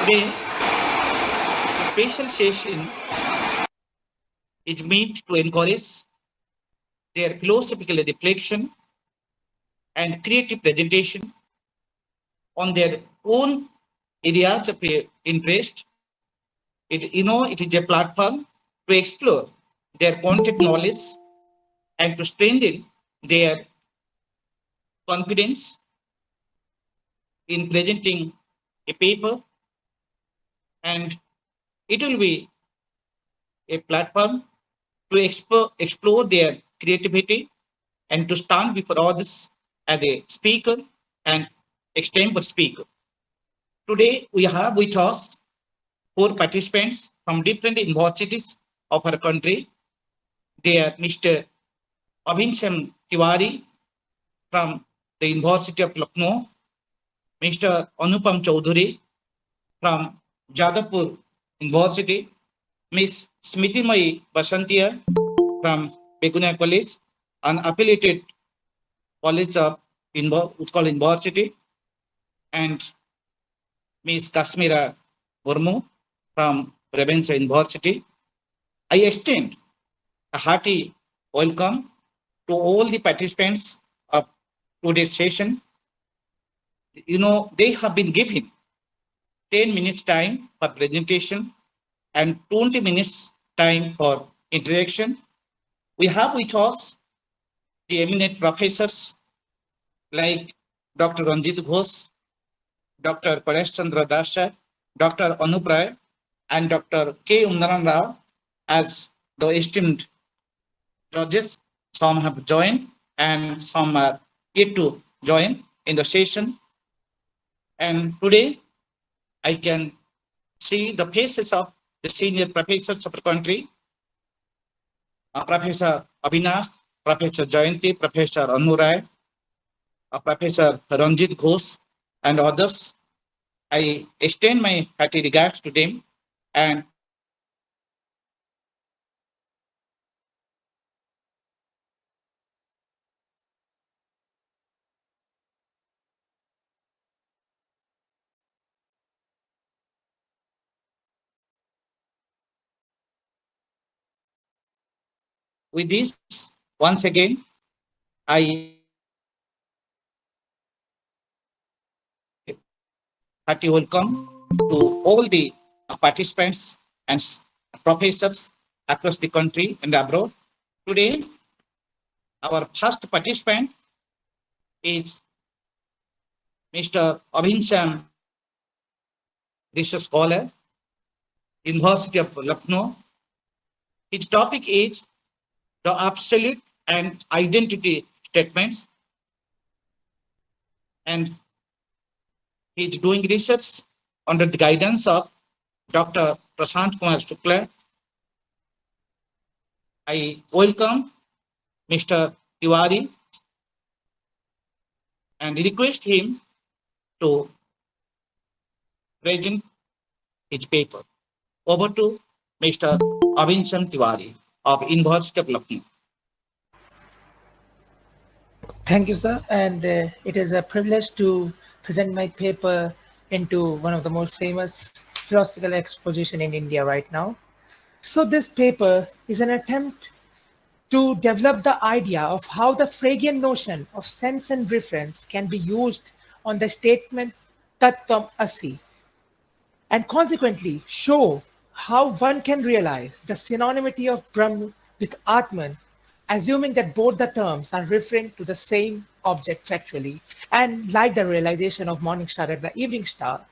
Today, the special session is meant to encourage their philosophical reflection and creative presentation on their own areas of interest. It is a platform to explore their content knowledge and to strengthen their confidence in presenting a paper, and it will be a platform to explore their creativity and to stand before others as a speaker and extempore speaker. Today, we have with us four participants from different universities of our country. They are Mr. Abhinsham Tiwari from the University of Lucknow, Mr. Anupam Chaudhary from Jadavpur University, Ms. Smritimai Basantia from Begunia College, an affiliated college of Utkal University, and Ms. Kashmira Murmu from Ravenshaw University. I extend a hearty welcome to all the participants of today's session. They have been given 10 minutes time for presentation and 20 minutes time for interaction. We have with us the eminent professors like Dr. Ranjit Ghosh, Dr. Paresh Chandra Dasha, Dr. Anup Rai, and Dr. K. Undaran Rao as the esteemed judges. Some have joined and some are yet to join in the session. And today, I can see the faces of the senior professors of the country, Professor Avinash, Professor Jayanti, Professor Anu Rai, Professor Ranjit Ghosh, and others. I extend my hearty regards to them, and with this, once again, I hearty welcome to all the participants and professors across the country and abroad. Today, our first participant is Mr. Abhinsham, research scholar, University of Lucknow. His topic is the absolute and identity statements, and he is doing research under the guidance of Dr. Prashant Kumar Shukla. I welcome Mr. Tiwari and request him to present his paper. Over to Mr. Abhinsham Tiwari of University of Lucknow. Thank you, sir. And it is a privilege to present my paper into one of the most famous philosophical exposition in India right now. So this paper is an attempt to develop the idea of how the Fregean notion of sense and reference can be used on the statement Tat Tvam Asi, and consequently show how one can realize the synonymity of Brahm with Atman, assuming that both the terms are referring to the same object factually, and like the realization of morning star at the evening star,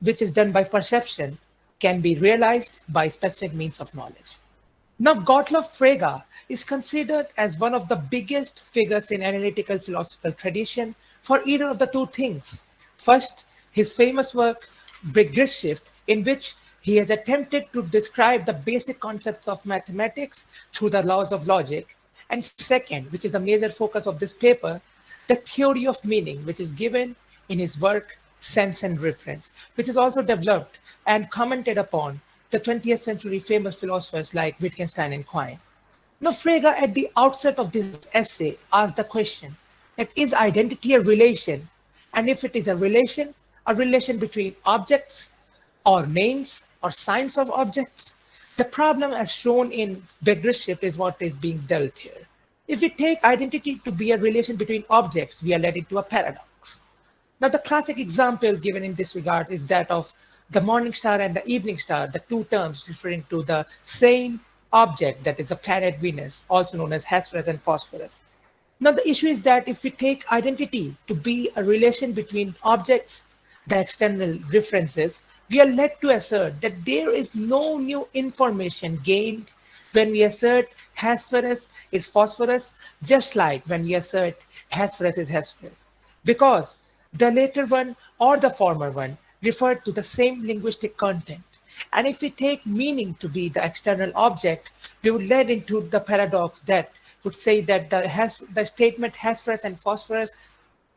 which is done by perception, can be realized by specific means of knowledge. Now, Gottlob Frege is considered as one of the biggest figures in analytical philosophical tradition for either of the two things. First, his famous work, Begriffsschrift, in which he has attempted to describe the basic concepts of mathematics through the laws of logic. And second, which is the major focus of this paper, the theory of meaning, which is given in his work, Sense and Reference, which is also developed and commented upon the 20th century famous philosophers like Wittgenstein and Quine. Now, Frege at the outset of this essay asked the question that is identity a relation? And if it is a relation between objects, or names or signs of objects. The problem as shown in Beggars shift is what is being dealt here. If we take identity to be a relation between objects, we are led into a paradox. Now, the classic example given in this regard is that of the morning star and the evening star, the two terms referring to the same object, that is the planet Venus, also known as Hesperus and Phosphorus. Now, the issue is that if we take identity to be a relation between objects, the external references, we are led to assert that there is no new information gained when we assert Hesperus is phosphorus, just like when we assert Hesperus is Hesperus, because the later one or the former one refer to the same linguistic content. And if we take meaning to be the external object, we would lead into the paradox that would say that the statement Hesperus and phosphorus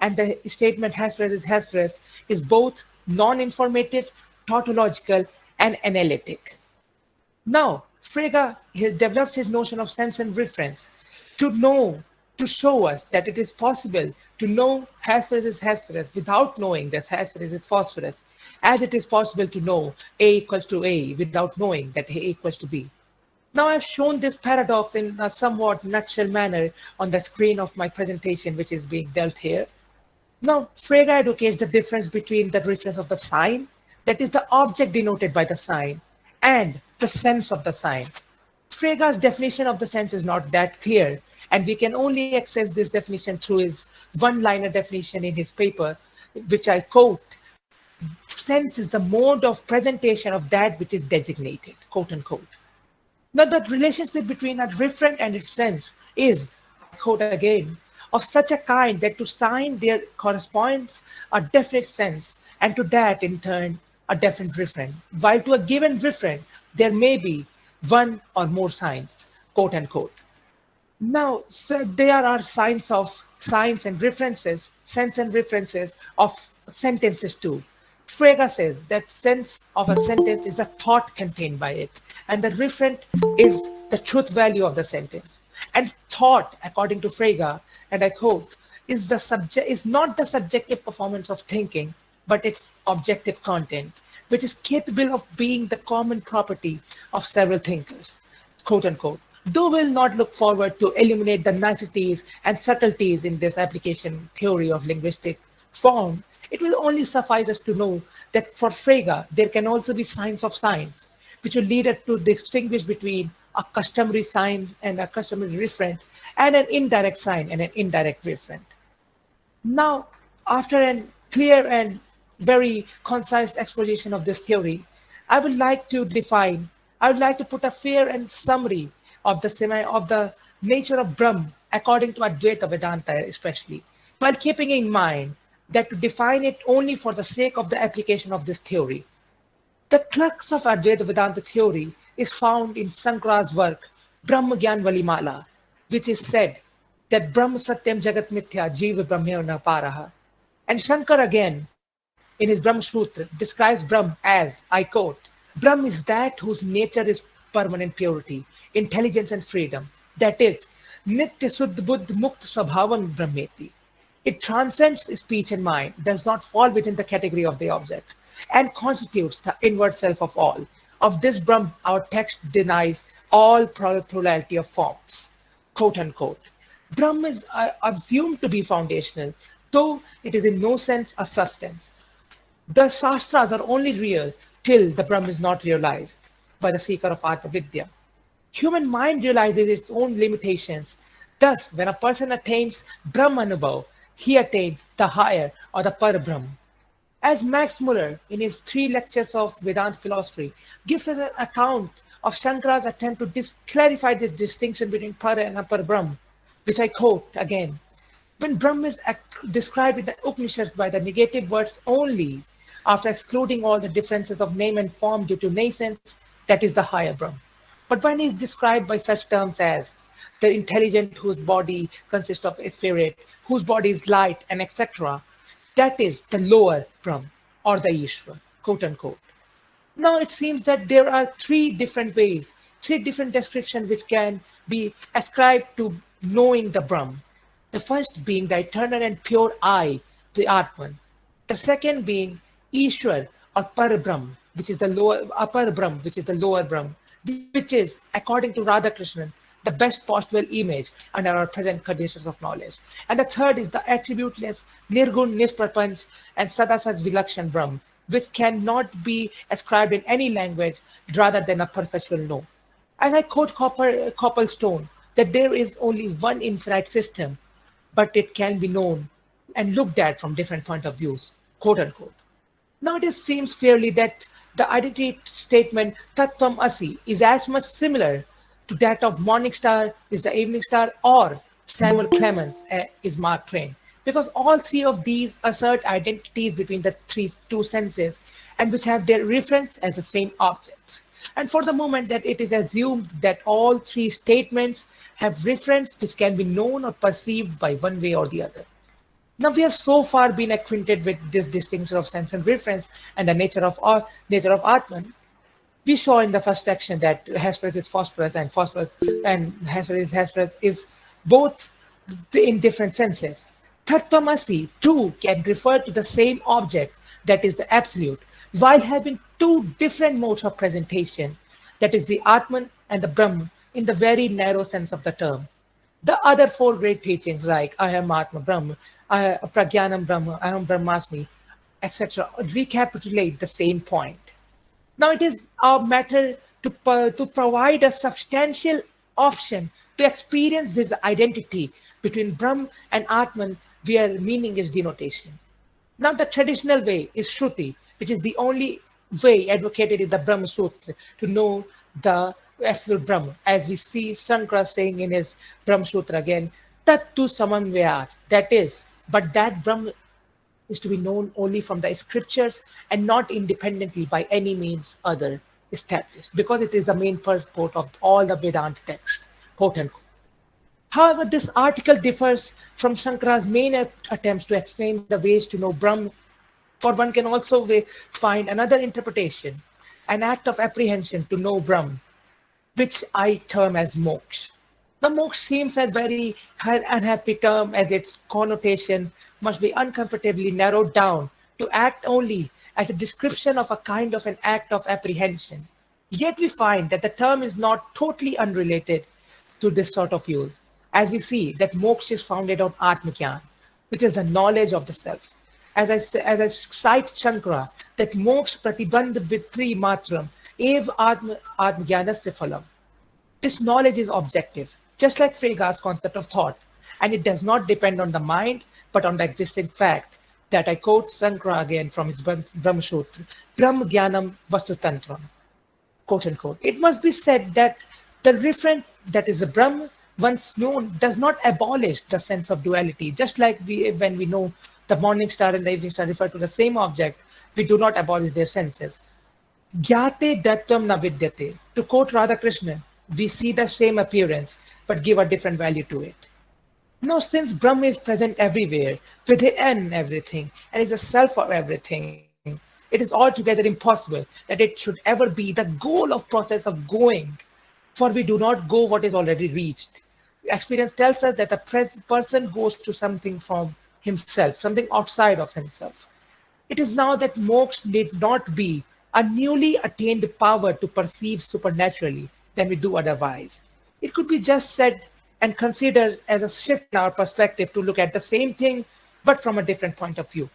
and the statement Hesperus is both non-informative, tautological, and analytic. Now, Frege develops his notion of sense and reference to show us that it is possible to know Hesperus is Hesperus without knowing that Hesperus is phosphorus, as it is possible to know A equals to A without knowing that A equals to B. Now, I've shown this paradox in a somewhat nutshell manner on the screen of my presentation, which is being dealt here. Now, Frege advocates the difference between the reference of the sign, that is the object denoted by the sign, and the sense of the sign. Frege's definition of the sense is not that clear, and we can only access this definition through his one-liner definition in his paper, which I quote: sense is the mode of presentation of that which is designated, quote unquote. Now, the relationship between a referent and its sense is, I quote again, of such a kind that to sign there corresponds a definite sense, and to that in turn a definite referent, while to a given referent there may be one or more signs, quote unquote. Now, so there are signs and references, sense and references of sentences too. Frege says that sense of a sentence is a thought contained by it, and the referent is the truth value of the sentence. And thought, according to Frege, and I quote, is not the subjective performance of thinking, but its objective content, which is capable of being the common property of several thinkers, quote unquote. Though we'll not look forward to illuminate the niceties and subtleties in this application theory of linguistic form, it will only suffice us to know that for Frege, there can also be signs of signs, which will lead us to distinguish between a customary sign and a customary referent, and an indirect sign and an indirect referent. Now, after a clear and very concise exposition of this theory, I would like to put a fair and summary of the nature of Brahm according to Advaita Vedanta especially, while keeping in mind that to define it only for the sake of the application of this theory. The crux of Advaita Vedanta theory is found in Shankara's work, Brahma Gyan Valimala, which is said that Brahma Satyam Jagat Mithya Jiva Brahmya Na Paraha. And Shankar again, in his Brahma Sutra, describes Brahm as, I quote, Brahm is that whose nature is permanent purity, intelligence and freedom. That is, Nitya Suddha Buddha Mukta Swabhavan Brahmeti. It transcends speech and mind, does not fall within the category of the object, and constitutes the inward self of all. Of this Brahm, our text denies all plurality of forms, quote unquote. Brahm is assumed to be foundational, though it is in no sense a substance. The Shastras are only real till the Brahm is not realized by the seeker of Atma Vidya. Human mind realizes its own limitations. Thus, when a person attains Brahmanubhav, he attains the higher or the Parabrahm. As Max Muller, in his 3 lectures of Vedanta philosophy, gives us an account of Shankara's attempt to clarify this distinction between Para and Parabrahm, which I quote again. When Brahm is described in the Upanishads by the negative words only, after excluding all the differences of name and form due to nascence, that is the higher Brahm. But when he is described by such terms as the intelligent whose body consists of a spirit, whose body is light, and etc., that is the lower Brahm, or the Ishvara, quote unquote. Now it seems that there are 3 different ways, 3 different descriptions which can be ascribed to knowing the Brahm. The first being the eternal and pure I, the Atman. The second being Ishwar or Parabrahm, which is the upper Brahm, which is the lower Brahm, which is, according to Radhakrishnan, the best possible image under our present conditions of knowledge. And the third is the attributeless Nirgun, Nisprapanch, and Sadasat Vilakshan Brahm, which cannot be ascribed in any language rather than a perpetual no. As I quote Copplestone, that there is only one infinite system, but it can be known and looked at from different point of views, quote unquote. Now it seems fairly that the identity statement Tattvam Asi is as much similar to that of Morning Star is the Evening Star or Samuel Clemens is Mark Twain, because all three of these assert identities between the two senses and which have their reference as the same objects. And for the moment that it is assumed that all three statements have reference which can be known or perceived by one way or the other. Now we have so far been acquainted with this distinction of sense and reference and the nature of Atman. We saw in the first section that Hesperus is phosphorus and Hesperus is both in different senses. Tattvamasi too can refer to the same object, that is the absolute, while having two different modes of presentation, that is the Atman and the Brahman, in the very narrow sense of the term. The other four great teachings like Aham Atma Brahma, Pragyanam Brahma, Aham Brahmasmi, etc. recapitulate the same point. Now it is our matter to provide a substantial option to experience this identity between Brahm and Atman where meaning is denotation. Now the traditional way is Shruti, which is the only way advocated in the Brahma Sutra to know the absolute Brahma, as we see Shankara saying in his Brahma Sutra again, Tattu Samamvayat, that is, but that Brahma is to be known only from the scriptures and not independently by any means other established, because it is the main purport of all the Vedanta texts, quote unquote. However, this article differs from Shankara's main attempts to explain the ways to know Brahma, for one can also find another interpretation, an act of apprehension to know Brahma, which I term as moksha. The moksha seems a very unhappy term, as its connotation must be uncomfortably narrowed down to act only as a description of a kind of an act of apprehension. Yet we find that the term is not totally unrelated to this sort of use, as we see that moksha is founded on Atmagyan, which is the knowledge of the self. As I cite Shankara, that moksha pratibandh vitri matram ev atmagyanasya phalam. This knowledge is objective, just like Frege's concept of thought, and it does not depend on the mind, but on the existing fact that I quote Shankara again from his Brahma Sutra, Brahma Jnanam Vastu Tantram, quote unquote. It must be said that the referent, that is the Brahma, once known, does not abolish the sense of duality. Just like when we know the morning star and the evening star refer to the same object, we do not abolish their senses. Gyate dattam na vidyate. To quote Radhakrishnan, we see the same appearance, but give a different value to it. Now, since Brahma is present everywhere, within everything, and is the self of everything, it is altogether impossible that it should ever be the goal of process of going, for we do not go what is already reached. Experience tells us that the person goes to something from himself, something outside of himself. It is now that moksha need not be a newly attained power to perceive supernaturally than we do otherwise. It could be just said and considered as a shift in our perspective to look at the same thing, but from a different point of view.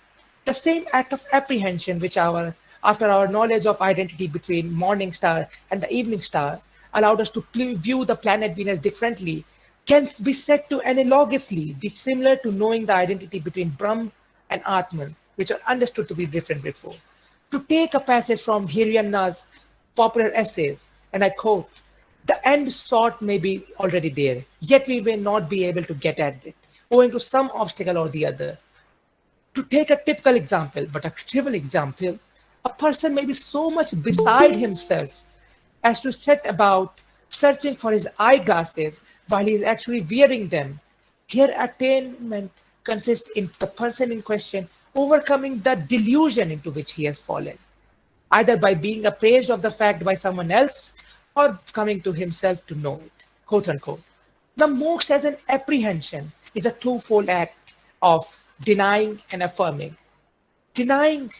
The same act of apprehension which after our knowledge of identity between morning star and the evening star allowed us to view the planet Venus differently can be said to analogously be similar to knowing the identity between Brahm and Atman, which are understood to be different before. To take a passage from Hiriyanna's popular essays, and I quote, the end sought may be already there, yet we may not be able to get at it, owing to some obstacle or the other. To take a typical example, but a trivial example, a person may be so much beside himself as to set about searching for his eyeglasses while he is actually wearing them. Here, attainment consists in the person in question overcoming the delusion into which he has fallen, either by being appraised of the fact by someone else or coming to himself to know it, quote unquote. Now, moksha as an apprehension is a twofold act of denying and affirming. Denying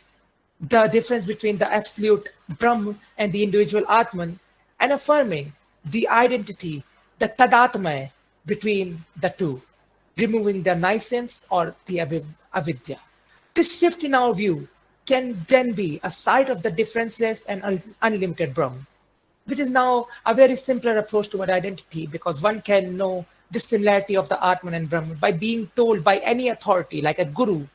the difference between the absolute Brahm and the individual Atman, and affirming the identity, the Tadatmaya between the two, removing the nescience or the avidya. This shift in our view can then be a sight of the differenceless and unlimited Brahm, which is now a very simpler approach toward identity, because one can know the similarity of the Atman and Brahman by being told by any authority, like a guru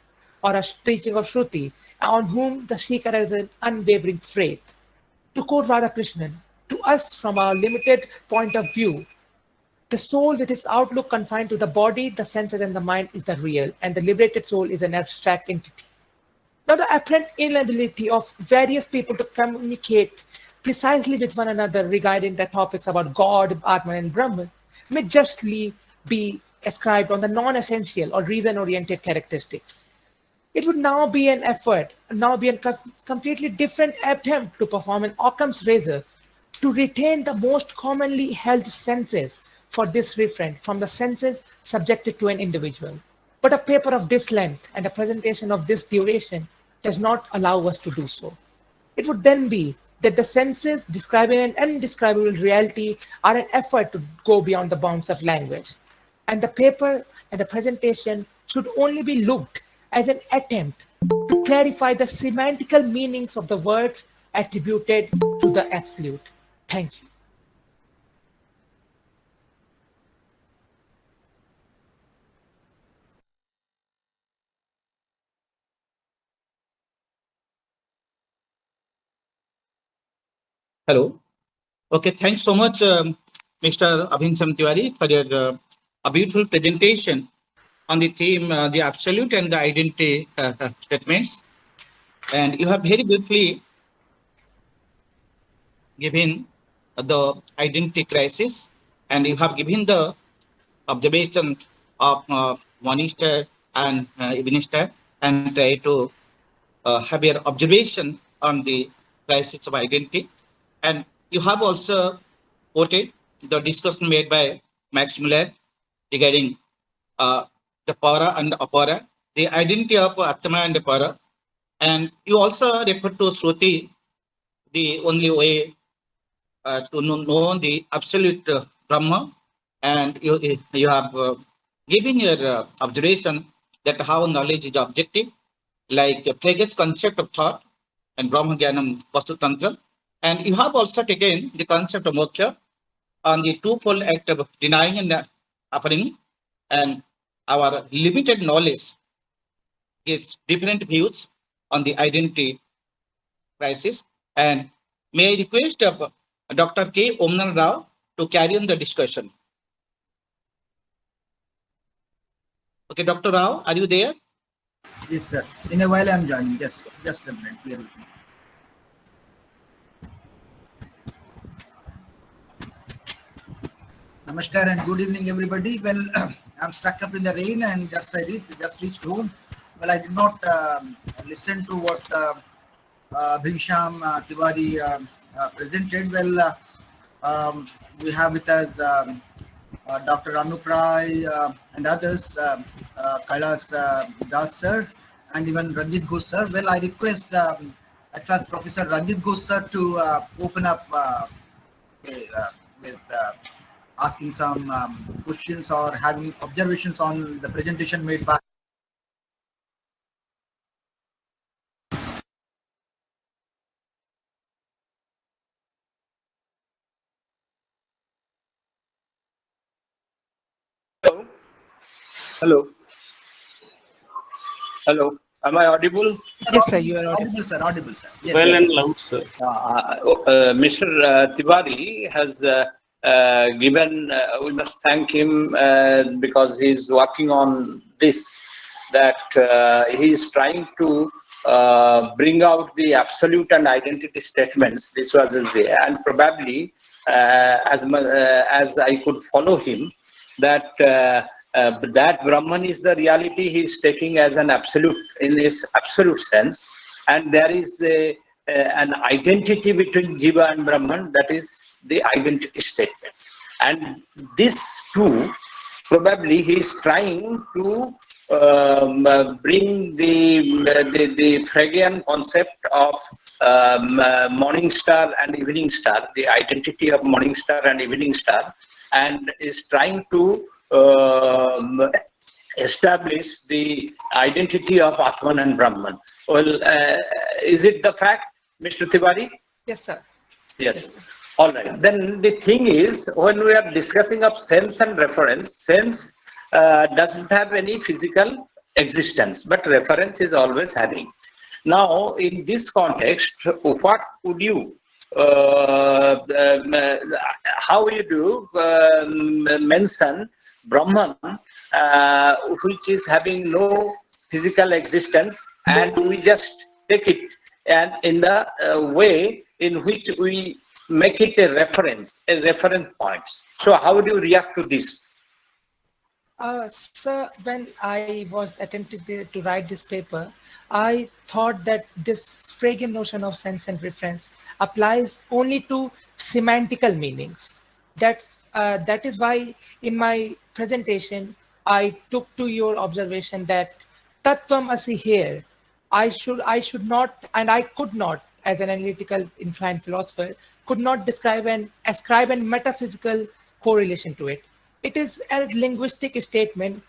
or a teaching of Shruti, on whom the seeker has an unwavering faith. To quote Radhakrishnan, to us, from our limited point of view, the soul, with its outlook confined to the body, the senses, and the mind, is the real, and the liberated soul is an abstract entity. Now, the apparent inability of various people to communicate precisely with one another regarding the topics about God, Atman, and Brahman may justly be ascribed on the non-essential or reason-oriented characteristics. It would now be an effort, now be a completely different attempt to perform an Occam's razor to retain the most commonly held senses for this referent from the senses subjected to an individual. But a paper of this length and a presentation of this duration does not allow us to do so. It would then be that the senses describing an indescribable reality are an effort to go beyond the bounds of language. And the paper and the presentation should only be looked as an attempt to clarify the semantical meanings of the words attributed to the absolute. Thank you. Hello. Okay, thanks so much, Mr. Abhinsam Tiwari, for your a beautiful presentation on the theme, the absolute and the identity statements. And you have very beautifully given the identity crisis, and you have given the observation of Monistar and Ebenezer, and try to have your observation on the crisis of identity. And you have also quoted the discussion made by Max Muller regarding the para and the apara, the identity of Atma and the para. And you also refer to Shruti, the only way to know the absolute Brahma. And you have given your observation that how knowledge is objective, like Frege's concept of thought and Brahma Jnanam Vastu Tantra. And you have also taken the concept of moksha on the twofold act of denying and offering, and our limited knowledge gives different views on the identity crisis. And may I request Dr. K. Omnan Rao to carry on the discussion. Okay, Dr. Rao, are you there? Yes, sir. In a while, I'm joining. Just a minute. Bear with me. Namaskar and good evening, everybody. Well, I'm stuck up in the rain and just reached home. Well, I did not listen to what Abhinsam Tiwari presented. Well, we have with us Dr. Anup Rai and others, Kailas Das sir, and even Ranjit Ghosh sir. Well, I request at first Professor Ranjit Ghosh sir to open up with asking some questions or having observations on the presentation made by. Hello. Hello. Am I audible? Yes, sir, you are audible, sir. Audible, sir. Yes, well sir. and loud, sir. Mr. Tiwari has given, we must thank him because he's working on this, that he is trying to bring out the absolute and identity statements. This was his way, and probably as I could follow him, that that Brahman is the reality he is taking as an absolute in this absolute sense, and there is an identity between Jiva and Brahman, that is the identity statement. And this too, probably he is trying to bring the Fregean concept of morning star and evening star, the identity of morning star and evening star, and is trying to establish the identity of Atman and Brahman. Well, is it the fact, Mr. Tiwari? Yes, sir. Yes. All right. Then the thing is, when we are discussing of sense and reference, sense doesn't have any physical existence, but reference is always having. Now, in this context, what would you, how you do mention Brahman, which is having no physical existence, and we just take it and in the way in which we make it a reference point. So how would you react to this? Sir, when I was attempting to write this paper, I thought that this Fregean notion of sense and reference applies only to semantical meanings. That is why in my presentation, I took to your observation that Tattvam Asi here, I should not, and I could not, as an analytical inclined philosopher, could not describe and ascribe a metaphysical correlation to it. It is a linguistic statement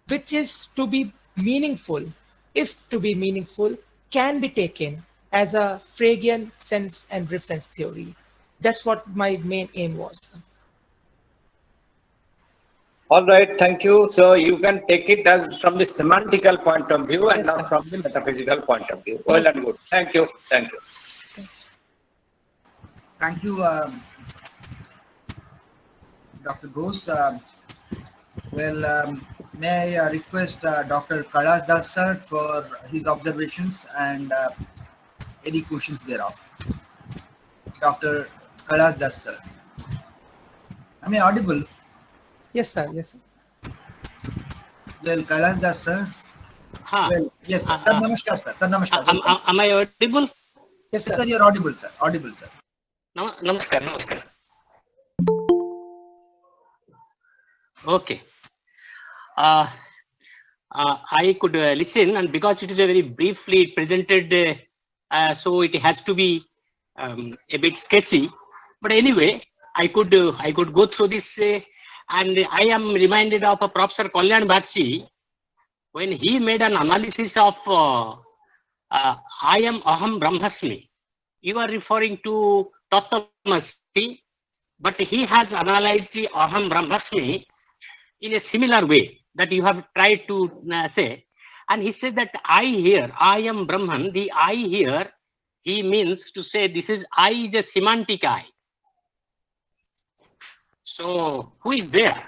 which is to be meaningful, if to be meaningful, can be taken as a Fregean sense and reference theory. That's what my main aim was. All right, thank you. So you can take it as from the semantical point of view and Yes, not sir. from the metaphysical point of view. Well and good. Thank you. Thank you. Thank you, Dr. Ghosh. May I request Dr. Kailash Das sir for his observations and any questions thereof. Dr. Kailash Das sir. Am I audible? Yes, sir. Yes, sir. Well, Kailash Das sir. Huh. Well, yes, sir. Sir, namaskar, sir. Sir, namaskar. Am I audible? Yes, Yes, sir. sir, you're audible, sir. Audible, sir. Namaskar, namaskar. Okay. I could listen, and because it is a very briefly presented, so it has to be a bit sketchy. But anyway, I could go through this, and I am reminded of Professor Kalyan Bagchi when he made an analysis of I am Aham Brahmasmi. You are referring to Tattvamasi, but he has analyzed the Aham Brahmasmi in a similar way that you have tried to say. And he said that I here, I am Brahman, the I here, he means to say this is I is a semantic I. So who is there?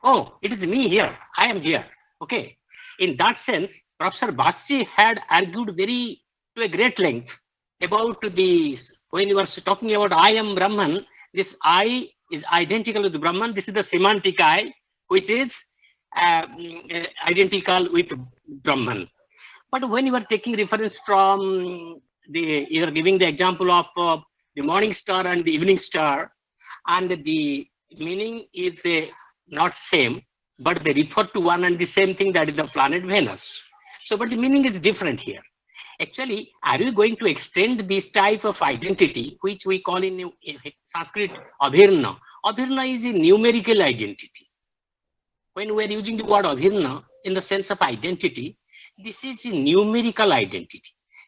Oh, it is me here. I am here. Okay. In that sense, Professor Bagchi had argued to a great length about this. When you are talking about I am Brahman, this I is identical with Brahman. This is the semantic I, which is identical with Brahman. But when you are taking reference from you are giving the example of the morning star and the evening star, and the meaning is not same, but they refer to one and the same thing, that is the planet Venus. So, but the meaning is different here. Actually, are you going to extend this type of identity, which we call in Sanskrit Abhirna? Abhirna is a numerical identity. When we are using the word Abhirna in the sense of identity, this is a numerical identity.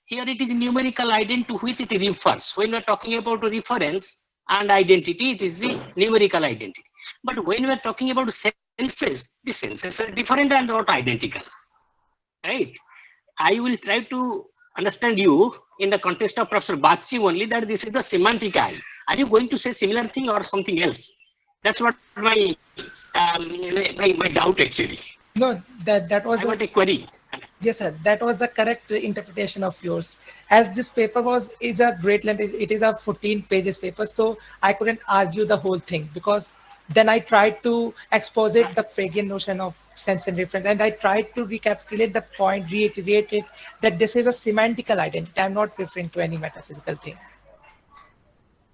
Here it is a numerical identity to which it refers. When we are talking about reference and identity, it is a numerical identity. But when we are talking about senses, the senses are different and not identical. Right? I will try to understand you in the context of Professor Bagchi only, that this is the semantic I. Are you going to say similar thing or something else? That's what my doubt actually. No, that was I got a query. yes, sir. That was the correct interpretation of yours. As this paper is a great length, it is a 14 pages paper, so I couldn't argue the whole thing, because then I tried to exposit the Fregean notion of sense and reference, and I tried to recapitulate the point, reiterate it, that this is a semantical identity. I'm not referring to any metaphysical thing.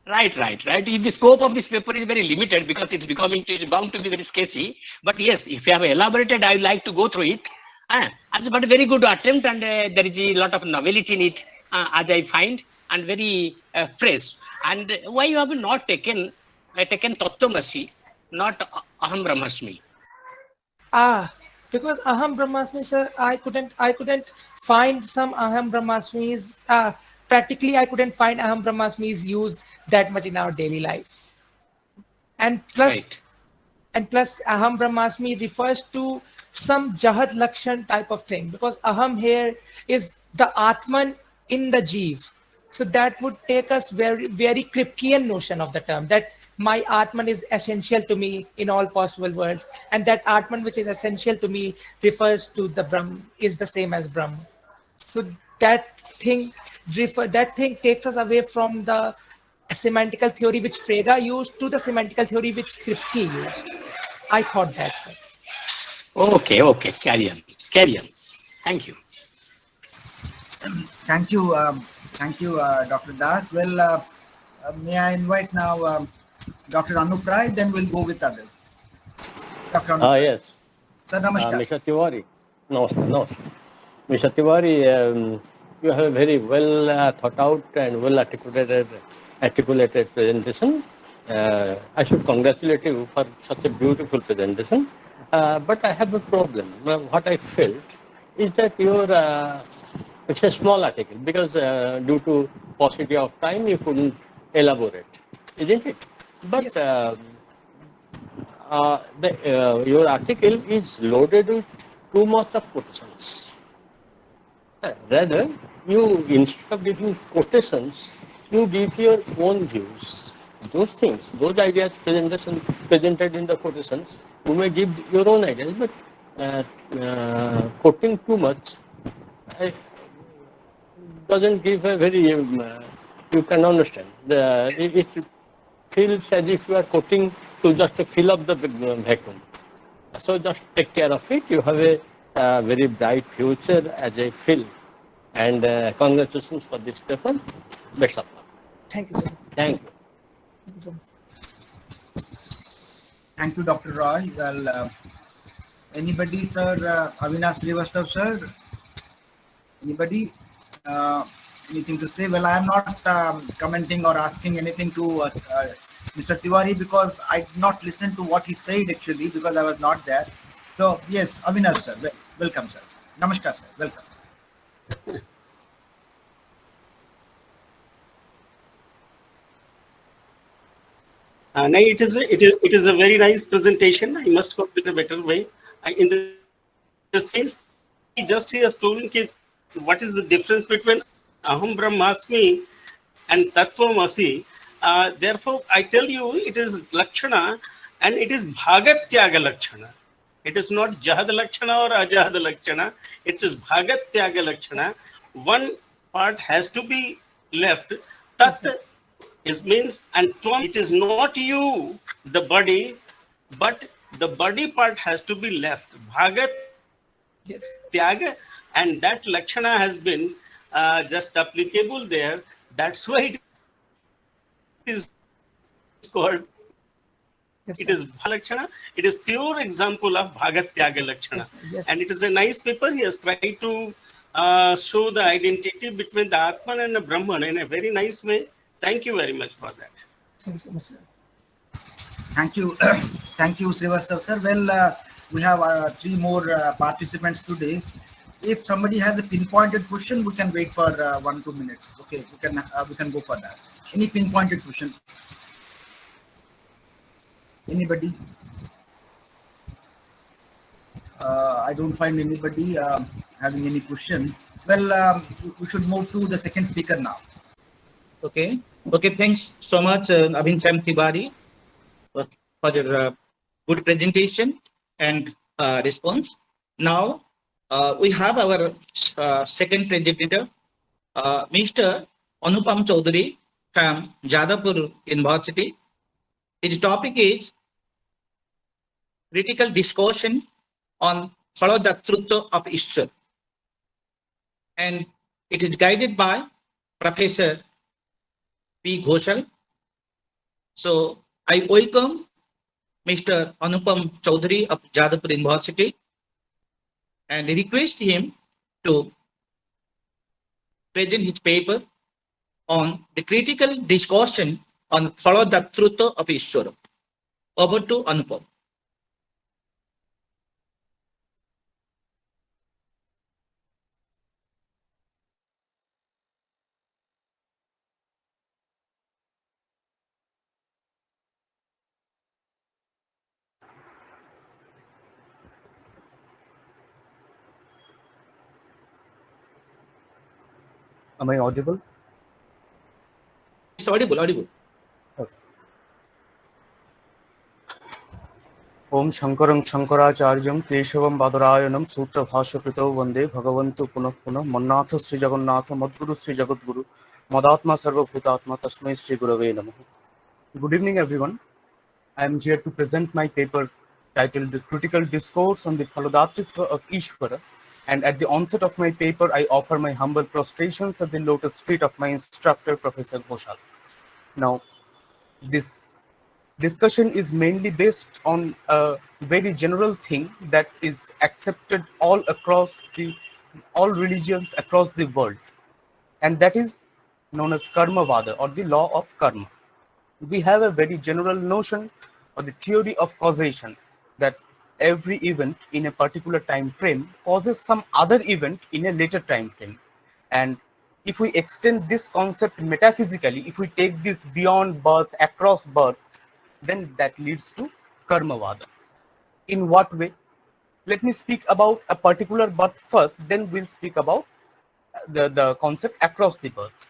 Right. The scope of this paper is very limited because it's bound to be very sketchy. But yes, if you have elaborated, I would like to go through it But very good attempt, and there is a lot of novelty in it, as I find, and very fresh. And why you have not taken Tattvamasi, not Aham Brahmasmi? Because Aham Brahmasmi, sir, I couldn't find some Aham Brahmasmis. Practically, I couldn't find Aham Brahmasmis used that much in our daily life. And plus, Right. Aham Brahmasmi refers to some Jahad Lakshan type of thing, because Aham here is the Atman in the Jeev. So that would take us very, very Kripkean notion of the term, that my Atman is essential to me in all possible worlds. And that Atman which is essential to me refers to the Brahm, is the same as Brahm. So that thing takes us away from the semantical theory which Frege used to the semantical theory which Kripke used. I thought that, sir. Okay, carry on. Thank you. Thank you, Dr. Das. Well, may I invite now Dr. Anup Rai, then we'll go with others. Dr. Anup Rai. Yes. Sir, namaskar. Mr. Tiwari. Namaste. Mr. Tiwari, you have a very well thought out and well articulated presentation. I should congratulate you for such a beautiful presentation. But I have a problem. What I felt is that it's a small article, because due to paucity of time, you couldn't elaborate, isn't it? But Yes. Your article is loaded with too much of quotations. Rather, you, instead of giving quotations, you give your own views. Those things, those ideas presented in the quotations, you may give your own ideas, but quoting too much doesn't give a very, you can understand. It feels as if you are quoting to just fill up the vacuum. So just take care of it. You have a very bright future, as I feel. And congratulations for this paper. Best of luck. Thank you, sir. Thank you. Thank you so much. Thank you, Dr. Roy. Well, anybody, sir? Avinash Srivastav, sir? Anybody? Anything to say? Well, I am not commenting or asking anything to Mr. Tiwari, because I did not listen to what he said actually, because I was not there. So yes, Avinash, sir. Welcome, sir. Namaskar, sir. Welcome. No, it is a very nice presentation. I must go with a better way. In the sense, he has told me what is the difference between Aham Brahmasmi and Tattvamasi. Therefore, I tell you, it is Lakshana and it is Bhagatyaga Lakshana. It is not Jahad Lakshana or Ajahad Lakshana. It is Bhagatyaga Lakshana. One part has to be left. Tat is means, and Tvam, it is not you, the body, but the body part has to be left. Bhagat Yes. Tyaga, and that Lakshana has been just applicable there. That's why it is called. Yes, It sir. is Bhalakshana. It is pure example of Bhagat Tyaga Lakshana. Yes, yes. And it is a nice paper. He has tried to show the identity between the Atman and the Brahman in a very nice way. Thank you very much for that. Thank you so much, sir. Thank you. Thank you, Srivastav, sir. Well, we have 3 more participants today. If somebody has a pinpointed question, we can wait for 1-2 minutes. Okay, we can go for that. Any pinpointed question? Anybody? I don't find anybody having any question. Well, we should move to the second speaker now. Okay. Thanks so much, Abhin Sam Tiwari, for your good presentation and response. Now, we have our second presenter, Mr. Anupam Chaudhary from Jadavpur University. His topic is critical discussion on Follow the Truth of Ishwar. And it is guided by Professor P. Ghoshal. So I welcome Mr. Anupam Chaudhary of Jadavpur University. and request him to present his paper on the critical discussion on follow the truth of Ishvara. Over to Anupam. Am I audible? It's audible, audible. Om Shankaram Shankaracharyam Keshavam Badarayanam Sutra Bhashakrito Vande Bhagavantu Punah Punah Mannatha Sri Jagannatha Madguru Sri Jagadguru Madatma Sarva Bhutatma Tasmai Sri Gurave Namaha. Good evening, everyone. I am here to present my paper titled The Critical Discourse on the Phalodatritva of Ishvara, and at the onset of my paper, I offer my humble prostrations at the lotus feet of my instructor, Professor Ghoshal. Now, this discussion is mainly based on a very general thing that is accepted all across all religions across the world, and that is known as karma vada, or the law of karma. We have a very general notion or the theory of causation, that every event in a particular time frame causes some other event in a later time frame. And if we extend this concept metaphysically, if we take this beyond births, across births, then that leads to karmavada. In what way? Let me speak about a particular birth first, then we'll speak about the concept across the births.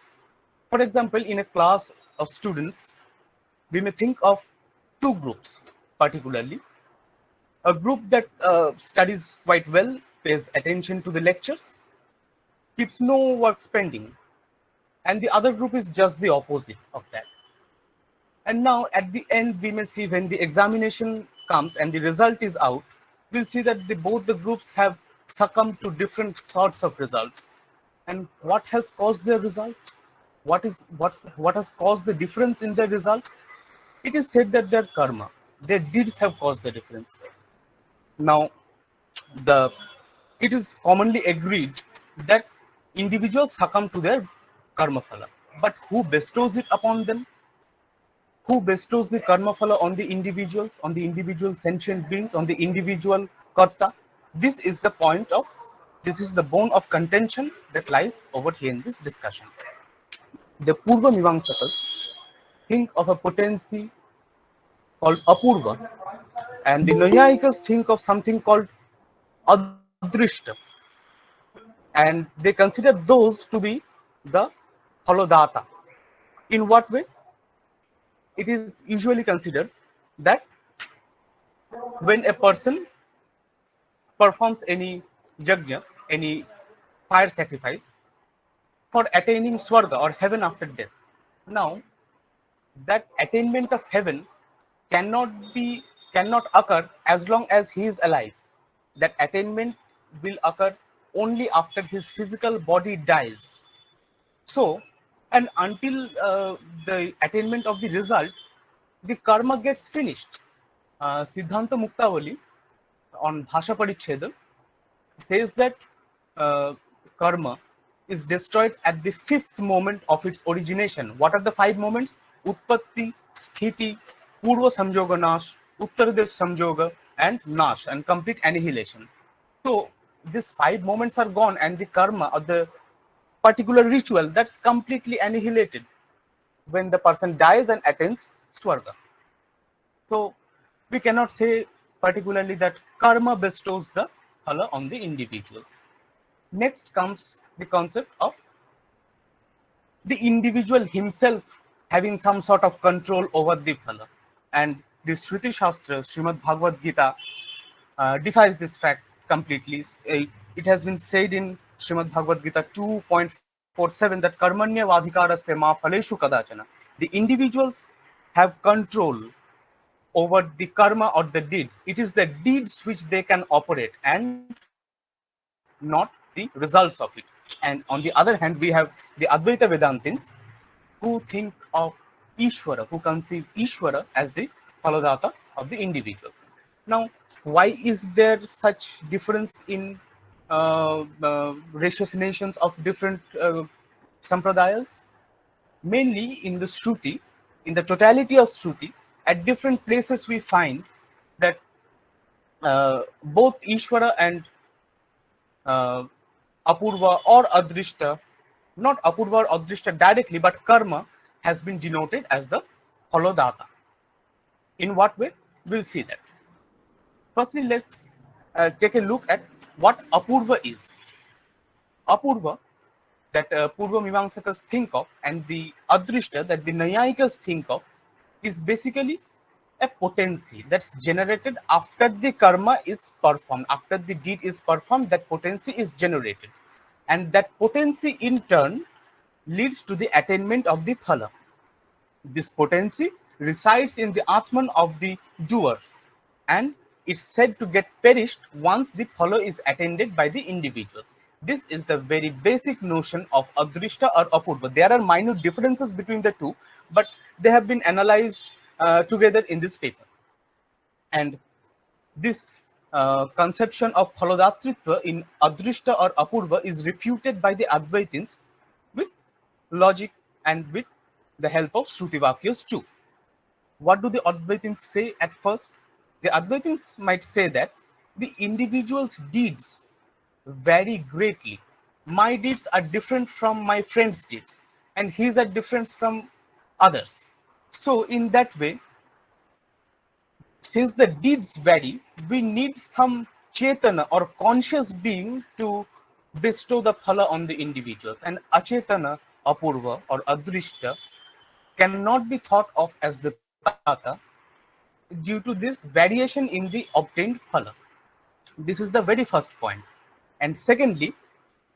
For example, in a class of students, we may think of two groups particularly. A group that studies quite well, pays attention to the lectures, keeps no work pending, and the other group is just the opposite of that. And now at the end, we may see when the examination comes and the result is out, we'll see that both the groups have succumbed to different sorts of results. And what has caused their results? What has caused the difference in their results? It is said that their karma, their deeds have caused the difference. Now, it is commonly agreed that individuals succumb to their karma phala, but who bestows it upon them? Who bestows the karma phala on the individuals, on the individual sentient beings, on the individual karta? This is the bone of contention that lies over here in this discussion. The Purva Mivamsakas think of a potency called Apurva, and the Nayayikas think of something called Adrishta, and they consider those to be the Phalodata. In what way? It is usually considered that when a person performs any yajna, any fire sacrifice, for attaining Swarga or heaven after death. Now, that attainment of heaven cannot occur as long as he is alive. That attainment will occur only after his physical body dies. So, and until the attainment of the result, the karma gets finished. Siddhanta Muktavali on Bhasha Parichheda says that karma is destroyed at the fifth moment of its origination. What are the 5 moments? Utpatti, Sthiti, Purva Samjoga Nash, Uttaradesh Samjoga, and Nash, and complete annihilation. So these 5 moments are gone, and the karma or the particular ritual, that's completely annihilated when the person dies and attains Swarga. So we cannot say particularly that karma bestows the phala on the individuals. Next comes the concept of the individual himself having some sort of control over the phala. And the Shruti Shastra, Srimad Bhagavad Gita, defies this fact completely. It has been said in Srimad Bhagavad Gita 2.47 that karmanya vadhikaraste ma phaleshu kadachana. The individuals have control over the karma or the deeds. It is the deeds which they can operate and not the results of it. And on the other hand, we have the Advaita Vedantins who think of Ishvara, who conceive Ishvara as the Phaladata of the individual. Now, why is there such difference in ratiocinations of different sampradayas. Mainly in the Shruti, in the totality of Shruti, at different places we find that both Ishvara and Apurva or Adrishta, not Apurva or Adrishta directly, but Karma has been denoted as the Phalodata. In what way? We'll see that. Firstly, let's take a look at what Apurva is. Apurva, that Purva Mimamsakas think of, and the Adrishta, that the Nayayikas think of, is basically a potency that's generated after the karma is performed. After the deed is performed, that potency is generated. And that potency in turn leads to the attainment of the phala. This potency resides in the Atman of the doer, and it's said to get perished once the phala is attained by the individual. This is the very basic notion of Adrishta or Apurva. There are minor differences between the two, but they have been analyzed together in this paper. And this conception of Phalodatritva in Adrishta or Apurva is refuted by the Advaitins with logic and with the help of Shrutivakyas too. What do the Advaitins say at first? The Advaitins might say that the individual's deeds vary greatly. My deeds are different from my friend's deeds, and his are different from others. So in that way, since the deeds vary, we need some Chetana or conscious being to bestow the phala on the individual. And Achetana, Apurva or Adrishta cannot be thought of as the Phalodata due to this variation in the obtained phala. This is the very first point. And secondly,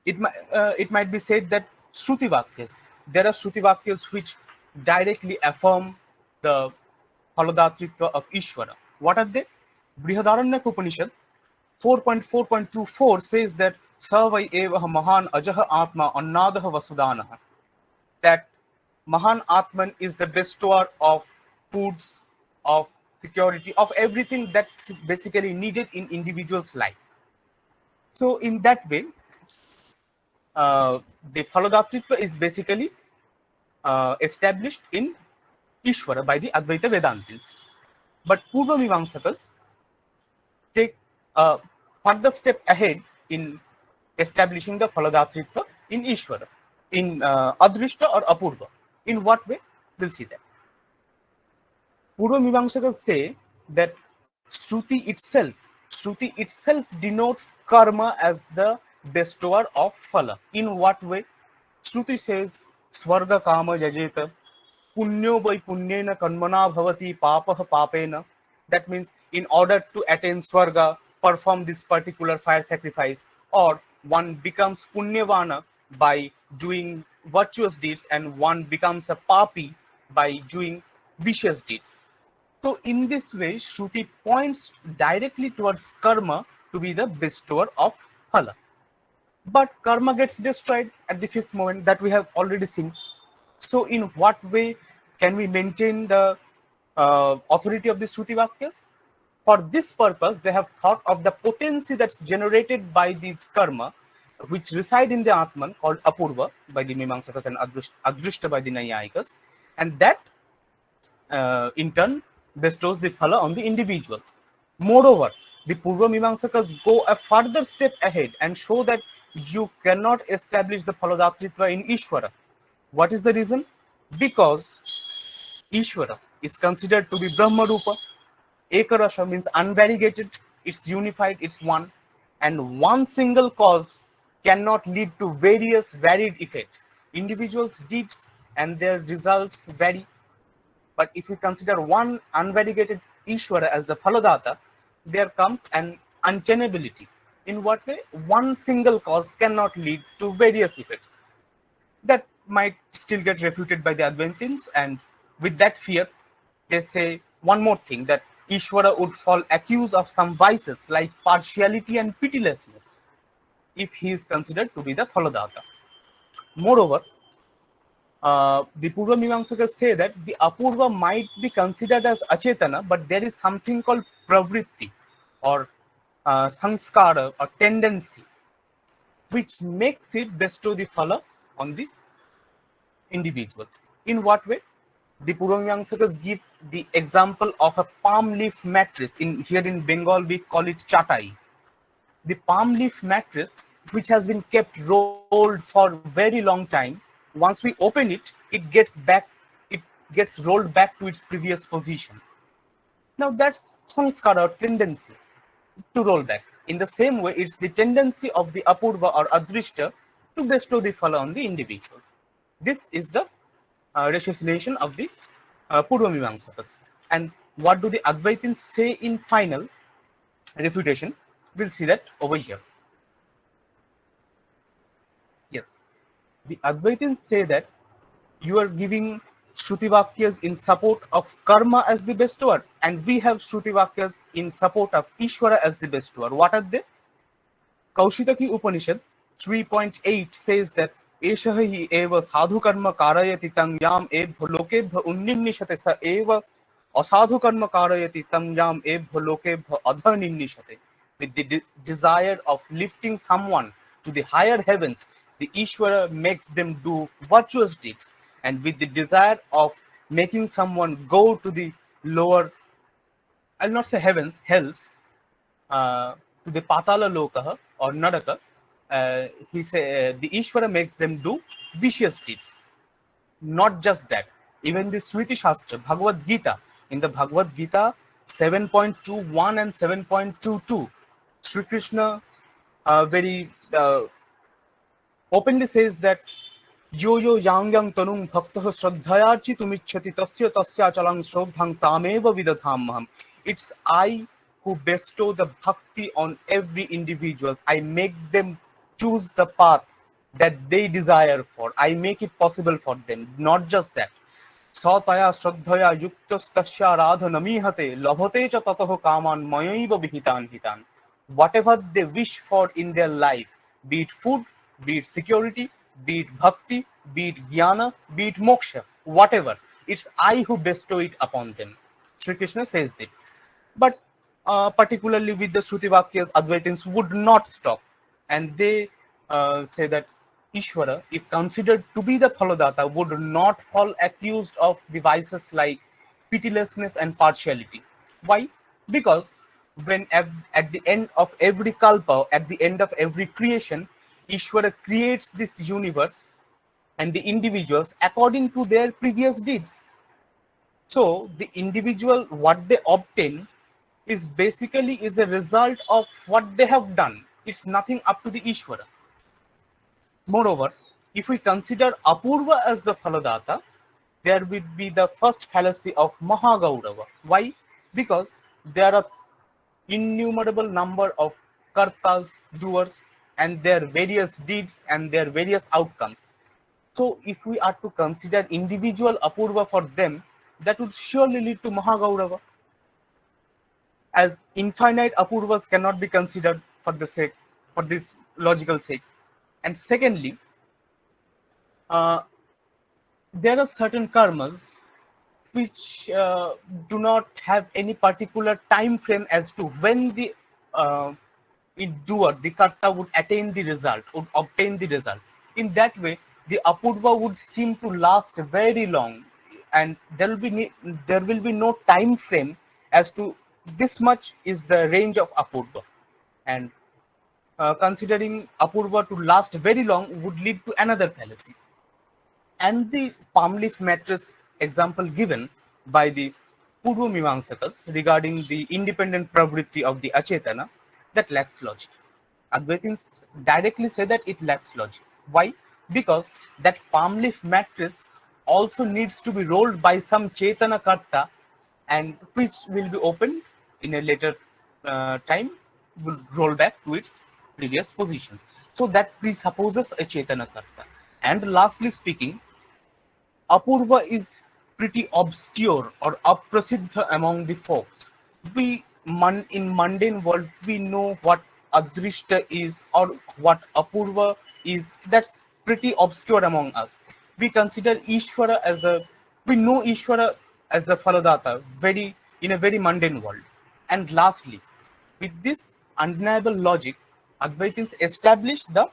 it might be said that Shrutivakyas, there are Shrutivakyas which directly affirm the Phalodatritva of Ishvara. What are they? Brihadaranyaka Upanishad 4.4.24 says that Savai Evaha Mahan Ajaha Atma Annadaha Vasudanaha, that Mahan Atman is the bestower of foods, of security, of everything that's basically needed in individual's life. So in that way, the Phalodatritva is basically established in Ishvara by the Advaita Vedantins. But Purva Mimamsakas take a further step ahead in establishing the Phalodatritva in Ishvara, in Adrishta or Apurva. In what way? We'll see that. Purva Mimamsakas say that Shruti itself denotes karma as the bestower of phala. In what way? Shruti says, Swarga kama jajeta, punyo by punyena kanmana bhavati papaha papena. That means in order to attain Swarga, perform this particular fire sacrifice, or one becomes punyavana by doing virtuous deeds, and one becomes a papi by doing vicious deeds. So in this way, Shruti points directly towards karma to be the bestower of phala. But karma gets destroyed at the fifth moment, that we have already seen. So in what way can we maintain the authority of the Shruti Vakyas? For this purpose, they have thought of the potency that's generated by these karma, which reside in the Atman, called Apurva by the Mimamsakas and Adrishta by the Nayayikas, and that in turn bestows the phala on the individuals. Moreover, the Purva Mimamsakas go a further step ahead and show that you cannot establish the Phalodatritva in Ishvara. What is the reason? Because Ishvara is considered to be Brahma Rupa. Ekarasha means unvariegated, it's unified, it's one. And one single cause cannot lead to various varied effects. Individuals' deeds and their results vary. But if we consider one unvariegated Ishvara as the Phalodata, there comes an untenability. In what way? One single cause cannot lead to various effects. That might still get refuted by the Advaitins, and with that fear, they say one more thing, that Ishvara would fall accused of some vices like partiality and pitilessness if he is considered to be the Phalodata. Moreover, the Purva Mimamsakas say that the Apurva might be considered as Achetana, but there is something called pravritti or sanskara or tendency which makes it bestow the phala on the individuals. In what way? The Puromimamsakas give the example of a palm leaf mattress. Here in Bengal, we call it chatai. The palm leaf mattress, which has been kept rolled for very long time, once we open it, it gets rolled back to its previous position. Now that's samskara, or tendency to roll back. In the same way, it's the tendency of the apurva or adrishta to bestow the phala on the individual. This is the ratiocination of the Purvamimamsakas. And what do the Advaitins say in final refutation? We'll see that over here. Yes, the Advaitins say that you are giving Shrutivakyas in support of karma as the bestower, and we have Shrutivakyas in support of Ishvara as the bestower. What are they? Kaushitaki Upanishad 3.8 says that Eshaha hi eva sadhu karma karayati tam yam ebho lokebha unnimnishate sa eva asadhu karma karayati tam yam ebho lokebha adhanimnishate. With the desire of lifting someone to the higher heavens, the Ishvara makes them do virtuous deeds, and with the desire of making someone go to the lower, I'll not say heavens, hells, to the Patala Lokaha or Naraka, he say the Ishvara makes them do vicious deeds. Not just that, even the Smriti Shastra, Bhagavad Gita, in the Bhagavad Gita 7.21 and 7.22, Sri Krishna very openly says that yo yo yang yang tanung bhaktah shraddhayarchi tumichhati tasya tasya chalang shraddhang tameva vidadhamaham. It's I who bestow the bhakti on every individual. I make them choose the path that they desire for. I make it possible for them. Not just that. Sataya shraddhaya yuktastasya radha namihate labhate cha tataho kaman mayaiva vihitan hitan. Whatever they wish for in their life, be it food, be it security, be it bhakti, be it jnana, be it moksha, whatever, it's I who bestow it upon them. Sri Krishna says that. But particularly with the Shrutivakyas, Advaitins would not stop. And they say that Ishvara, if considered to be the Phaladata, would not fall accused of the vices like pitilessness and partiality. Why? Because when at the end of every kalpa, at the end of every creation, Ishvara creates this universe and the individuals according to their previous deeds. So the individual, what they obtain is basically is a result of what they have done. It's nothing up to the Ishvara. Moreover, if we consider Apurva as the Phaladata, there would be the first fallacy of Mahagaurava. Why? Because there are innumerable number of kartas, doers, and their various deeds and their various outcomes. So if we are to consider individual Apurva for them, that would surely lead to Mahagaurava, as infinite Apurvas cannot be considered for the sake, for this logical sake. And secondly, there are certain karmas which do not have any particular time frame as to when the doer, the karta, would attain the result, would obtain the result. In that way, the apurva would seem to last very long, and there will be no time frame as to this much is the range of apurva. And considering apurva to last very long would lead to another fallacy. And the palm leaf mattress example given by the Purvamimamsakas regarding the independent pravritti of the achetana, that lacks logic. Advaitins directly say that it lacks logic. Why? Because that palm leaf mattress also needs to be rolled by some chetana karta, and which will be opened in a later time, will roll back to its previous position. So that presupposes a chetana karta. And lastly speaking, apurva is pretty obscure or aprasiddha among the folks. We in mundane world, we know what adrishta is or what apurva is. That's pretty obscure among us. We consider Ishvara as we know Ishvara as the Phaladata in a very mundane world. And lastly, with this undeniable logic, Advaitins established the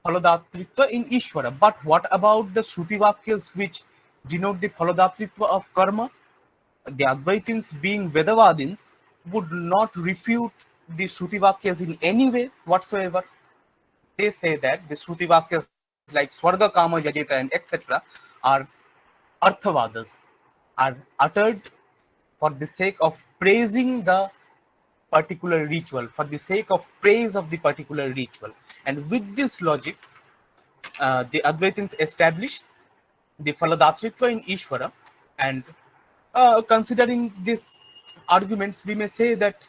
Phaladatritva in Ishvara. But what about the Shrutivakyas which denote the Phaladatritva of karma? The Advaitins, being Vedavadins, would not refute the Shrutivakyas in any way whatsoever. They say that the Shrutivakyas like Swarga, Kama, Jajeta and etc. are Arthavadas, are uttered for the sake of praising the particular ritual, for the sake of praise of the particular ritual. And with this logic, the Advaitins established the Phaladatritva in Ishvara. And considering these arguments, we may say that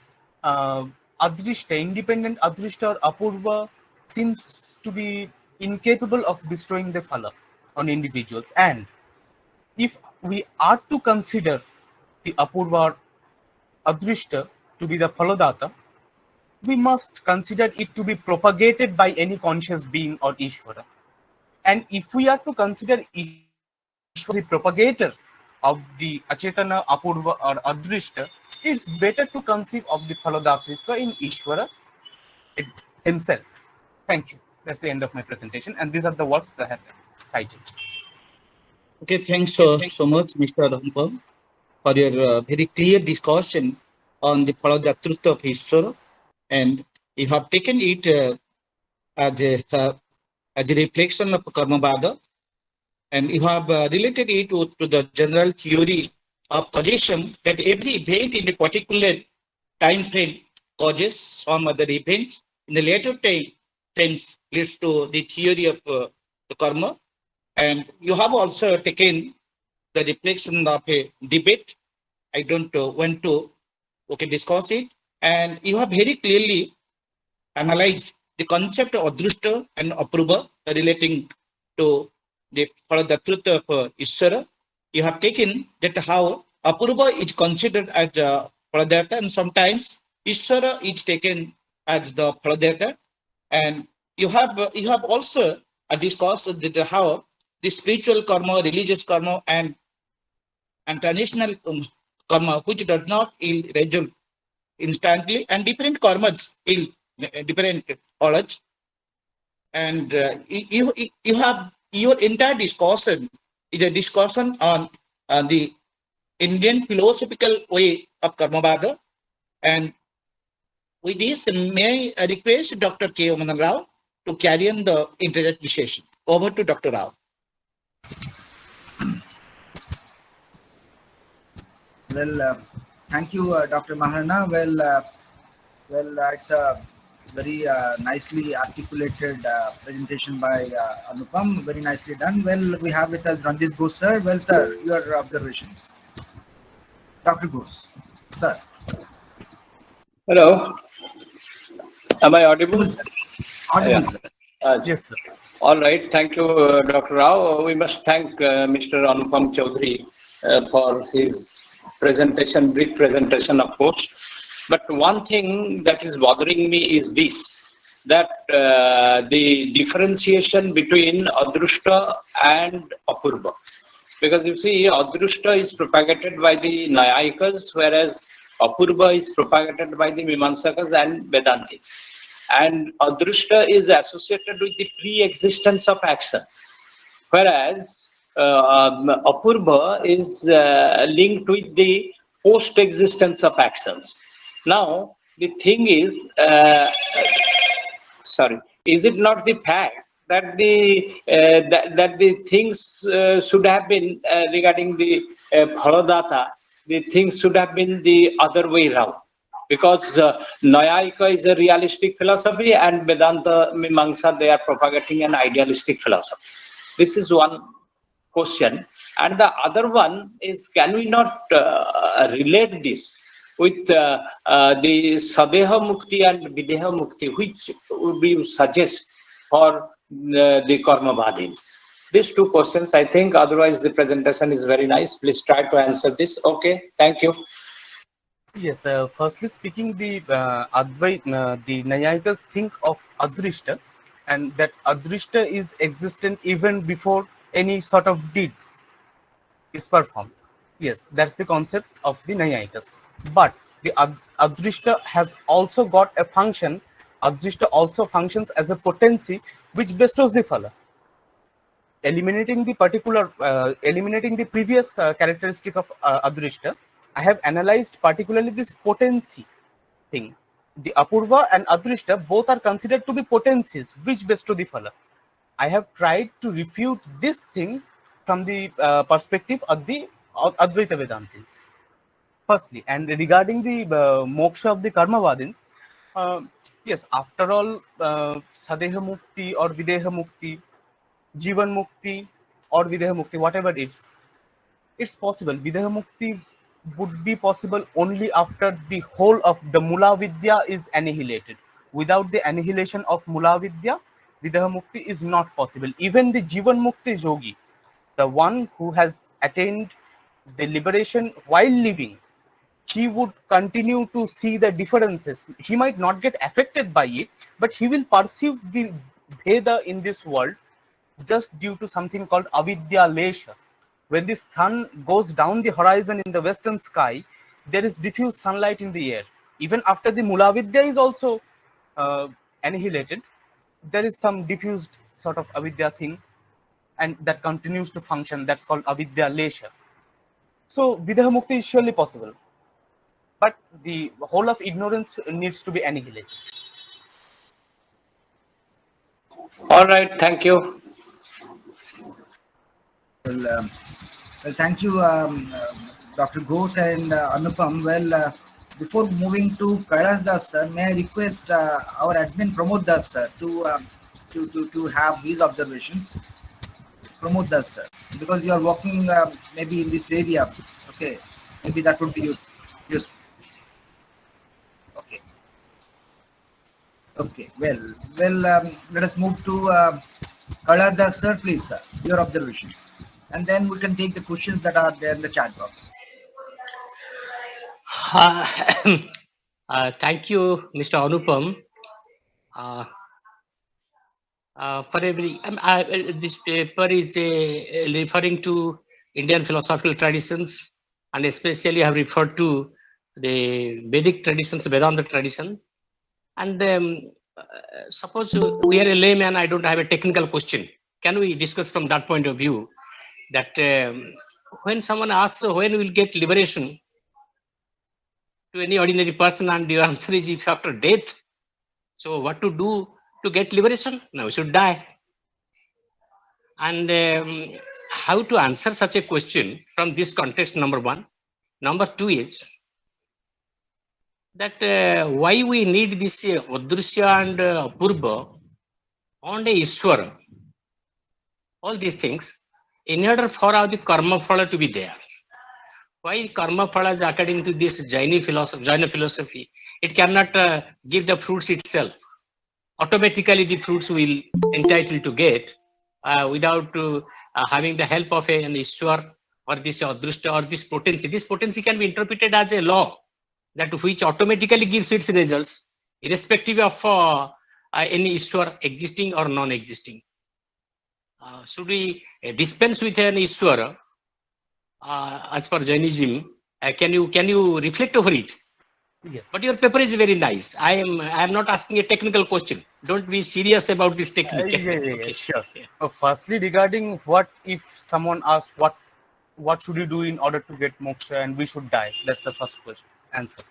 Adrishta, independent Adrishta or Apurva, seems to be incapable of bestowing the phala on individuals. And if we are to consider the Apurva or Adrishta to be the phaladata, we must consider it to be propagated by any conscious being or Ishvara. And if we are to consider Ishvara the propagator of the Achetana, Apurva or Adrishta, it's better to conceive of the Phaladatritva in Ishvara himself. Thank you. That's the end of my presentation. And these are the works that I have cited. Okay, thanks so much, Mr. Anupam, for your very clear discussion on the Phaladatritva of Ishvara. And you have taken it as a reflection of Karmavada, and you have related it to the general theory of causation, that every event in a particular time frame causes some other events in the later times leads to the theory of the karma. And you have also taken the reflection of a debate. I don't want to discuss it. And you have very clearly analyzed the concept of Adrishta and Apurva relating to the Phaladatritva of Ishvara. You have taken that how Apurva is considered as a Phaladata, and sometimes Ishvara is taken as the Phaladata. And you have also discussed that how the spiritual karma, religious karma, and traditional karma, which does not yield result instantly, and different karmas yield different knowledge. And you have your entire discussion is a discussion on the Indian philosophical way of Karmavada. And with this, may I request Dr. K. Omanan Rao to carry on the introductory session. Over to Dr. Rao. Well, thank you, Dr. Maharana. Well, it's a very nicely articulated presentation by Anupam. Very nicely done. Well, we have with us Ranjit Ghosh, sir. Well, sir, your observations. Dr. Ghosh, sir. Hello. Am I audible? Audible, Yeah. sir. Yes, sir. All right. Thank you, Dr. Rao. We must thank Mr. Anupam Chaudhary for his presentation, brief presentation, of course. But one thing that is bothering me is this, that the differentiation between Adrishta and Apurva. Because you see, Adrishta is propagated by the Nayayikas, whereas Apurva is propagated by the Mimamsakas and Vedantis. And Adrishta is associated with the pre-existence of action, whereas Apurva is linked with the post-existence of actions. Now, the thing is, is it not the fact that the things should have been regarding the Phaladata, the things should have been the other way around? Because Nayayika is a realistic philosophy and Vedanta, Mimamsa, they are propagating an idealistic philosophy. This is one question. And the other one is, can we not relate this with the Sadeha Mukti and Videha Mukti, which would be suggest for the Karmavadins? These two questions, I think, otherwise the presentation is very nice. Please try to answer this. Okay, thank you. Yes, firstly speaking, the Nayayikas think of Adrishta, and that Adrishta is existent even before any sort of deeds is performed. Yes, that's the concept of the Nayayikas. But the Adrishta has also got a function. Adrishta also functions as a potency which bestows the phala. Eliminating the previous characteristic of Adrishta, I have analyzed particularly this potency thing. The Apurva and Adrishta both are considered to be potencies which bestow the phala. I have tried to refute this thing from the perspective of the Advaita Vedantins. Firstly, and regarding the moksha of the Karmavadins, yes, after all, Sadeha Mukti or Videha Mukti, Jivan Mukti or Videha Mukti, whatever it is, it's possible. Videha Mukti would be possible only after the whole of the Mula Vidya is annihilated. Without the annihilation of Mula Vidya, Videha Mukti is not possible. Even the Jivan Mukti Yogi, the one who has attained the liberation while living, he would continue to see the differences. He might not get affected by it, but he will perceive the Veda in this world just due to something called avidya lesha. When the sun goes down the horizon in the western sky, there is diffuse sunlight in the air. Even after the Mulavidya is also annihilated, there is some diffused sort of avidya thing, and that continues to function. That's called avidya lesha. So Videha Mukti is surely possible, but the whole of ignorance needs to be annihilated. All right, thank you. Well, thank you, Dr. Ghosh and Anupam. Well, before moving to Kailash Das sir, may I request our admin Pramod Das sir to have his observations. Pramod Das sir, because you are working maybe in this area. Okay, maybe that would be useful. Okay. Okay. Well. Let us move to Kailash Das sir, please, sir. Your observations. And then we can take the questions that are there in the chat box. Thank you, Mr. Anupam. For every this paper is referring to Indian philosophical traditions, and especially I have referred to the Vedic traditions, Vedanta tradition. And suppose we are a layman, I don't have a technical question. Can we discuss from that point of view? That when someone asks when we will get liberation to any ordinary person, and your answer is if after death, so what to do to get liberation? Now we should die. And how to answer such a question from this context, number one. Number two is that why we need this Adrishya and Apurva and Ishvara, all these things, in order for the karma phala to be there. Why karma phala is according to this Jaina philosophy? It cannot give the fruits itself. Automatically the fruits will entitled to get without having the help of an Ishwar or this Adrishta or this potency. This potency can be interpreted as a law that which automatically gives its results, irrespective of any Ishwar existing or non-existing. Should we dispense with an Ishwara as per Jainism? Can you reflect over it? Yes. But your paper is very nice. I am not asking a technical question. Don't be serious about this technique. Yeah, sure. Firstly, regarding what if someone asks what should you do in order to get moksha and we should die? That's the first question. Answer.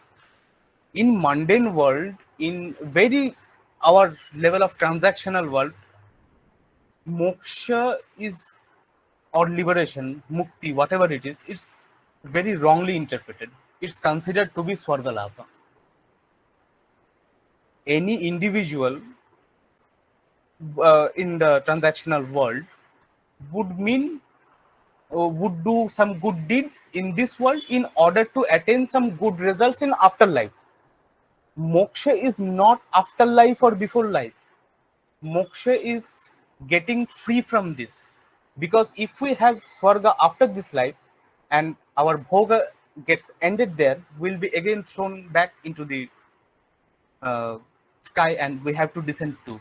In mundane world, in our level of transactional world, moksha is, or liberation, mukti, whatever it is, it's very wrongly interpreted. It's considered to be swargalabha. Any individual in the transactional world would do some good deeds in this world in order to attain some good results in afterlife. Moksha is not afterlife or before life. Moksha is getting free from this, because if we have swarga after this life and our bhoga gets ended there, we'll be again thrown back into the sky and we have to descend to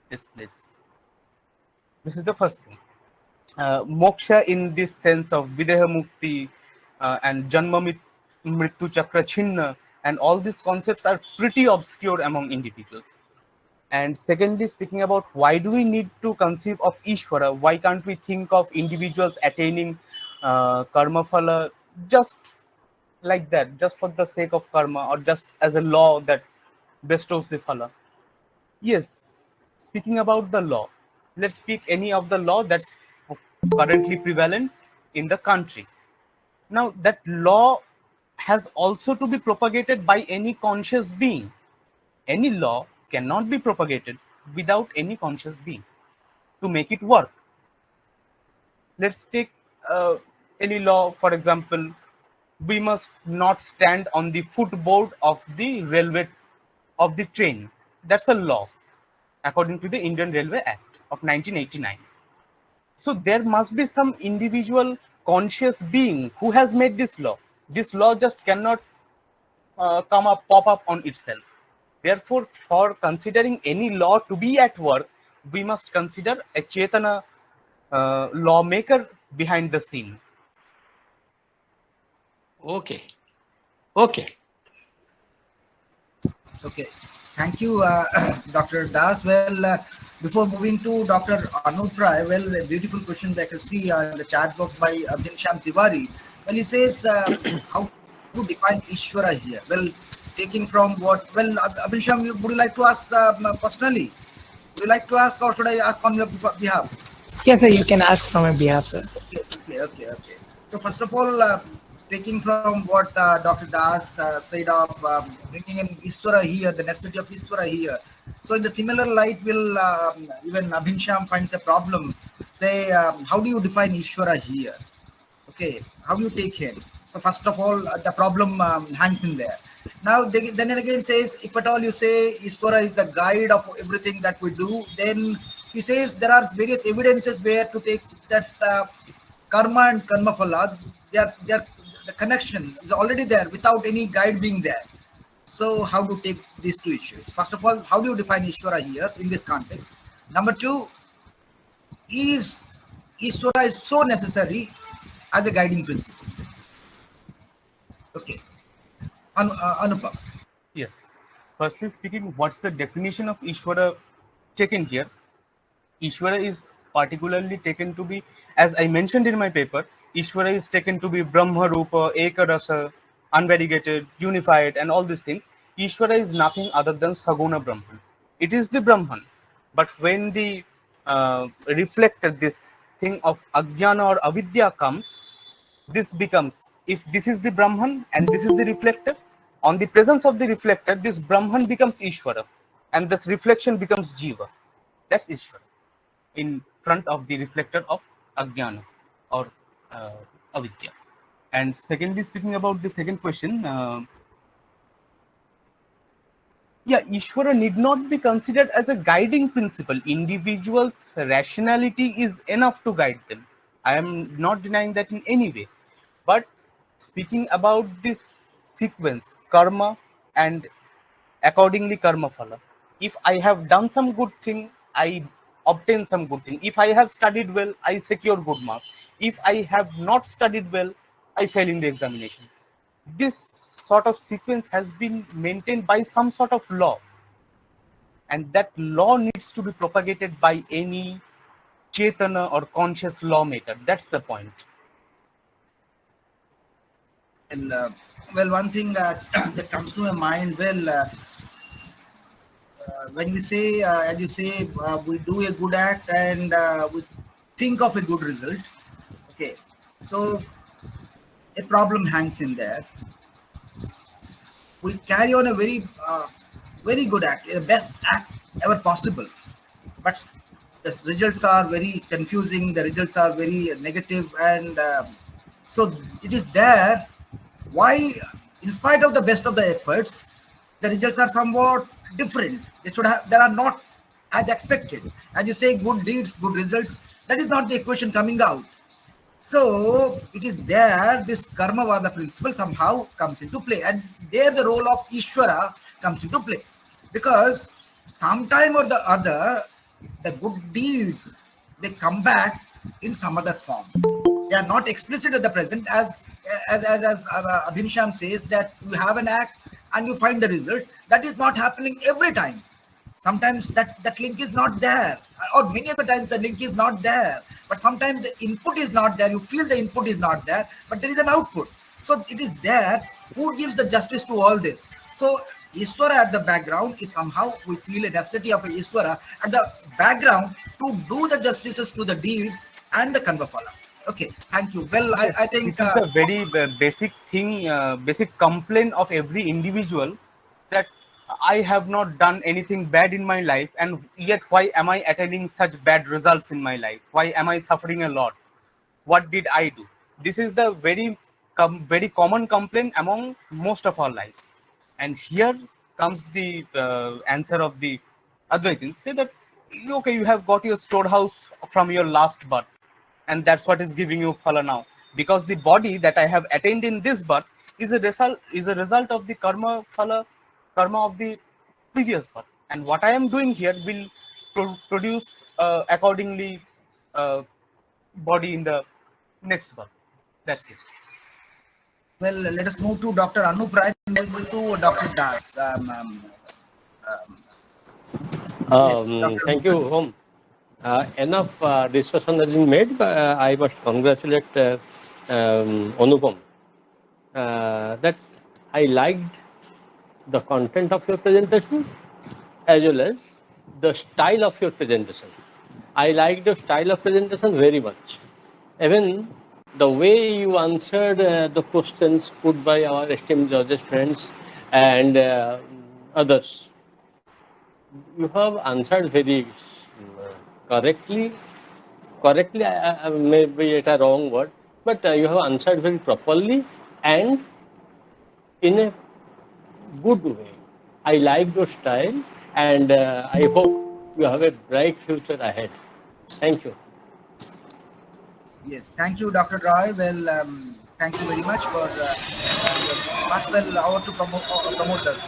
this place. This is the first thing. Moksha in this sense of Videha Mukti and Janma Mrityu Chakra Chinna, and all these concepts are pretty obscure among individuals. And secondly, speaking about why do we need to conceive of Ishvara? Why can't we think of individuals attaining karma phala just like that, just for the sake of karma, or just as a law that bestows the phala? Yes, speaking about the law, let's speak any of the law that's currently prevalent in the country. Now, that law has also to be propagated by any conscious being. Any law cannot be propagated without any conscious being to make it work. Let's take any law, for example, we must not stand on the footboard of the railway, of the train. That's a law according to the Indian Railway Act of 1989. So there must be some individual conscious being who has made this law. This law just cannot pop up on itself. Therefore, for considering any law to be at work, we must consider a Chetana lawmaker behind the scene. Okay. Okay. Okay, thank you, Dr. Das. Well, before moving to Dr. Anup Rai, well, a beautiful question that I can see in the chat box by Bhimsham Tiwari. Well, he says, how to define Ishvara here? Well, taking from what, well, Bhimsham, would you like to ask personally? Would you like to ask, or should I ask on your behalf? Yes, sir, you can ask from my behalf, sir. Okay. So first of all, taking from what Dr. Das said of bringing in Ishvara here, the necessity of Ishvara here. So in the similar light, will even Bhimsham finds a problem. Say, how do you define Ishvara here? Okay, how do you take him? So first of all, the problem hangs in there. Now, then again says, if at all you say Ishvara is the guide of everything that we do, then he says there are various evidences where to take that karma and karma phala, the connection is already there without any guide being there. So how to take these two issues? First of all, how do you define Ishvara here in this context? Number two, is Ishvara is so necessary as a guiding principle? Okay. Anupam. Yes. Firstly speaking, what's the definition of Ishvara taken here? Ishvara is particularly taken to be, as I mentioned in my paper, Ishvara is taken to be Brahma Rupa, Eka Rasa, unvariegated, unified, and all these things. Ishvara is nothing other than Saguna Brahman. It is the Brahman. But when the reflector, this thing of Ajnana or Avidya comes, this becomes, if this is the Brahman and this is the reflector, on the presence of the reflector, this Brahman becomes Ishvara, and this reflection becomes Jiva. That's Ishvara in front of the reflector of Ajnana or Avidya. And secondly, speaking about the second question, Ishvara need not be considered as a guiding principle. Individuals' rationality is enough to guide them. I am not denying that in any way. But speaking about this sequence, karma and accordingly karma phala. If I have done some good thing, I obtain some good thing. If I have studied well, I secure good marks. If I have not studied well, I fail in the examination. This sort of sequence has been maintained by some sort of law, and that law needs to be propagated by any Chetana or conscious lawmaker. That's the point. And well, one thing that comes to my mind, well, when we say, as you say, we do a good act and we think of a good result. Okay, so a problem hangs in there. We carry on a very good act, the best act ever possible, but the results are very confusing. The results are very negative, and so it is there. Why, in spite of the best of the efforts, the results are somewhat different. They are not as expected. As you say, good deeds, good results. That is not the equation coming out. So it is there. This karma vada principle somehow comes into play, and there the role of Ishvara comes into play, because sometime or the other, the good deeds, they come back in some other form. They are not explicit at the present, as Bhimsham says, that you have an act and you find the result. That is not happening every time. sometimes that link is not there, or many of the times the link is not there, but sometimes the input is not there. You feel the input is not there, but there is an output. So it is there. Who gives the justice to all this? So Iswara at the background is somehow, we feel a necessity of a Iswara at the background to do the justices to the deeds and the Karmaphala. Okay, thank you. Well, I think this is a very basic thing, basic complaint of every individual, that I have not done anything bad in my life, and yet why am I attaining such bad results in my life? Why am I suffering a lot? What did I do? This is the very common complaint among most of our lives. And here comes the answer of the Advaitins. Say that, okay, you have got your storehouse from your last birth, and that's what is giving you phala now. Because the body that I have attained in this birth is a result of the karma of the previous birth. And what I am doing here will produce accordingly body in the next birth. That's it. well, let us move to Dr. Anup Rai and then move to Dr. Das. Yes, Dr. Thank you, Om. Enough discussion has been made, but I must congratulate Anupam that I liked the content of your presentation as well as the style of your presentation. I liked the style of presentation very much. Even the way you answered the questions put by our esteemed judges, friends, and others, you have answered very correctly. Correctly, maybe it's a wrong word, but you have answered very properly and in a good way. I like your style, and I hope you have a bright future ahead. Thank you. Yes, thank you, Dr. Roy. Well, thank you very much for much well over to promote us.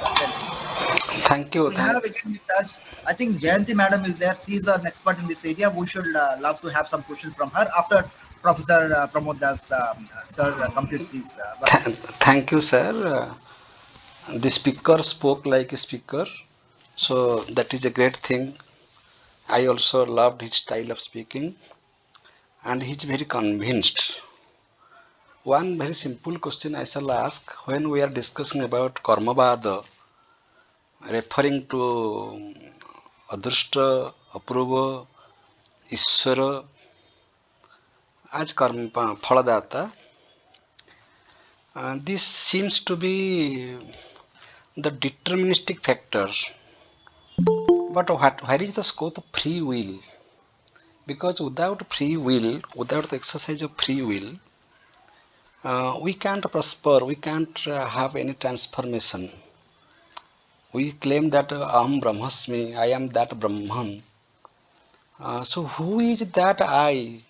Thank you. We have again with us, I think Jayanti madam is there. She is an expert in this area. We should love to have some questions from her after Professor Pramod Das sir completes his work. Thank you, sir. The speaker spoke like a speaker, so that is a great thing. I also loved his style of speaking, and he's very convinced. One very simple question I shall ask when we are discussing about Karmavada, referring to Adrishta, Apurva, Ishvara as Karma Phaladata. This seems to be the deterministic factor. But where is the scope of free will? Because without free will, without the exercise of free will, we can't prosper, we can't have any transformation. We claim that Aham Brahmasmi, I am that Brahman. So who is that I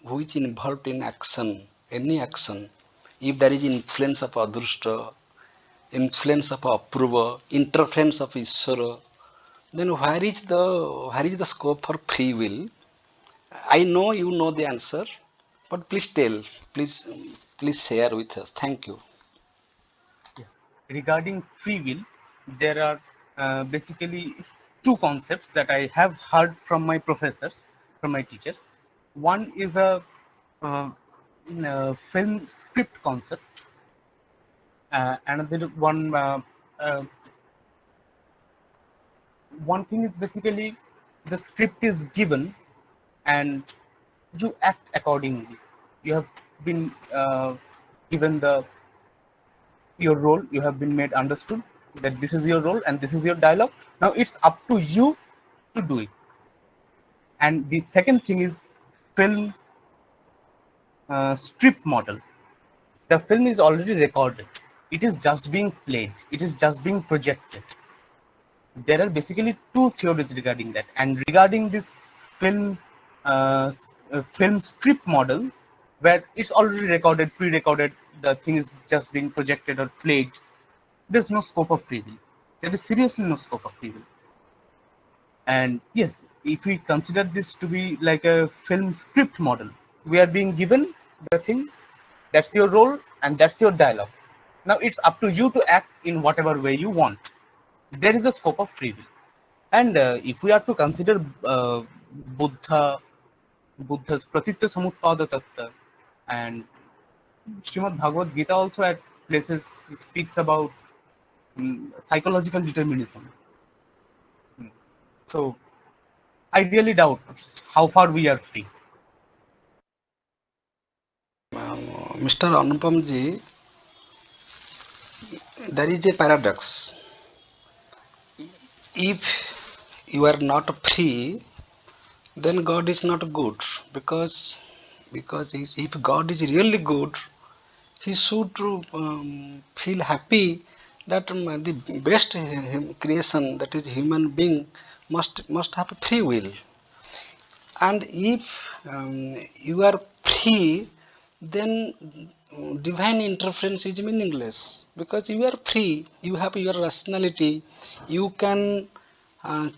who is involved in action, any action? If there is influence of Adrishta, influence of Apurva, interference of Ishvara, then where is the scope for free will? I know you know the answer, but please tell, please share with us. Thank you. Yes. Regarding free will, there are basically two concepts that I have heard from my professors, from my teachers. One is a film script concept. Another one thing is basically the script is given and you act accordingly. You have been given your role, you have been made understood that this is your role and this is your dialogue. Now it's up to you to do it. And the second thing is film strip model. The film is already recorded. It is just being played. It is just being projected. There are basically two theories regarding that. And regarding this film strip model, where it's already recorded, pre-recorded, the thing is just being projected or played, there's no scope of free will. There is seriously no scope of free will. And yes, if we consider this to be like a film script model, we are being given the thing, that's your role and that's your dialogue. Now it's up to you to act in whatever way you want. There is a scope of free will. And if we are to consider Buddha's Pratitya Samutpada Tattva, and Srimad Bhagavad Gita also at places speaks about psychological determinism. So I really doubt how far we are free. Mr. Anupamji, there is a paradox. If you are not free, then God is not good, because if God is really good, he should feel happy that the best creation, that is human being, must have free will. And if you are free, then divine interference is meaningless, because you are free, you have your rationality, you can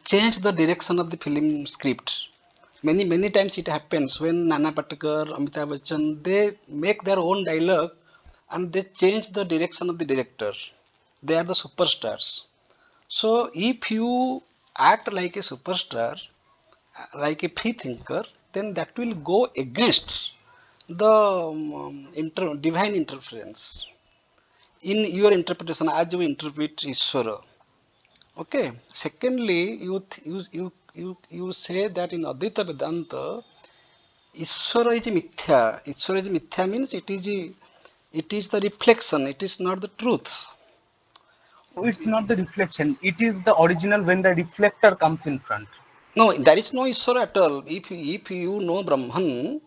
change the direction of the film script. Many times it happens when Nana Patekar, Amitabh Bachchan, they make their own dialogue and they change the direction of the director. They are the superstars. So if you act like a superstar, like a free thinker, then that will go against the divine interference in your interpretation as you interpret Ishvara. Okay. Secondly, you say that in Advaita Vedanta, Ishvara is mithya. Ishvara is mithya means it is the reflection. It is not the truth. It's not the reflection. It is the original when the reflector comes in front. No, there is no Ishvara at all. If you know Brahman,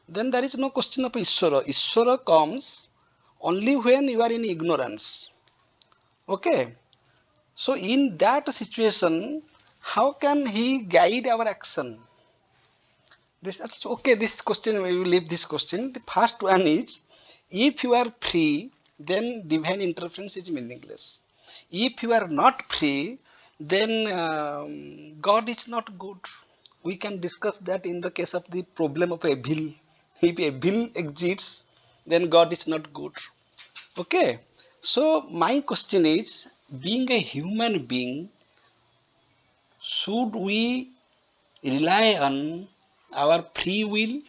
then there is no question of Ishvara. Ishvara comes only when you are in ignorance. Okay. So in that situation, how can he guide our action? That's okay. This question, we will leave this question. The first one is, if you are free, then divine interference is meaningless. If you are not free, then God is not good. We can discuss that in the case of the problem of evil. If evil exists, then God is not good. Okay. So my question is, being a human being, should we rely on our free will,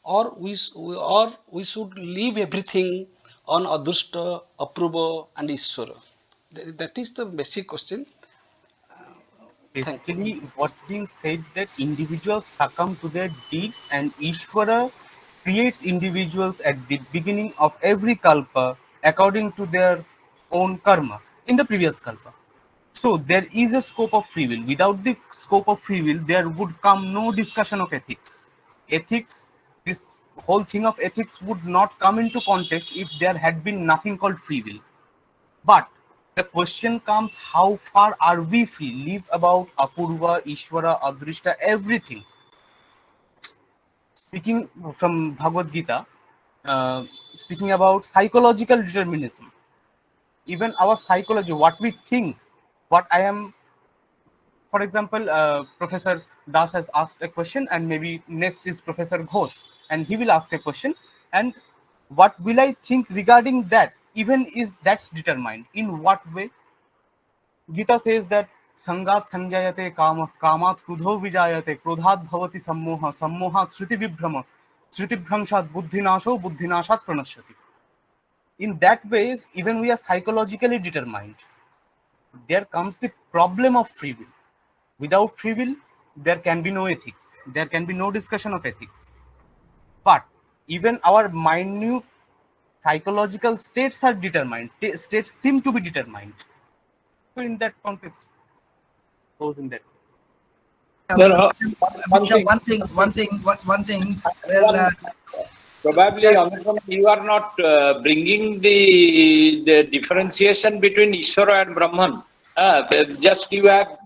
or we should leave everything on Adrushta, Apruva and Ishvara? That is the basic question. Basically, what's being said that individuals succumb to their deeds and Ishvara creates individuals at the beginning of every kalpa according to their own karma in the previous kalpa. So there is a scope of free will. Without the scope of free will, there would come no discussion of ethics. Ethics, this whole thing of ethics would not come into context if there had been nothing called free will. But the question comes, how far are we free? Leave about Apurva, Ishvara, Adrishta, everything. Speaking from Bhagavad Gita, speaking about psychological determinism, even our psychology, what we think, what I am, for example, Professor Das has asked a question, and maybe next is Professor Ghosh, and he will ask a question, and what will I think regarding that? Even is that's determined. In what way? Gita says that Sangat Sanjayate Kama, Kamat Krudho Vijayate, Krodhat Bhavati Sammoha, Sammohat Shriti Vibhrama, Shriti Bhrangshat Buddhinasho, Buddhinashat Pranashyati. In that way, even we are psychologically determined. There comes the problem of free will. Without free will, there can be no ethics. There can be no discussion of ethics. But even our minute psychological states are determined. States seem to be determined. So in that context, goes in that. There are One thing. Well, probably Anupam, you are not bringing the differentiation between Ishvara and Brahman. Just you have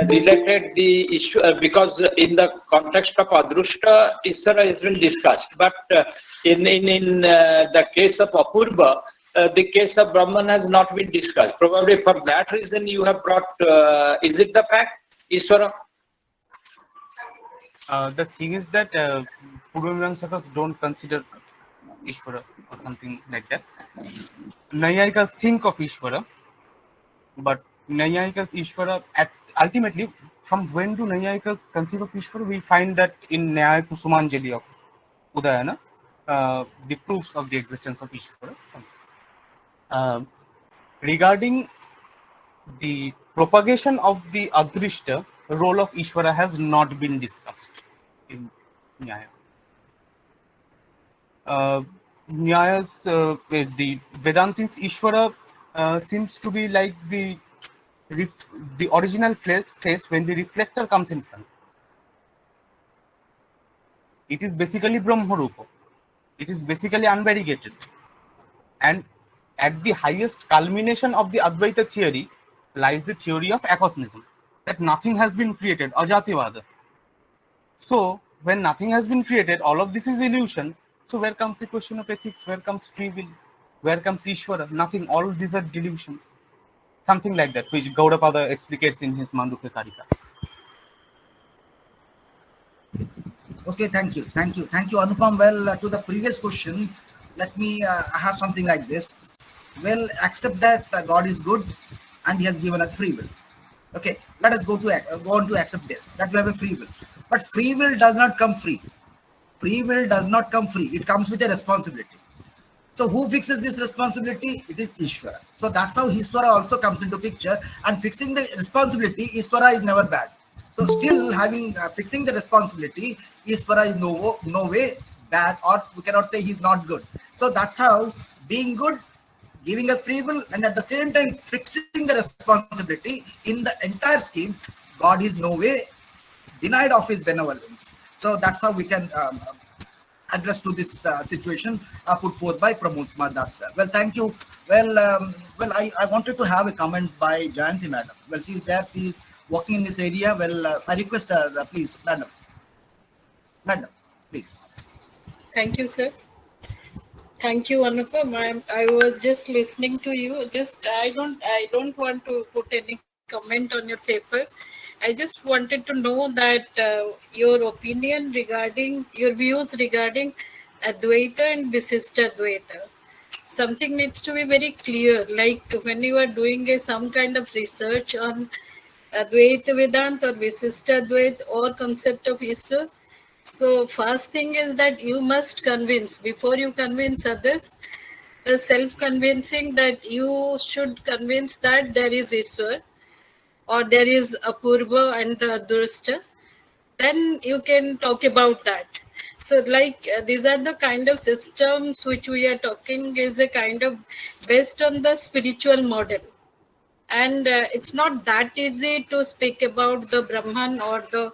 related the issue because in the context of Adrushta, Ishvara has been discussed, but in the case of Apurva, the case of Brahman has not been discussed. Probably for that reason you have brought. Is it the fact, Ishvara? The thing is that Purvamimamsakas don't consider Ishvara or something like that. Naiyayikas think of Ishvara, but Naiyayikas Ishvara ultimately, from when do Naiyayikas conceive of Ishvara? We find that in Nyaya Kusumanjali of Udayana, the proofs of the existence of Ishvara. Regarding the propagation of the Adrishta, role of Ishvara has not been discussed in Nyaya. Nyaya's, the Vedantin's Ishvara seems to be like the original face when the reflector comes in front. It is basically Brahmarupa. It is basically unvariegated. And at the highest culmination of the Advaita theory lies the theory of acosmism, that nothing has been created, Ajativada. So when nothing has been created, all of this is illusion. So where comes the question of ethics? Where comes free will? Where comes Ishvara? Nothing. All these are delusions. Something like that, which Gaudapada explicates in his Mandukya Karika. Okay, thank you, Anupam. Well, to the previous question, let me have something like this. Well, accept that God is good and He has given us free will. Okay, let us go on to accept this, that we have a free will. But free will does not come free. Free will does not come free. It comes with a responsibility. So who fixes this responsibility? It is Ishvara. So that's how Ishvara also comes into picture. And fixing the responsibility, Ishvara is never bad. So still having fixing the responsibility, Ishvara is no way bad, or we cannot say he's not good. So that's how being good, giving us free will, and at the same time fixing the responsibility in the entire scheme, God is no way denied of his benevolence. So that's how we can address to this situation put forth by Pramod Kumar Das. Well, thank you. Well, I wanted to have a comment by Jayanti madam. Well, she is there. She is working in this area. Well, I request her, please, madam, please. Thank you, sir. Thank you, Anupam. I was just listening to you. I don't want to put any comment on your paper. I just wanted to know that your opinion regarding your views regarding Advaita and Visishta Advaita. Something needs to be very clear. Like when you are doing some kind of research on Advaita Vedanta or Visishta Advaita or concept of Ishwar. So first thing is that you must convince, before you convince others, the self-convincing that you should convince that there is Ishwar or there is Apurva and the Adrishta, then you can talk about that. So like these are the kind of systems which we are talking is a kind of based on the spiritual model. And it's not that easy to speak about the Brahman or the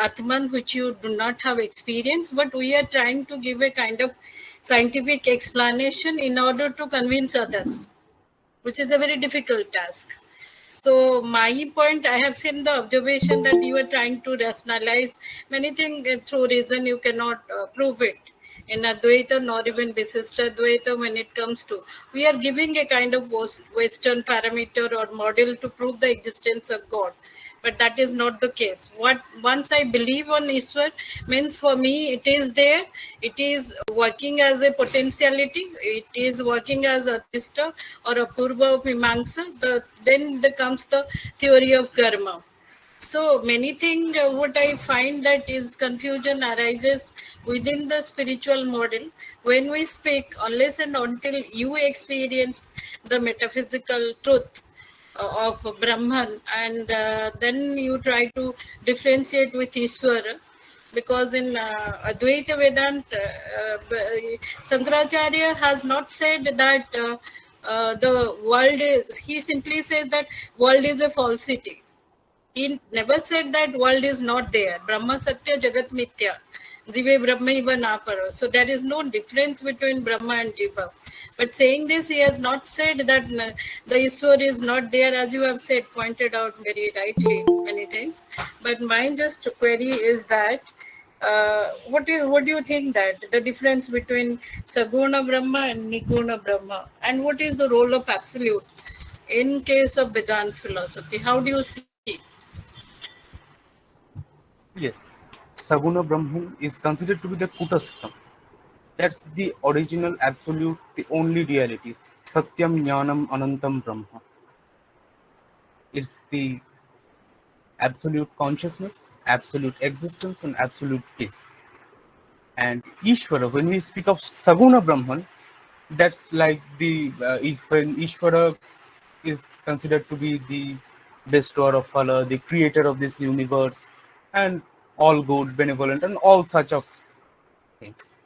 Atman, which you do not have experience, but we are trying to give a kind of scientific explanation in order to convince others, which is a very difficult task. So my point, I have seen the observation that you are trying to rationalize many things through reason. You cannot prove it in Advaita nor even Visishta Advaita. When it comes to, we are giving a kind of Western parameter or model to prove the existence of God. But that is not the case. Once I believe on Ishwar, means for me it is there, it is working as a potentiality, it is working as a Adrishta or a Apurva of Mimamsa, then comes the theory of karma. So many things what I find that is confusion arises within the spiritual model. When we speak, unless and until you experience the metaphysical truth of Brahman, and then you try to differentiate with Ishvara, because in Advaita Vedanta, Sankaracharya has not said that the world is, he simply says that world is a falsity. He never said that world is not there. Brahma Satya Jagat Mithya. Jive Brahmaiva Naparo. So there is no difference between Brahma and Jiva. But saying this, he has not said that the Ishwar is not there, as you have said, pointed out very rightly many things. But my just query is that what do you think that the difference between Saguna Brahma and Niguna Brahma, and what is the role of absolute in case of Vedanta philosophy? How do you see? Yes, Saguna Brahman is considered to be the Kutastha. That's the original absolute, the only reality. Satyam Jnanam Anantam Brahma. It's the absolute consciousness, absolute existence, and absolute peace. And Ishvara, when we speak of Saguna Brahman, that's like the when Ishvara is considered to be the bestower of phala, the creator of this universe, and all good, benevolent, and all such of things.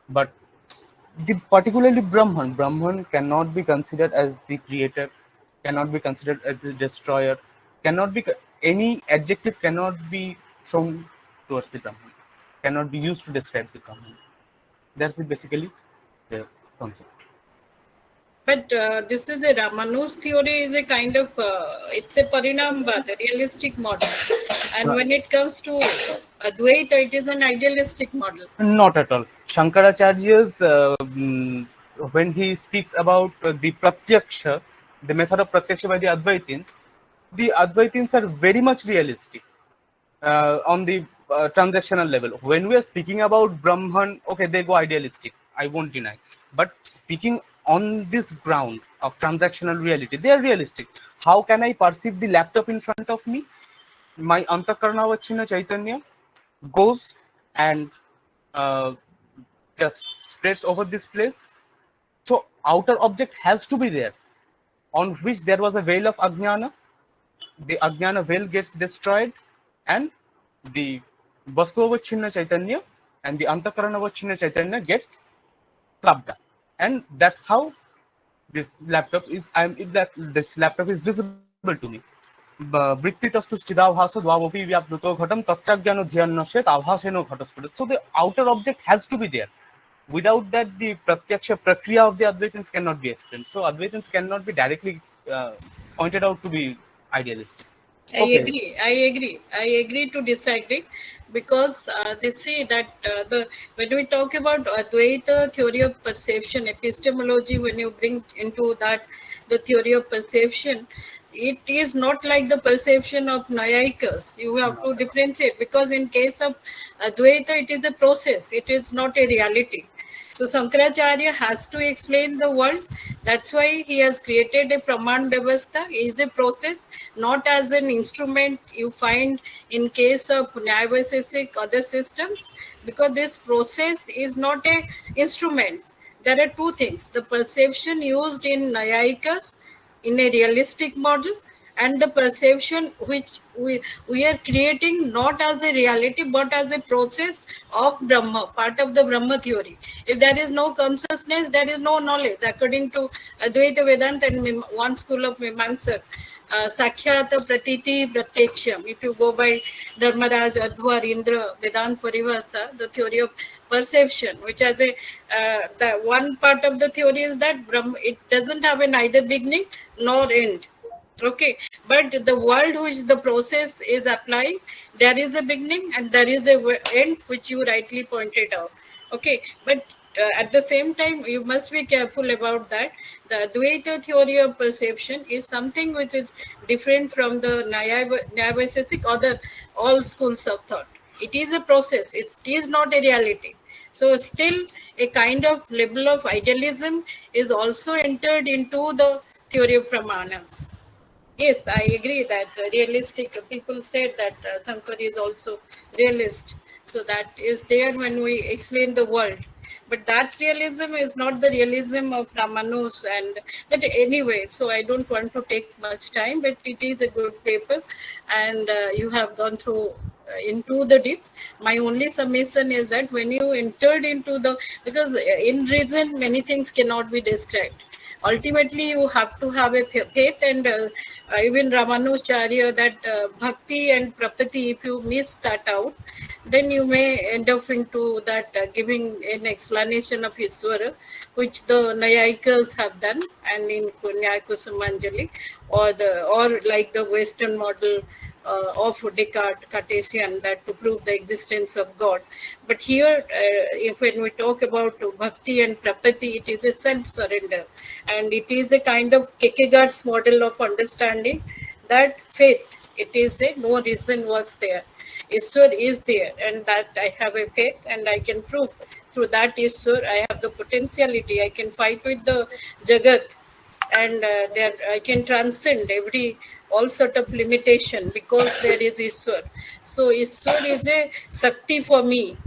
But particularly Brahman cannot be considered as the creator, cannot be considered as the destroyer, cannot be any adjective cannot be thrown towards the Brahman, cannot be used to describe the Brahman. That's basically the concept. But this is a Ramanu's theory is a kind of it's a Parinambad, a realistic model, and when it comes to Advaita, it is an idealistic model. Not at all. Shankaracharya's when he speaks about the Pratyaksha, the method of Pratyaksha by the Advaitins are very much realistic on the transactional level. When we are speaking about Brahman, okay, they go idealistic, I won't deny. But speaking on this ground of transactional reality, they are realistic. How can I perceive the laptop in front of me? My Antakarnavachina Chaitanya goes and just spreads over this place. So outer object has to be there, on which there was a veil of Ajnana. The Ajnana veil gets destroyed, and the Vastavavachina Chaitanya and the Antakarnavachina Chaitanya gets clubbed up. And that's how this laptop is. This laptop is visible to me. Vrittitastu chidabhasa dvavopi vyapnuto ghatam tatrajnano dhyanashet avhaseno ghataspada. So the outer object has to be there. Without that, the pratyaksha prakriya of the Advaitins cannot be explained. So Advaitins cannot be directly pointed out to be idealistic. I agree to disagree, because they say that when we talk about Advaita theory of perception, epistemology, when you bring into that the theory of perception, it is not like the perception of Nayayikas. You have to differentiate, because in case of Advaita, it is a process, it is not a reality. So Shankaracharya has to explain the world. That's why he has created a Praman Vyavastha. It is a process, not as an instrument you find in case of Nyaya-Vaisesik other systems, because this process is not an instrument. There are two things: the perception used in Nayayikas in a realistic model, and the perception which we are creating not as a reality but as a process of Brahma, part of the Brahma theory. If there is no consciousness, there is no knowledge. According to Advaita Vedanta and one school of Mimamsak, Sakhyata Pratiti Pratyaksham. If you go by Dharmaraj, Adhwar, Indra, Vedanta Parivasa, the theory of perception, which has a the one part of the theory is that Brahma, it doesn't have a neither beginning nor end. Okay, but the world which the process is applying, there is a beginning and there is a end, which you rightly pointed out. Okay, but at the same time, you must be careful about that. The Advaita theory of perception is something which is different from the Nyaya-Vaisesik or all schools of thought. It is a process. It is not a reality. So still a kind of level of idealism is also entered into the theory of Pramanas. Yes, I agree that realistic, people said that Shankar is also realist. So that is there when we explain the world. But that realism is not the realism of Ramanus. But anyway, so I don't want to take much time, but it is a good paper and you have gone through into the deep. My only submission is that when you entered into because in reason, many things cannot be described. Ultimately, you have to have a faith, and even Ramanujacharya, that bhakti and prapati, if you miss that out, then you may end up into that giving an explanation of Ishvara, which the Nayayikas have done, and in Nyaya Kusumanjali, or like the Western model of Descartes, Cartesian, that to prove the existence of God. But here, when we talk about bhakti and prapati, it is a self-surrender, and it is a kind of Kierkegaard's model of understanding that faith, it is a no reason was there. Ishwar is there, and that I have a faith, and I can prove through that Ishwar, I have the potentiality, I can fight with the Jagat, and I can transcend every all sort of limitation because there is Ishwar. So Ishwar is a Shakti for me,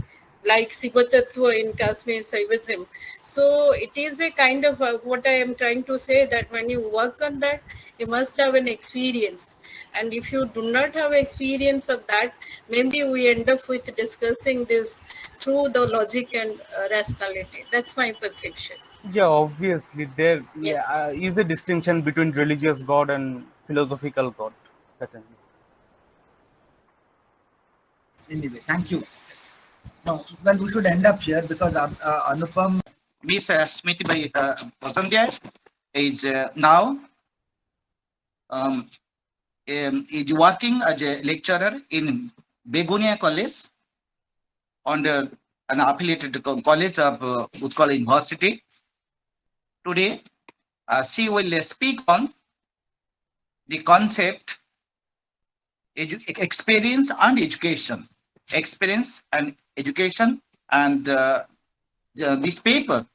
like Shiva Tattva in Kashmir Shaivism. So it is a kind of what I am trying to say, that when you work on that, you must have an experience. And if you do not have experience of that, maybe we end up with discussing this through the logic and rationality. That's my perception. Yeah, obviously there Yes. is a distinction between religious God and philosophical God. Certainly. Anyway, thank you. No, well, we should end up here because Anupam. Miss Smriti Vasanthya is now is working as a lecturer in Begunia College under an affiliated college of Utkal University. Today, she will speak on the concept experience and education. Experience and education, and this paper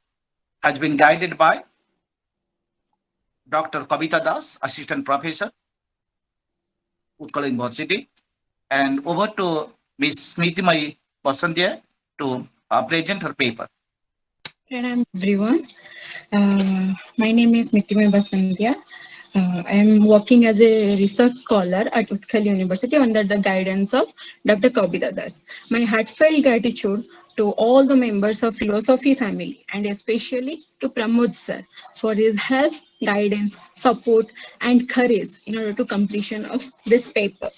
has been guided by Dr. Kavita Das, Assistant Professor, Utkal University. And over to Ms. Smriti Vasanthya to present her paper. Pranam everyone. My name is Smriti Vasanthya. I am working as a research scholar at Utkal University under the guidance of Dr. Kavita Das. My heartfelt gratitude to all the members of Philosophy family and especially to Pramod sir for his help, guidance, support and courage in order to completion of this paper.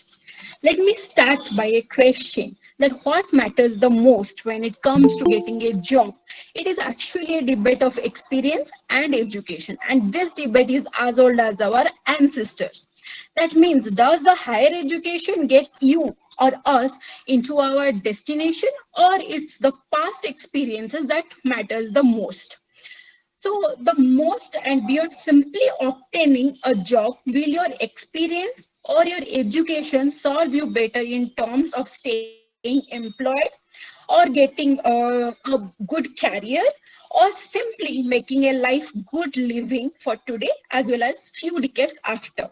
Let me start by a question that what matters the most when it comes to getting a job. It is actually a debate of experience and education, and this debate is as old as our ancestors. That means, does the higher education get you or us into our destination, or it's the past experiences that matters the most? So the most and beyond simply obtaining a job, will your experience or your education serve you better in terms of staying employed or getting a good career, or simply making a life good living for today as well as few decades after?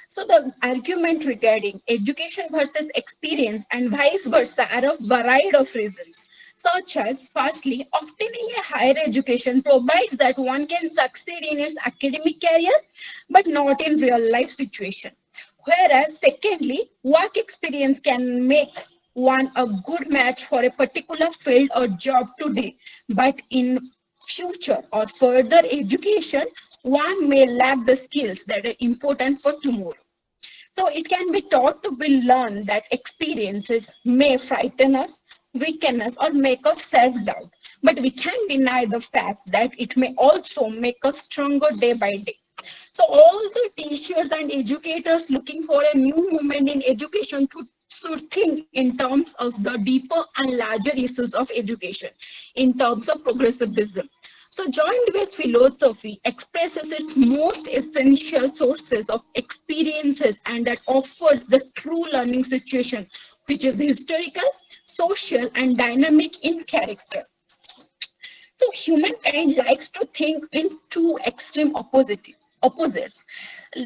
So the argument regarding education versus experience and vice versa are a variety of reasons, such as, firstly, obtaining a higher education provides that one can succeed in its academic career, but not in real life situation. Whereas, secondly, work experience can make one a good match for a particular field or job today, but in future or further education, one may lack the skills that are important for tomorrow. So it can be taught to be learned that experiences may frighten us, weaken us, or make us self-doubt. But we can't deny the fact that it may also make us stronger day by day. So all the teachers and educators looking for a new movement in education should think in terms of the deeper and larger issues of education, in terms of progressivism. So joint-based philosophy expresses its most essential sources of experiences and that offers the true learning situation, which is historical, social, and dynamic in character. So humankind likes to think in two extreme opposites.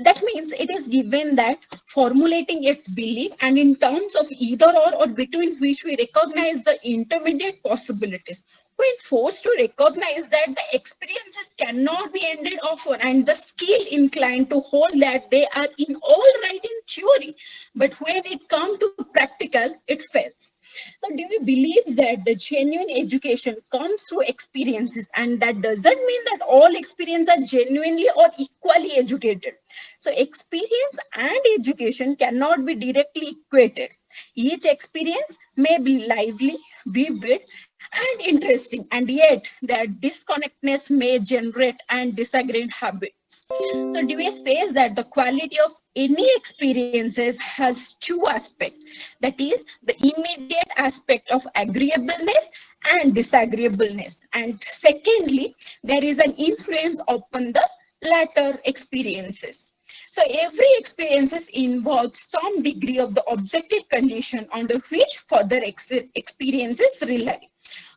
That means it is given that formulating its belief and in terms of either or between which we recognize the intermediate possibilities. When forced to recognize that the experiences cannot be ended often and the skill inclined to hold that they are in all right in theory, but when it comes to practical, it fails. So do we believe that the genuine education comes through experiences, and that doesn't mean that all experiences are genuinely or equally educated? So experience and education cannot be directly equated. Each experience may be lively, vivid, and interesting, and yet their disconnectedness may generate and disagreed habits. So Dewey says that the quality of any experiences has two aspects, that is the immediate aspect of agreeableness and disagreeableness, and secondly there is an influence upon the latter experiences. So every experiences involves some degree of the objective condition under which further experiences rely.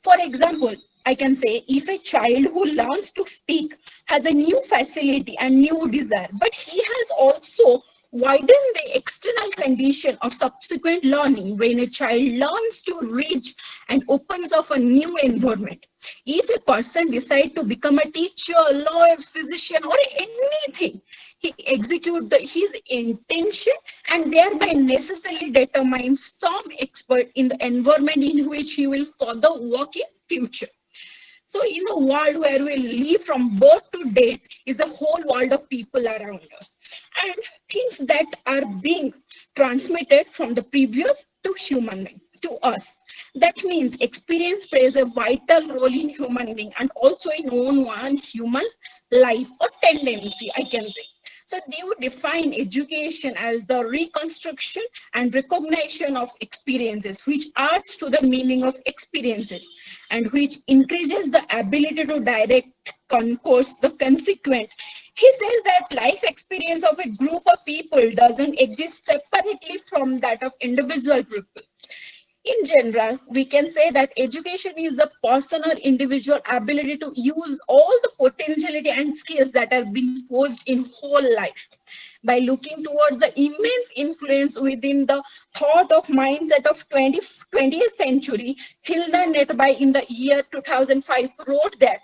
For example, I can say if a child who learns to speak has a new facility and new desire, but he has also widen the external condition of subsequent learning when a child learns to read and opens up a new environment. If a person decides to become a teacher, lawyer, physician, or anything, he executes his intention and thereby necessarily determines some expert in the environment in which he will further work in future. So in the world where we live from birth to death is a whole world of people around us and things that are being transmitted from the previous to human being, to us. That means experience plays a vital role in human being and also in one human life or tendency, I can say. So do you define education as the reconstruction and recognition of experiences, which adds to the meaning of experiences and which increases the ability to direct concourse the consequent. He says that life experience of a group of people doesn't exist separately from that of individual people. In general, we can say that education is a personal individual ability to use all the potentiality and skills that are being posed in whole life. By looking towards the immense influence within the thought of mindset of 20th century, Hilda Netby in the year 2005 wrote that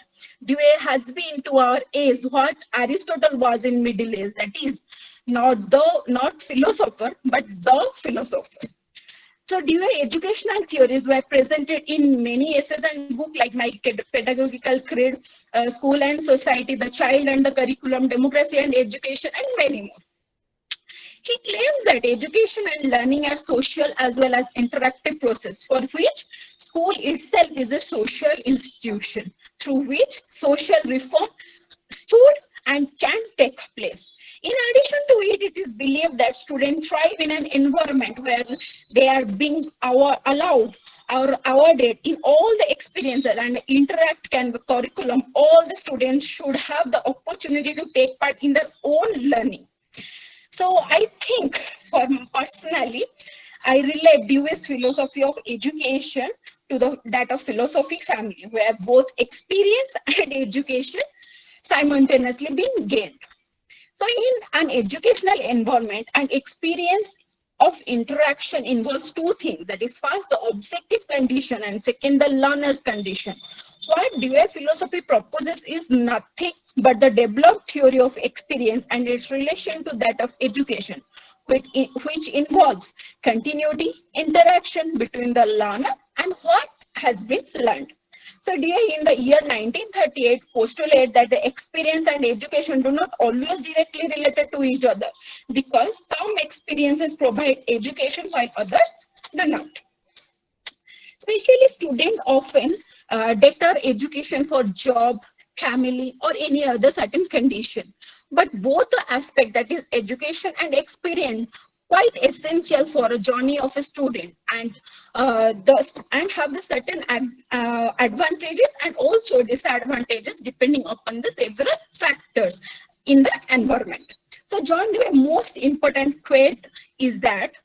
Dewey has been to our age what Aristotle was in Middle Age, that is, not philosopher, but the philosopher. So Dewey educational theories were presented in many essays and books like My Pedagogical Creed, School and Society, The Child and the Curriculum, Democracy and Education, and many more. He claims that education and learning are social as well as interactive process for which school itself is a social institution through which social reform should and can take place. In addition to it, it is believed that students thrive in an environment where they are being allowed or awarded in all the experiences and interact can be curriculum. All the students should have the opportunity to take part in their own learning. So I think for personally, I relate Dewey's philosophy of education to that of philosophy family, where both experience and education simultaneously being gained. So in an educational environment, an experience of interaction involves two things. That is, first, the objective condition, and second, the learner's condition. What Dewey philosophy proposes is nothing but the developed theory of experience and its relation to that of education, which involves continuity, interaction between the learner and what has been learned. So Dewey in the year 1938 postulated that the experience and education do not always directly related to each other because some experiences provide education while others do not. Especially students often deter education for job, family, or any other certain condition. But both the aspect, that is education and experience, quite essential for a journey of a student and have the certain advantages and also disadvantages depending upon the several factors in the environment. So John Dewey's most important quote is that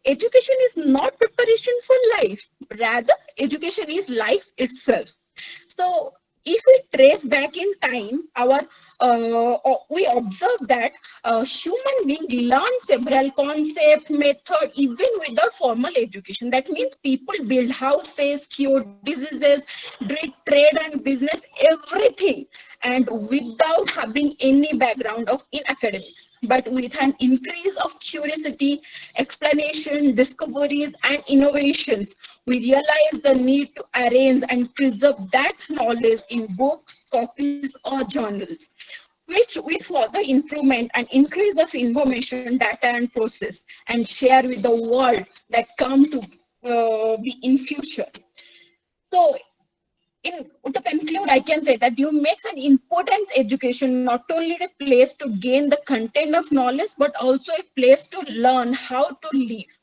education is not preparation for life, rather education is life itself. So if we trace back in time, we observe that human beings learn several concepts, methods, even without formal education. That means people build houses, cure diseases, trade and business, everything, and without having any background in academics. But with an increase of curiosity, explanation, discoveries, and innovations, we realize the need to arrange and preserve that knowledge in books, copies, or journals, which with further improvement and increase of information, data, and process, and share with the world that come to be in future. So, to conclude, I can say that Dewey makes an important education not only a place to gain the content of knowledge, but also a place to learn how to live.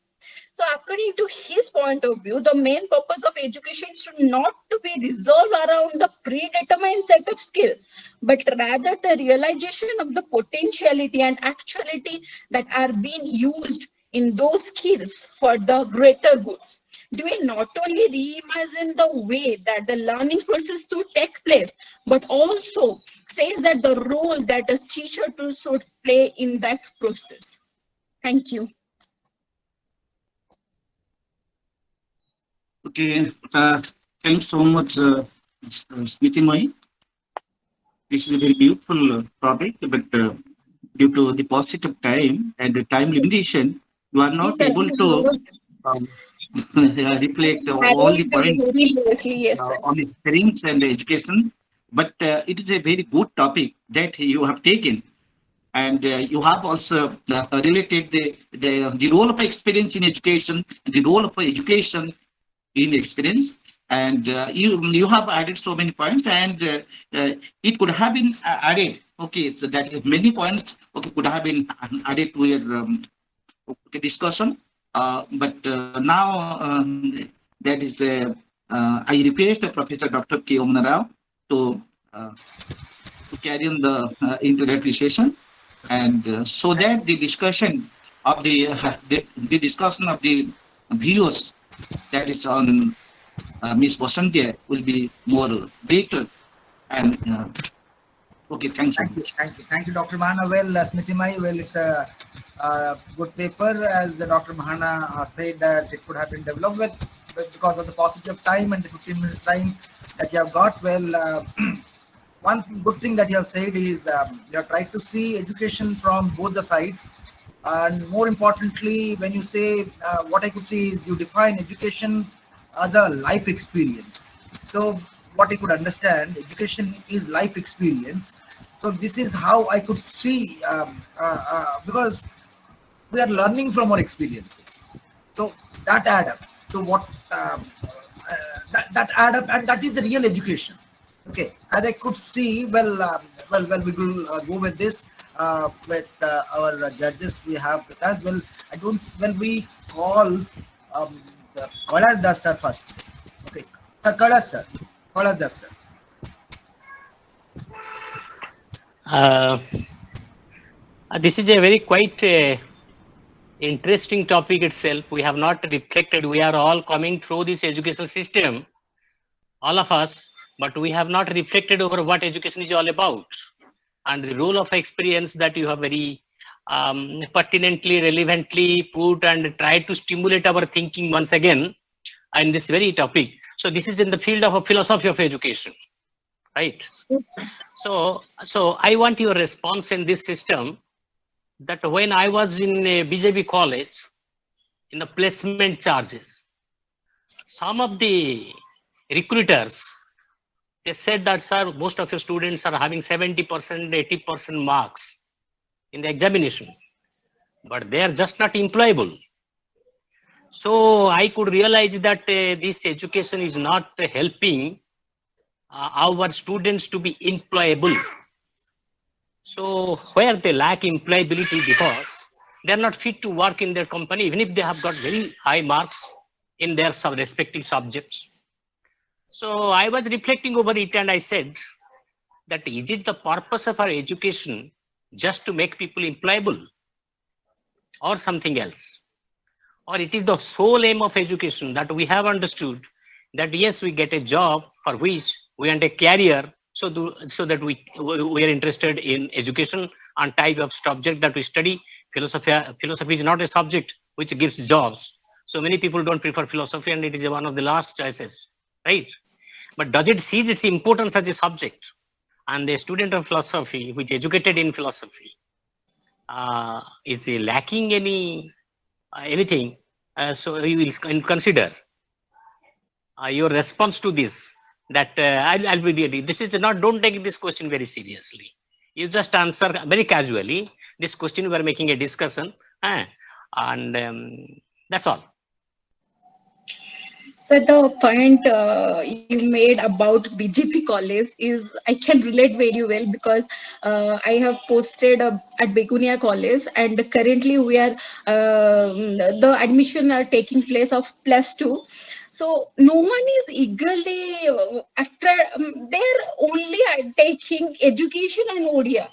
So according to his point of view, the main purpose of education should not to be resolved around the predetermined set of skills, but rather the realization of the potentiality and actuality that are being used in those skills for the greater goods. Dewey not only reimagine the way that the learning process should take place, but also says that the role that a teacher should play in that process. Thank you. Okay, thanks so much, Smriti Mai. This is a very beautiful topic, but due to the paucity of time and the time limitation, you are not Yes, sir. able to um, reflect all the points Yes, sir. on experience and education. But it is a very good topic that you have taken. And you have also related the role of experience in education, the role of education in experience, and you have added so many points, and it could have been added. Okay, so that is many points. Okay, could have been added to your discussion, but now that is I request Professor Dr. K. Omana Rao to carry on the introductory session, and so that the discussion of the discussion of the videos that is on Ms. Vasantia will be more detailed. And okay, thanks. Thank you, Dr. Mahana. Well, Smriti Mai, well, it's a good paper, as Dr. Mahana said that it could have been developed with, but because of the paucity of time and the 15 minutes time that you have got. Well, one good thing that you have said is you have tried to see education from both the sides, and more importantly, when you say what I could see is you define education as a life experience. So what I could understand, education is life experience. So this is how I could see, because we are learning from our experiences. So that add up to what that add up, and that is the real education. Okay, as I could see, well, we will go with this with our judges we have with us. Well, we call Kailash Das sir first. Okay, Sir Kailash sir. Kailash Das sir. This is a very quite interesting topic itself. We have not reflected. We are all coming through this education system, all of us, but we have not reflected over what education is all about and the role of experience that you have very pertinently, relevantly put and tried to stimulate our thinking once again in this very topic. So this is in the field of a philosophy of education, right? So I want your response in this system, that when I was in BJP college, in the placement charges, some of the recruiters, they said that, sir, most of your students are having 70%, 80% marks in the examination, but they are just not employable. So I could realize that this education is not helping our students to be employable. So where they lack employability because they are not fit to work in their company, even if they have got very high marks in their respective subjects. So I was reflecting over it and I said that is it the purpose of our education just to make people employable or something else? Or it is the sole aim of education that we have understood that yes, we get a job for which we want a career, so that we are interested in education and type of subject that we study. Philosophy is not a subject which gives jobs. So many people don't prefer philosophy and it is one of the last choices, right? But does it seize its importance as a subject? And a student of philosophy, which is educated in philosophy, is lacking anything? So you will consider your response to this. That I'll be ready. This is not. Don't take this question very seriously. You just answer very casually. This question we are making a discussion, and that's all. So the point you made about BJP college is I can relate very well because I have posted at Begunia College and currently we are the admission are taking place of +2. So no one is eagerly after they're only taking education and ODIA.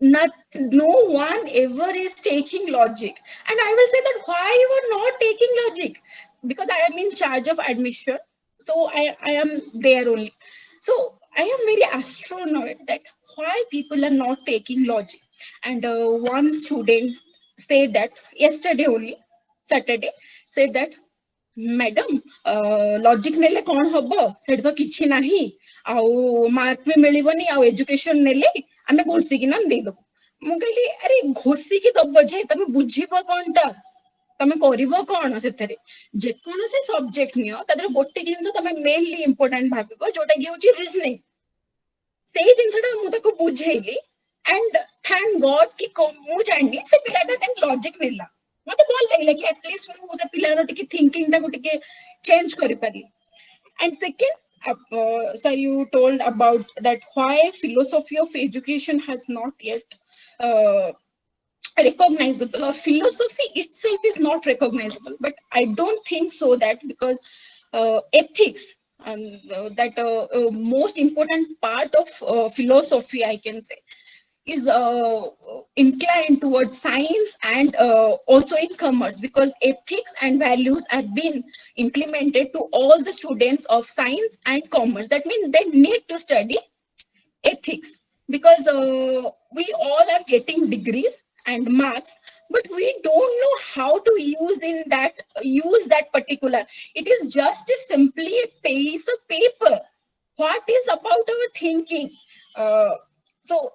No one ever is taking logic, and I will say that why you are not taking logic, because I am in charge of admission, so I am there only. So I am very astronaut that why people are not taking logic. And one student said that yesterday only, Saturday, said that madam logic nele kon hobo sed to kichi nahi au mark भी मिलिबनी au education नेले आमे घोसी कि ना दे दो मु कहली अरे घोसी कि दब जे तमे बुझिबो कोनटा तमे करिवो कोन सेतरे जे कोनोसे सब्जेक्ट नियो तदर गोटे जिंस तमे मेनली इंपोर्टेंट भाबिबो जोटा कि होची रीजनिंग सेही जिंसटा मु ताको बुझेइली एंड थैंक गॉड कि मु जानि से पिलाटा देन लॉजिक नेला मते बोल लागला कि एटलीस्ट मु से पिलार टिके थिंकिंग टा को टिके चेंज करि पारी and second sir you told about that why philosophy of education has not yet recognizable or philosophy itself is not recognizable, but I don't think so that because ethics and that most important part of philosophy I can say is inclined towards science and also in commerce, because ethics and values have been implemented to all the students of science and commerce. That means they need to study ethics because we all are getting degrees and marks, but we don't know how to use that particular. It is just simply a piece of paper. What is about our thinking? So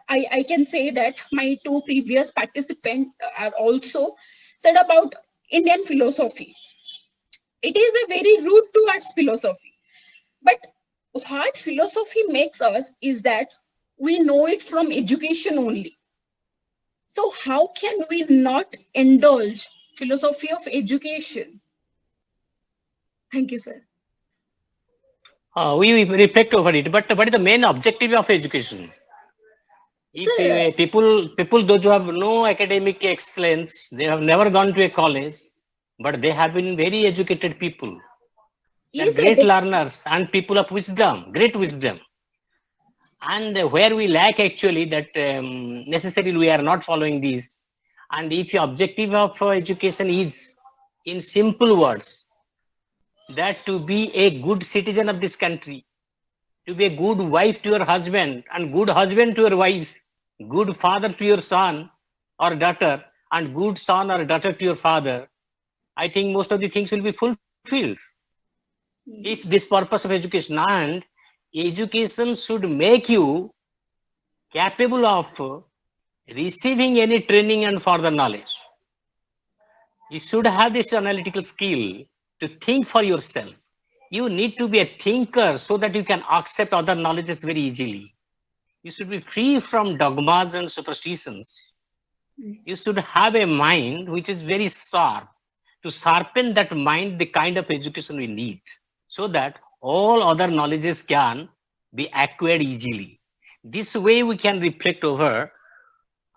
I can say that my two previous participants are also said about Indian philosophy. It is a very root towards philosophy, but what philosophy makes us is that we know it from education only. So how can we not indulge philosophy of education? Thank you, sir. We reflect over it, but what is the main objective of education? If people those who have no academic excellence, they have never gone to a college, but they have been very educated people. They are great learners and people of wisdom, great wisdom. And where we lack actually that necessarily we are not following these. And if the objective of education is, in simple words, that to be a good citizen of this country, to be a good wife to your husband and good husband to your wife, good father to your son or daughter and good son or daughter to your father, I think most of the things will be fulfilled. If this purpose of education, and education should make you capable of receiving any training and further knowledge. You should have this analytical skill to think for yourself. You need to be a thinker so that you can accept other knowledges very easily. You should be free from dogmas and superstitions. You should have a mind which is very sharp. To sharpen that mind, the kind of education we need, so that all other knowledges can be acquired easily. This way we can reflect over,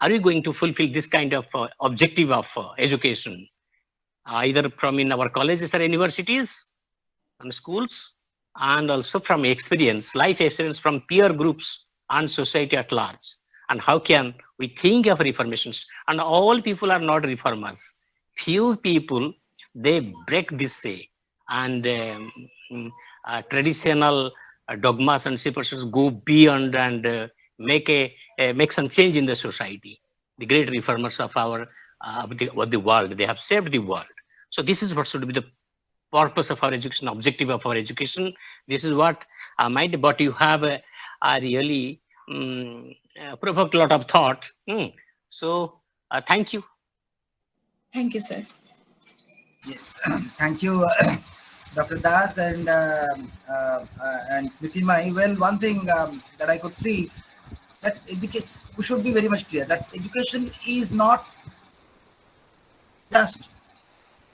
are we going to fulfill this kind of objective of education, either from in our colleges or universities and schools, and also from experience, life experience from peer groups and society at large. And how can we think of reformations? And all people are not reformers. Few people, they break this and traditional dogmas and superstitions, go beyond and make some change in the society. The great reformers of our of the world, they have saved the world. So this is what should be the purpose of our education, objective of our education. This is what but you have really provoked a lot of thought. So thank you. Thank you, sir. Yes, thank you, Dr. Das and Smriti Mai. Well, one thing that I could see, that we should be very much clear that education is not just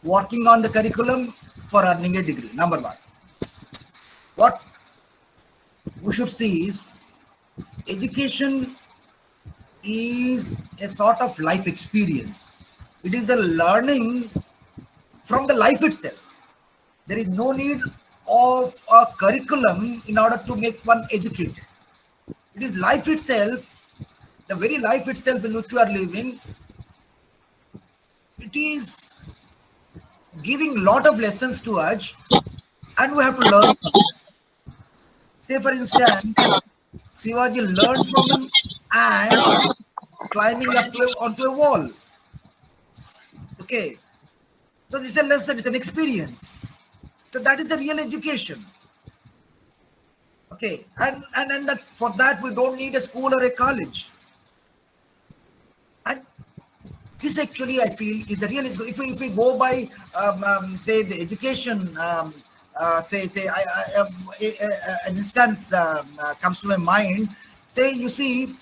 working on the curriculum for earning a degree, number one. What we should see is education is a sort of life experience. It is a learning from the life itself. There is no need of a curriculum in order to make one educated. It is life itself, the very life itself in which we are living. It is giving a lot of lessons to us, and we have to learn from it. Say, for instance, Shivaji learned from him and climbing up onto a wall. Okay. So this is a lesson, it's an experience. So that is the real education. Okay. And that for that we don't need a school or a college. And this actually I feel is the real education. If we go by say the education, an instance comes to my mind. Say you see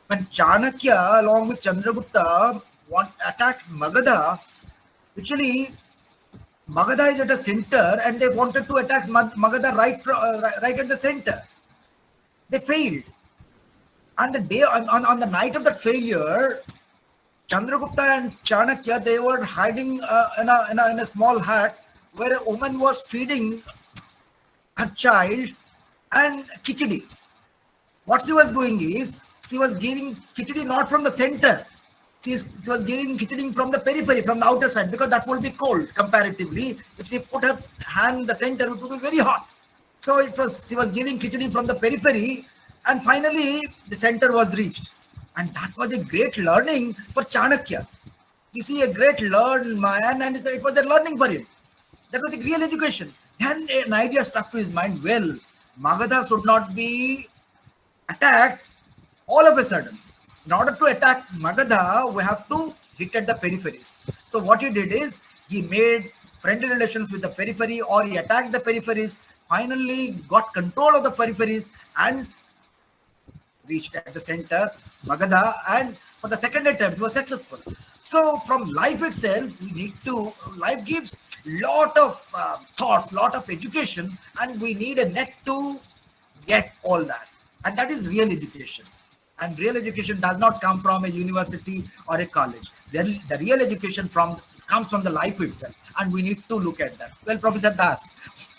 when Chanakya along with Chandragupta attacked Magadha, actually Magadha is at the center and they wanted to attack Magadha right at the center. They failed. And the day on the night of that failure, Chandragupta and Chanakya, they were hiding in a small hut where a woman was feeding her child and khichdi. What she was doing is she was giving khichdi not from the center. She was giving khichdi from the periphery, from the outer side, because that will be cold comparatively. If she put her hand in the center, it would be very hot. So she was giving khichdi from the periphery, and finally the center was reached. And that was a great learning for Chanakya. You see, a great learned man, and it was a learning for him. That was the real education. Then an idea struck to his mind, well, Magadha should not be attacked all of a sudden. In order to attack Magadha, we have to hit at the peripheries. So what he did is, he made friendly relations with the periphery, or he attacked the peripheries, finally got control of the peripheries and reached at the center, Magadha, and for the second attempt, he was successful. So from life itself, we need to, life gives lot of thoughts, lot of education, and we need a net to get all that. And that is real education. And real education does not come from a university or a college. The real education comes from the life itself, and we need to look at that. Well, Professor Das,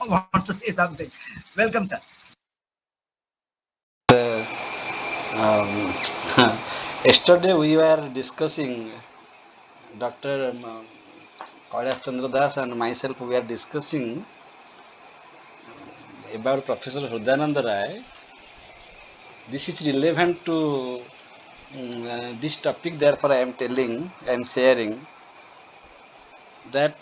I want to say something. Welcome, sir. Yesterday we were discussing, Dr. Kailash Chandra Das and myself, we are discussing about Professor Hridayananda Rai. This is relevant to this topic, therefore I am sharing that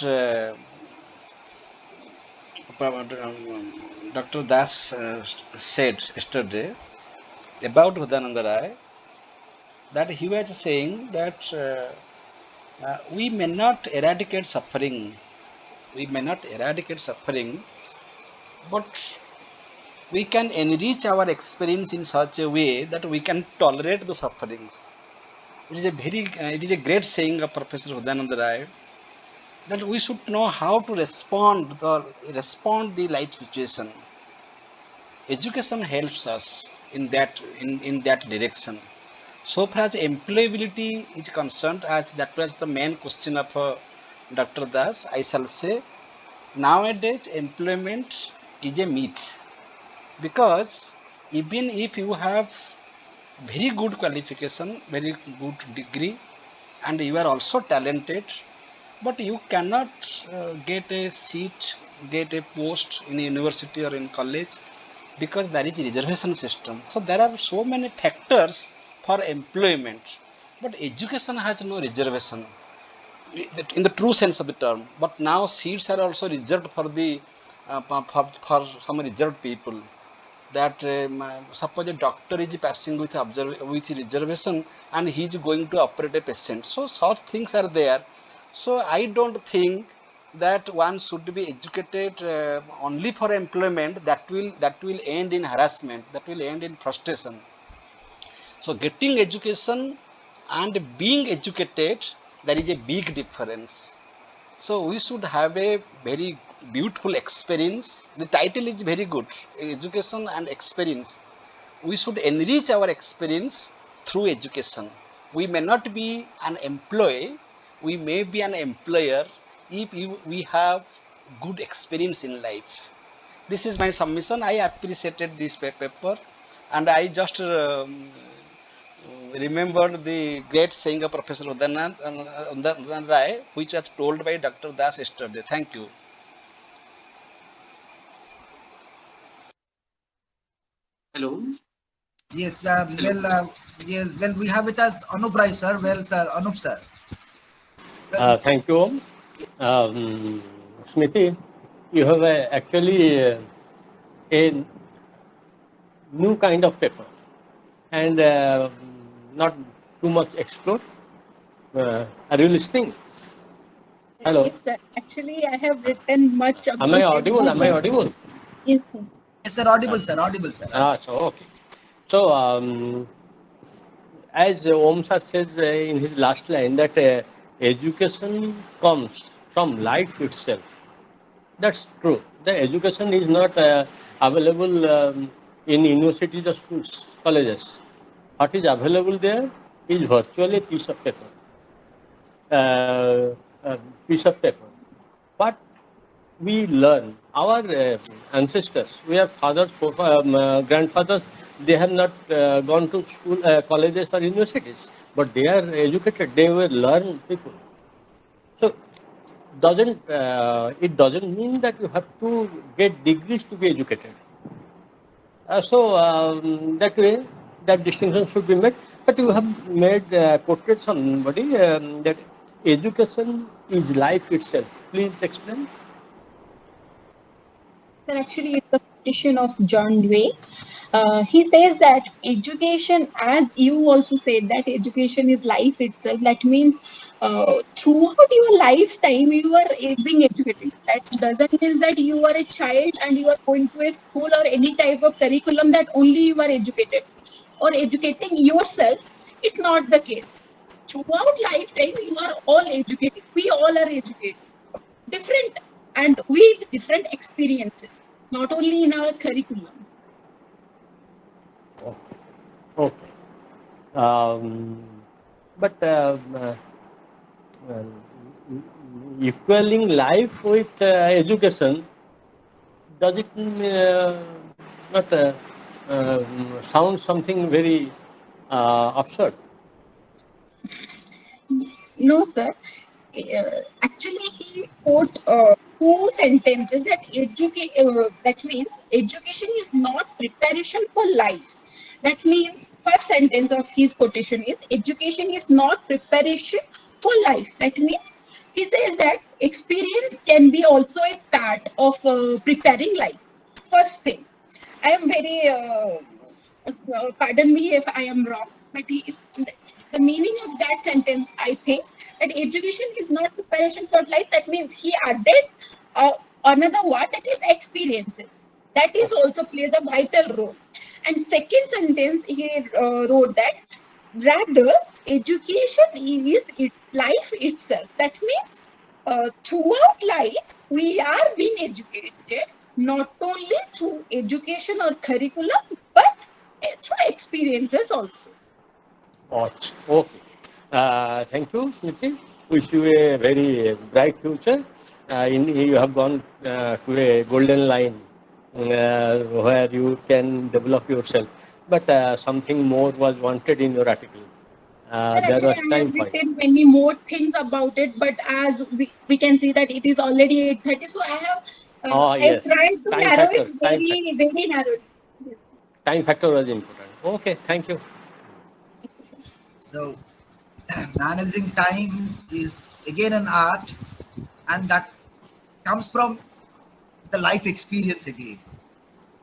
Dr. Das said yesterday about Hridayananda Rai, that he was saying that we may not eradicate suffering, but we can enrich our experience in such a way that we can tolerate the sufferings. It is a great saying of Professor Hridayananda Rai, that we should know how to respond the life situation. Education helps us in that direction. So far as employability is concerned, as that was the main question of Dr. Das, I shall say nowadays employment is a myth, because even if you have very good qualification, very good degree, and you are also talented, but you cannot get a seat, get a post in a university or in college, because there is a reservation system. So there are so many factors for employment, but education has no reservation in the true sense of the term. But now seats are also reserved for the for some reserved people. That suppose a doctor is passing with reservation and he is going to operate a patient. So such things are there. So I don't think that one should be educated only for employment. That will end in harassment, that will end in frustration. So getting education and being educated, there is a big difference. So we should have a very beautiful experience. The title is very good, education and experience. We should enrich our experience through education. We may not be an employee, we may be an employer if we have good experience in life. This is my submission. I appreciated this paper, and I just remembered the great saying of Professor Hridayananda Rai, which was told by Dr. Das yesterday. Thank you. Hello. Yes, well, we have with us Anup Rai, sir. Well, sir, Anup, sir. Thank you, Om. Smriti, you have actually a new kind of paper and not too much explored. Are you listening? Hello. Yes, sir. Actually, I have written much about Am I it, audible? but- Am I audible? Yes, sir. Yes, sir. Audible, sir. Audible, sir. So okay. So as Om Sir says in his last line that education comes from life itself. That's true. The education is not available in universities or schools, colleges. What is available there is virtually a piece of paper. But we learn. Our ancestors, we have fathers, grandfathers, they have not gone to school, colleges or universities, but they are educated. They were learned people. So it doesn't mean that you have to get degrees to be educated. That way, that distinction should be made. But you have made quoted somebody that education is life itself. Please explain. Sir, actually, it's a petition of John Dewey. He says that education, as you also said, that education is life itself. That means throughout your lifetime, you are being educated. That doesn't mean that you are a child and you are going to a school or any type of curriculum that only you are educated or educating yourself. It's not the case. Throughout lifetime, you are all educated. We all are educated. Different and with different experiences, not only in our curriculum. Okay. But equaling life with education, does it not sound something very absurd? No, sir. Actually, he quote two sentences that that means education is not preparation for life. That means first sentence of his quotation is education is not preparation for life. That means he says that experience can be also a part of preparing life. First thing, I am very pardon me if I am wrong, but the meaning of that sentence, I think, that education is not preparation for life. That means he added another word, that is experiences. That is also plays a vital role. And second sentence, he wrote that rather education is life itself. That means throughout life we are being educated, not only through education or curriculum, but through experiences also. Okay. Thank you, Smriti. Wish you a very bright future. You have gone to a golden line where you can develop yourself. But something more was wanted in your article. There was I time have for it. written many more things about it, but as we can see that it is already 8:30, so I have I Yes. tried to Time narrow factor, it time very narrowly. Time factor was important. Okay, thank you. So, managing time is again an art, and that comes from the life experience again.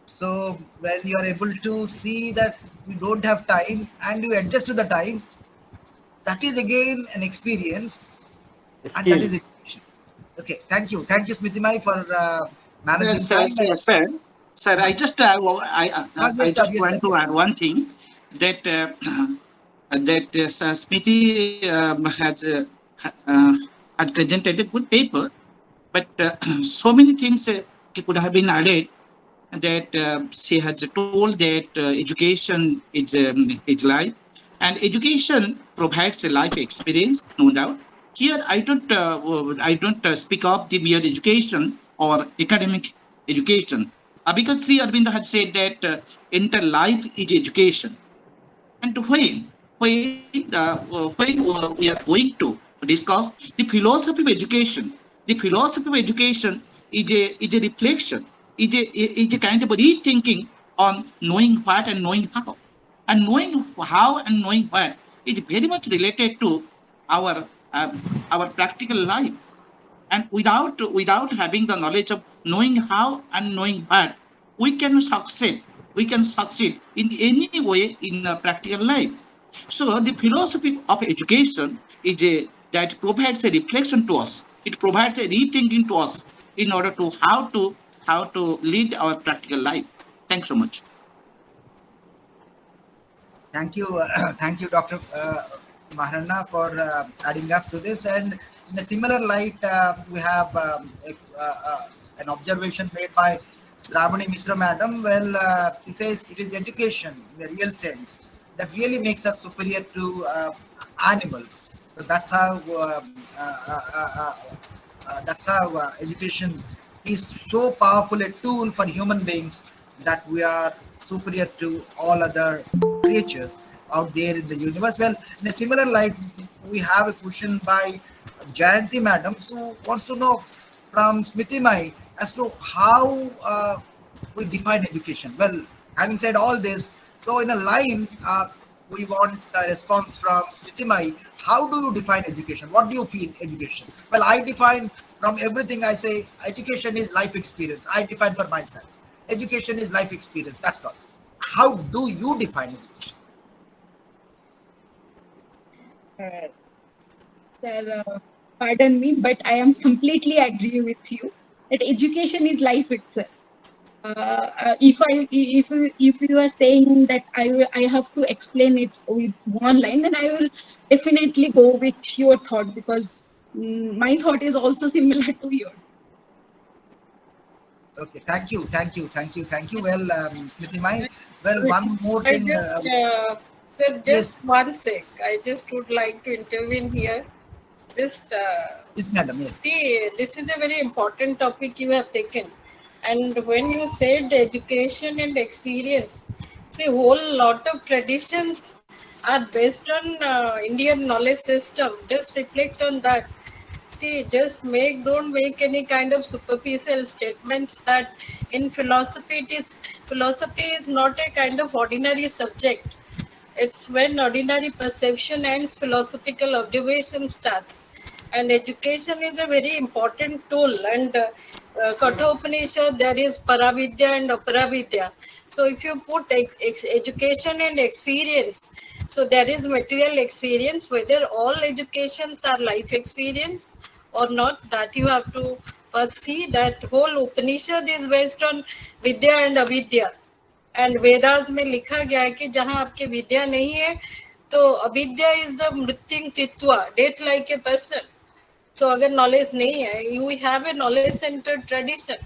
So, when you are able to see that you don't have time and you adjust to the time, that is again an experience, and that is education. Okay, thank you, Smritimai, for managing time. Sir, I just Yes, sir, yes, want sir, to add one thing that Smriti had presented a good paper, but so many things could have been added. That she has told that education is life, and education provides a life experience, no doubt. Here, I don't speak of the mere education or academic education, because Sri Aurobindo had said that entire life is education. And when we are going to discuss the philosophy of education, is a reflection, is a kind of rethinking on knowing what and knowing how and knowing what is very much related to our our practical life. And without having the knowledge of knowing how and knowing what, we can succeed. We can succeed in any way in the practical life. So the philosophy of education is that provides a reflection to us. It provides a rethinking to us in order to how to lead our practical life. Thanks so much. Thank you, Dr. Maharana, for adding up to this. And in a similar light, we have an observation made by Shravani Misra Madam. Well, she says it is education in the real sense that really makes us superior to animals. So that's how education is so powerful a tool for human beings that we are superior to all other creatures out there in the universe. Well, in a similar light, we have a question by Jayanti Madam, who wants to know from Smriti Mai as to how we define education. Well, having said all this, so in a line, we want a response from Smriti Mai. How do you define education? What do you feel education? Well, I define from everything I say, education is life experience. I define for myself. Education is life experience. That's all. How do you define education? Sir, pardon me, but I am completely agree with you that education is life itself. If you are saying that I have to explain it with one line, then I will definitely go with your thought, because my thought is also similar to yours. Okay, thank you. Well, Smriti Mai, well, one more thing. Sir, just one sec. I just would like to intervene here. Just yes, madam. Yes. See, this is a very important topic you have taken. And when you said education and experience, see, a whole lot of traditions are based on Indian knowledge system. Just reflect on that. See, don't make any kind of superficial statements that in philosophy is not a kind of ordinary subject. It's when ordinary perception ends, philosophical observation starts. And education is a very important tool. And Kathopanishad, there is Paravidya and Aparavidya. So if you put education and experience, so there is material experience, whether all educations are life experience or not, that you have to first see. That whole Upanishad is based on Vidya and Avidya. And Vedas में लिखा गया है कि जहां आपके विद्या नहीं है तो अविद्या इज द मृत्युं चित्वा, death like a person. So अगर नॉलेज नहीं है, you have a knowledge centred tradition.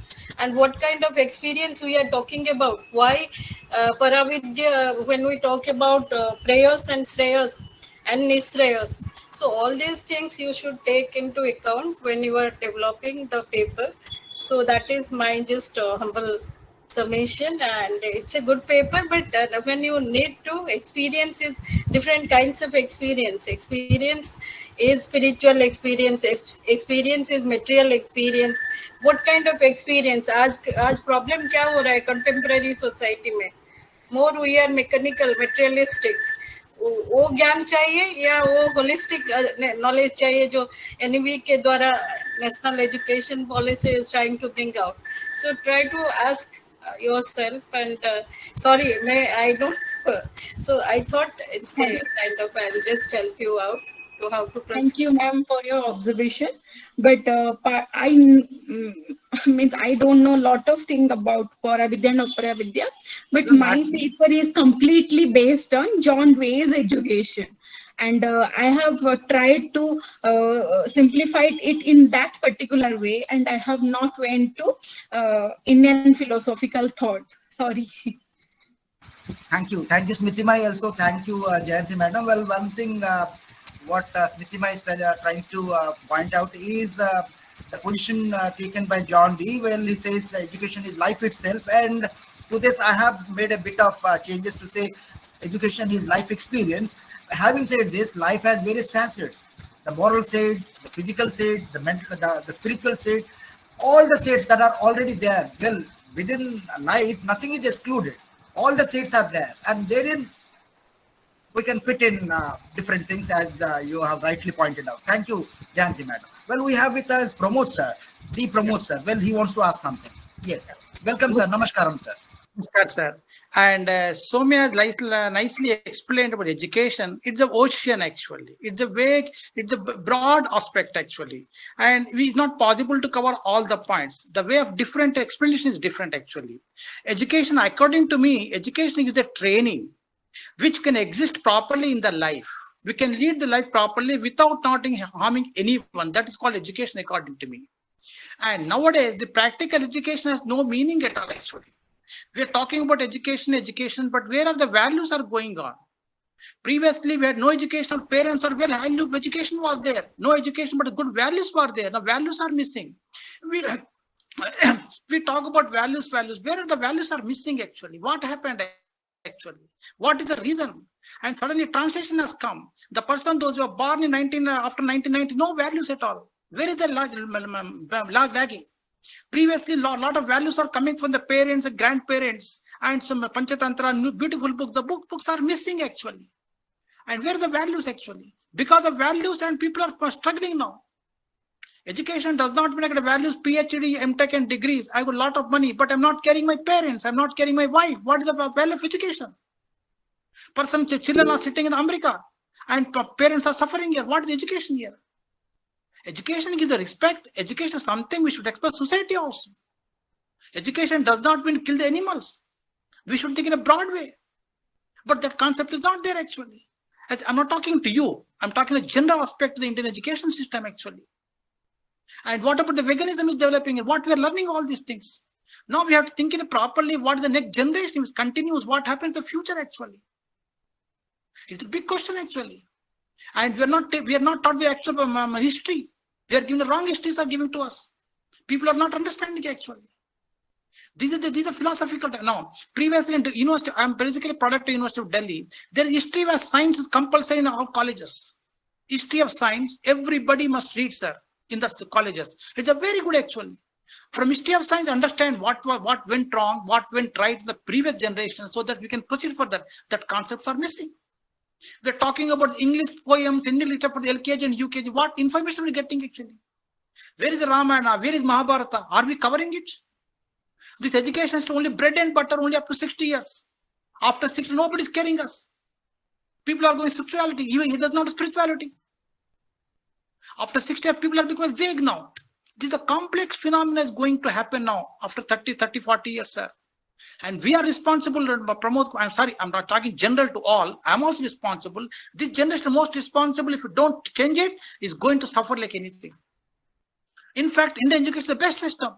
And what kind of experience we are talking about? Why paravidya, when we talk about prayers and shreyas and nishreyas, so all these things you should take into account when you are developing the paper. So that is my just humble summation, and it's a good paper, but when you need to, experience is different kinds of experience. Experience is spiritual experience, experience is material experience. What kind of experience? आज problem क्या हो रहा है contemporary society में? More we are mechanical, materialistic. वो ज्ञान चाहिए या वो holistic knowledge चाहिए जो NEP के द्वारा National Education Policy is trying to bring out. So try to ask yourself, and sorry, I don't. So I thought it's the kind of, I'll just help you out to how to proceed. Thank you, ma'am, for your observation. But I mean, I don't know a lot of things about Paravidya and Aparavidya, but my paper is completely based on John Dewey's education. And I have tried to simplify it in that particular way, and I have not went to Indian philosophical thought. Sorry. Thank you, Smriti Mai. Also, thank you, Jayanti Madam. Well, one thing what Smriti Mai is trying to point out is the position taken by John Dee. Well, he says education is life itself, and to this I have made a bit of changes to say education is life experience. Having said this, life has various facets: the moral side, the physical side, the mental, the spiritual side, all the states that are already there. Well, within life, nothing is excluded. All the states are there, and therein we can fit in different things as you have rightly pointed out. Thank you, Jansi madam. Well, we have with us Pramod sir, the Pramod sir. Well, he wants to ask something. Yes, welcome sir. Namaskaram sir. Namaskar, sir. And Soumya has nicely explained about education. It's an ocean actually. It's a vague, it's a broad aspect actually. And it's not possible to cover all the points. The way of different explanation is different actually. Education, according to me, education is a training which can exist properly in the life. We can lead the life properly without not harming anyone. That is called education according to me. And nowadays, the practical education has no meaning at all actually. We are talking about education, but where are the values are going on? Previously, we had no education. Parents are well, education was there. No education, but good values were there. Now values are missing. We talk about values. Where are the values are missing actually? What happened actually? What is the reason? And suddenly transition has come. The person, those who are born in after 1990, no values at all. Where is the lagging? Previously, a lot of values are coming from the parents and grandparents and some Panchatantra, new beautiful book. The books are missing actually. And where are the values actually? Because of values and people are struggling now. Education does not mean like the values, PhD, MTech and degrees. I got a lot of money, but I'm not carrying my parents. I'm not carrying my wife. What is the value of education? Some children are sitting in America and parents are suffering here. What is education here? Education gives a respect. Education is something we should express society also. Education does not mean kill the animals. We should think in a broad way. But that concept is not there actually. As I'm not talking to you. I'm talking a general aspect of the Indian education system actually. And what about the veganism is developing and what we are learning all these things. Now we have to think in it properly. What is the next generation is continues. What happens in the future actually. It's a big question actually. And we are not taught the actual history. They are giving the wrong histories are giving to us. People are not understanding actually. These are philosophical. No, previously in the university, I am basically a product of University of Delhi. There is history of science is compulsory in all colleges. History of science, everybody must read, sir, in the colleges. It's a very good actually. From history of science, understand what went wrong, what went right in the previous generation, so that we can proceed further. That concepts are missing. We're talking about English poems, Indian literature for the LKG and UKG. What information are we getting actually? Where is the Ramayana? Where is Mahabharata? Are we covering it? This education is only bread and butter only up to 60 years. After 60, nobody's carrying us. People are going spirituality. Even it does not spirituality. After 60 years, people are becoming vague now. This is a complex phenomenon is going to happen now after 30, 40 years, sir. And we are responsible, Pramod. I'm sorry, I'm not talking general to all. I'm also responsible. This generation most responsible. If you don't change it, is going to suffer like anything. In fact, Indian education is the best system.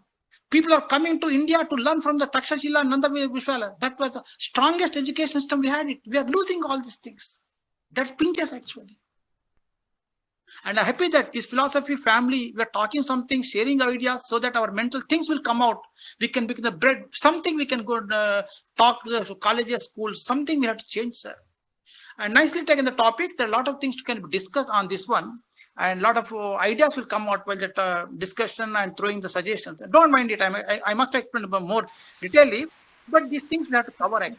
People are coming to India to learn from the Takshashila and Nanda Vishwala. That was the strongest education system we had. We are losing all these things. That's pinches actually. And I'm happy that this philosophy family, we're talking something, sharing ideas so that our mental things will come out. We can become the bread, something we can go talk to the colleges, schools, something we have to change, sir. And nicely taken the topic. There are a lot of things to can be discussed on this one. And a lot of ideas will come out while that discussion and throwing the suggestions. Don't mind it. I must explain about more detailedly, but these things we have to cover actually.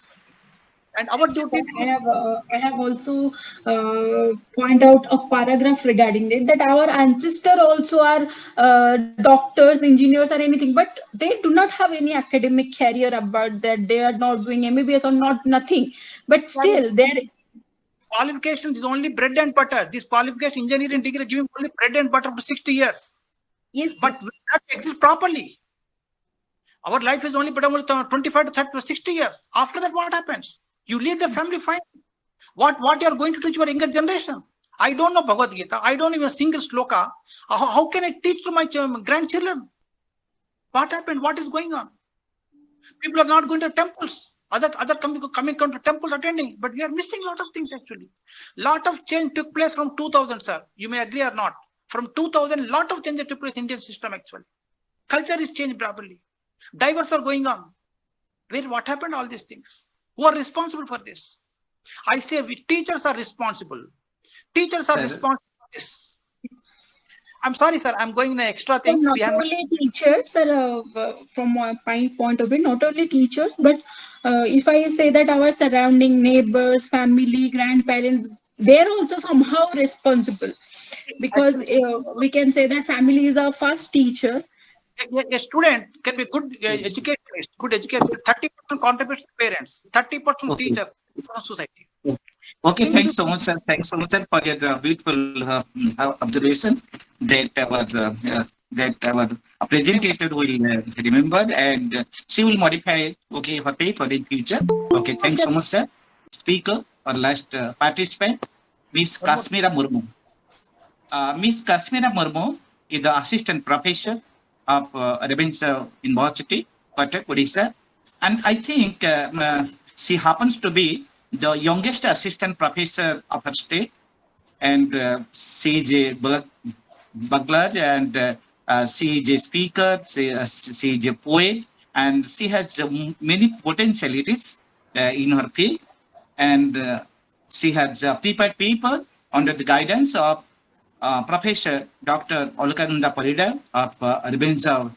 And our duty. I have also point out a paragraph regarding it, that our ancestors also are doctors, engineers, or anything, but they do not have any academic career about that. They are not doing MBBS or nothing, but still their qualifications is only bread and butter. This qualification, engineering degree, giving only bread and butter for 60 years. Yes, but we have to exist properly. Our life is only 25 to 30 to 60 years. After that, what happens? You leave the family fine. What you are going to teach your younger generation? I don't know Bhagavad Gita. I don't even a single sloka. How can I teach to my grandchildren? What happened? What is going on? People are not going to temples. Other coming to temples attending, but we are missing a lot of things actually. Lot of change took place from 2000, sir. You may agree or not. From 2000, lot of changes took place in Indian system actually. Culture is changed properly. Divorce are going on. What happened? All these things. Who are responsible for this? I say teachers are responsible. Teachers are responsible for this. I'm sorry, sir. I'm going in extra things. Not only teachers, from my point of view, not only teachers, but if I say that our surrounding neighbors, family, grandparents, they're also somehow responsible, because we can say that family is our first teacher. A student can be good educationist, good educator. 30% contributes to parents, 30% Okay. teacher, 30% society. Okay, thanks so much, sir. Thanks so much, sir, for your beautiful observation that our presenter will remember, and she will modify, okay, her paper in future. Okay, thanks so much, sir. Speaker or last participant, Miss Kasmira Murmu. Miss Kasmira Murmu is the assistant professor of Ravenshaw University, Cuttack, Odisha, and I think she happens to be the youngest assistant professor of her state, and she is a bugler, and she is a speaker, she is a poet, and she has many potentialities in her field, and she has prepared paper under the guidance of Professor Dr. Olakananda Parida of Ravenshaw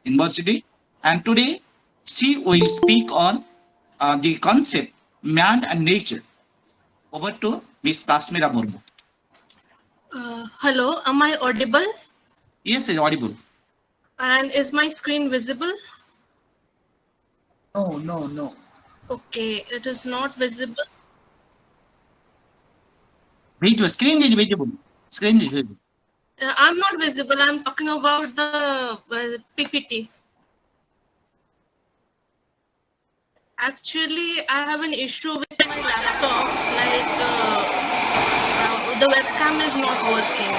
University, and today she will speak on the concept man and nature. Over to Ms. Kasmira Murmu. Hello, am I audible? Yes, it's audible. And is my screen visible? No. Okay, it is not visible. Wait, your screen is visible. Screen is visible. I'm not visible. I'm talking about the PPT. Actually, I have an issue with my laptop. Like the webcam is not working.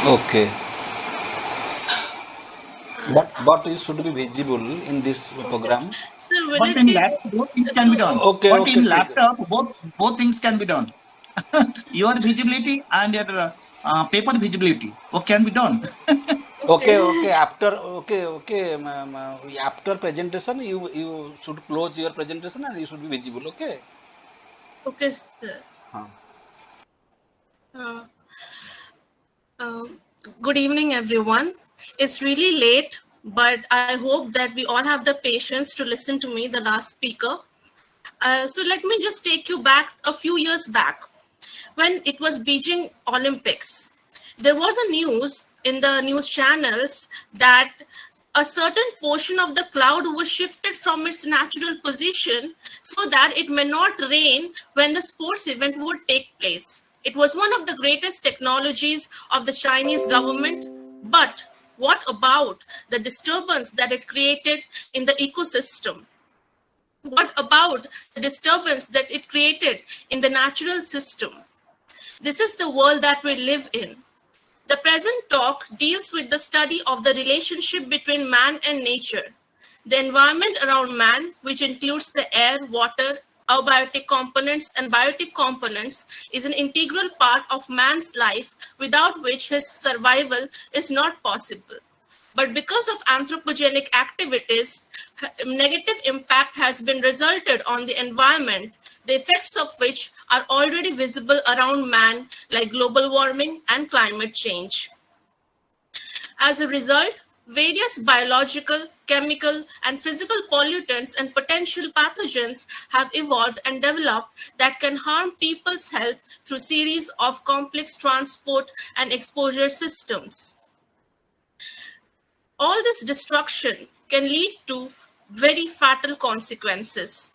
Okay. But it should be visible in this program. Sir, will But it in be laptop, both things can be done. Okay, But okay, in okay. laptop, both things can be done. Your visibility and your paper visibility, what can be done? Okay. After presentation, you should close your presentation and you should be visible. Okay. Okay, sir. Good evening, everyone. It's really late, but I hope that we all have the patience to listen to me, the last speaker. So let me just take you back a few years back when it was Beijing Olympics. There was a news in the news channels that a certain portion of the cloud was shifted from its natural position so that it may not rain when the sports event would take place. It was one of the greatest technologies of the Chinese government, but what about the disturbance that it created in the ecosystem? What about the disturbance that it created in the natural system? This is the world that we live in. The present talk deals with the study of the relationship between man and nature. The environment around man, which includes the air, water, abiotic components, and biotic components, is an integral part of man's life, without which his survival is not possible. But because of anthropogenic activities, negative impact has been resulted on the environment, the effects of which are already visible around man, like global warming and climate change. As a result, various biological, chemical, and physical pollutants and potential pathogens have evolved and developed that can harm people's health through series of complex transport and exposure systems. All this destruction can lead to very fatal consequences.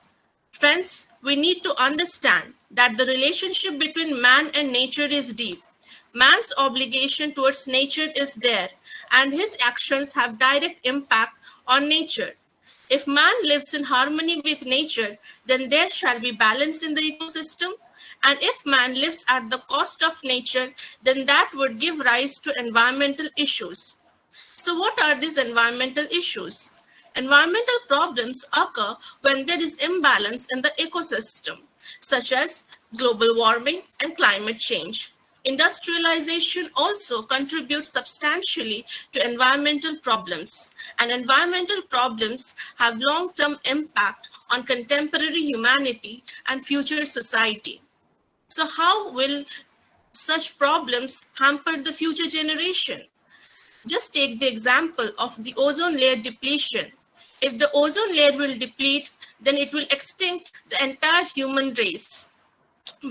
Friends, we need to understand that the relationship between man and nature is deep. Man's obligation towards nature is there, and his actions have direct impact on nature. If man lives in harmony with nature, then there shall be balance in the ecosystem. And if man lives at the cost of nature, then that would give rise to environmental issues. So what are these environmental issues? Environmental problems occur when there is imbalance in the ecosystem, such as global warming and climate change. Industrialization also contributes substantially to environmental problems, and environmental problems have long-term impact on contemporary humanity and future society. So how will such problems hamper the future generation? Just take the example of the ozone layer depletion. If the ozone layer will deplete, then it will extinct the entire human race.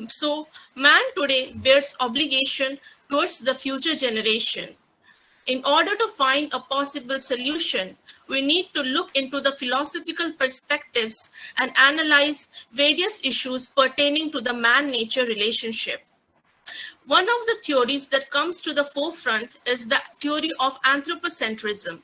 So man today bears obligation towards the future generation. In order to find a possible solution, we need to look into the philosophical perspectives and analyze various issues pertaining to the man-nature relationship. One of the theories that comes to the forefront is the theory of anthropocentrism.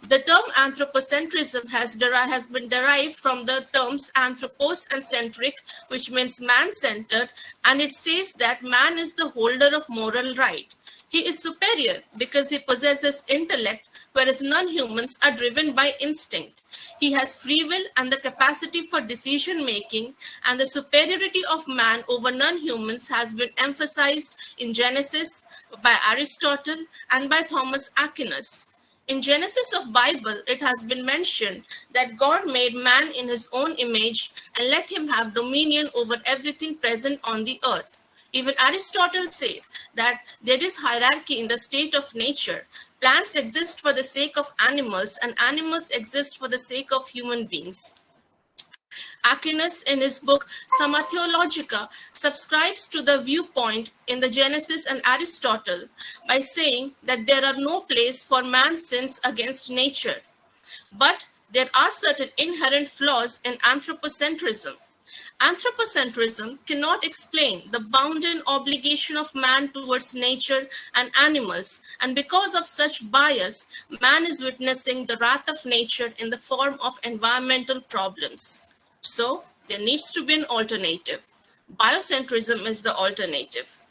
The term anthropocentrism has been derived from the terms anthropos and centric, which means man-centered, and it says that man is the holder of moral right. He is superior because he possesses intellect, whereas non-humans are driven by instinct. He has free will and the capacity for decision-making, and the superiority of man over non-humans has been emphasized in Genesis by Aristotle and by Thomas Aquinas. In Genesis of Bible, it has been mentioned that God made man in his own image and let him have dominion over everything present on the earth. Even Aristotle said that there is hierarchy in the state of nature. Plants exist for the sake of animals, and animals exist for the sake of human beings. Aquinas, in his book Summa Theologica, subscribes to the viewpoint in the Genesis and Aristotle by saying that there are no place for man's sins against nature. But there are certain inherent flaws in anthropocentrism. Anthropocentrism cannot explain the bounden obligation of man towards nature and animals, and because of such bias, man is witnessing the wrath of nature in the form of environmental problems. So, there needs to be an alternative. Biocentrism is the alternative.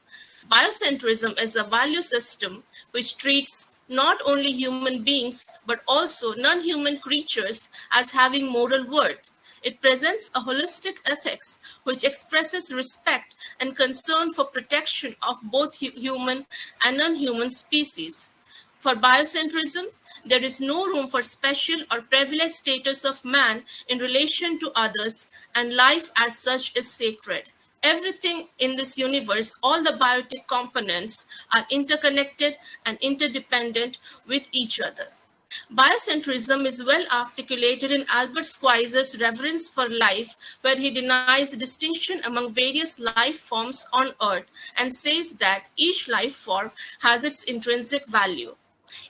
Biocentrism is a value system which treats not only human beings, but also non-human creatures as having moral worth. It presents a holistic ethics which expresses respect and concern for protection of both human and non-human species. For biocentrism, there is no room for special or privileged status of man in relation to others, and life as such is sacred. Everything in this universe, all the biotic components, are interconnected and interdependent with each other. Biocentrism is well articulated in Albert Schweitzer's Reverence for Life, where he denies distinction among various life forms on Earth and says that each life form has its intrinsic value.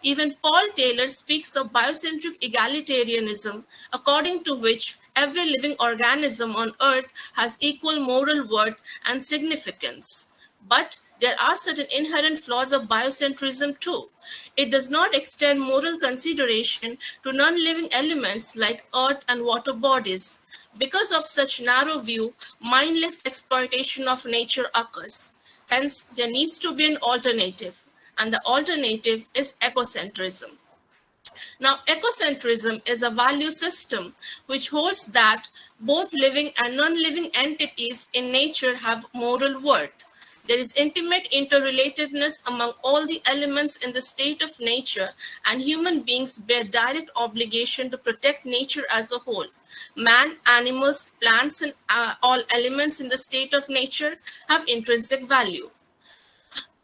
Even Paul Taylor speaks of biocentric egalitarianism, according to which every living organism on Earth has equal moral worth and significance. But there are certain inherent flaws of biocentrism too. It does not extend moral consideration to non-living elements like earth and water bodies. Because of such narrow view, mindless exploitation of nature occurs. Hence, there needs to be an alternative, and the alternative is ecocentrism. Now, ecocentrism is a value system which holds that both living and non-living entities in nature have moral worth. There is intimate interrelatedness among all the elements in the state of nature, and human beings bear direct obligation to protect nature as a whole. Man, animals, plants, and all elements in the state of nature have intrinsic value.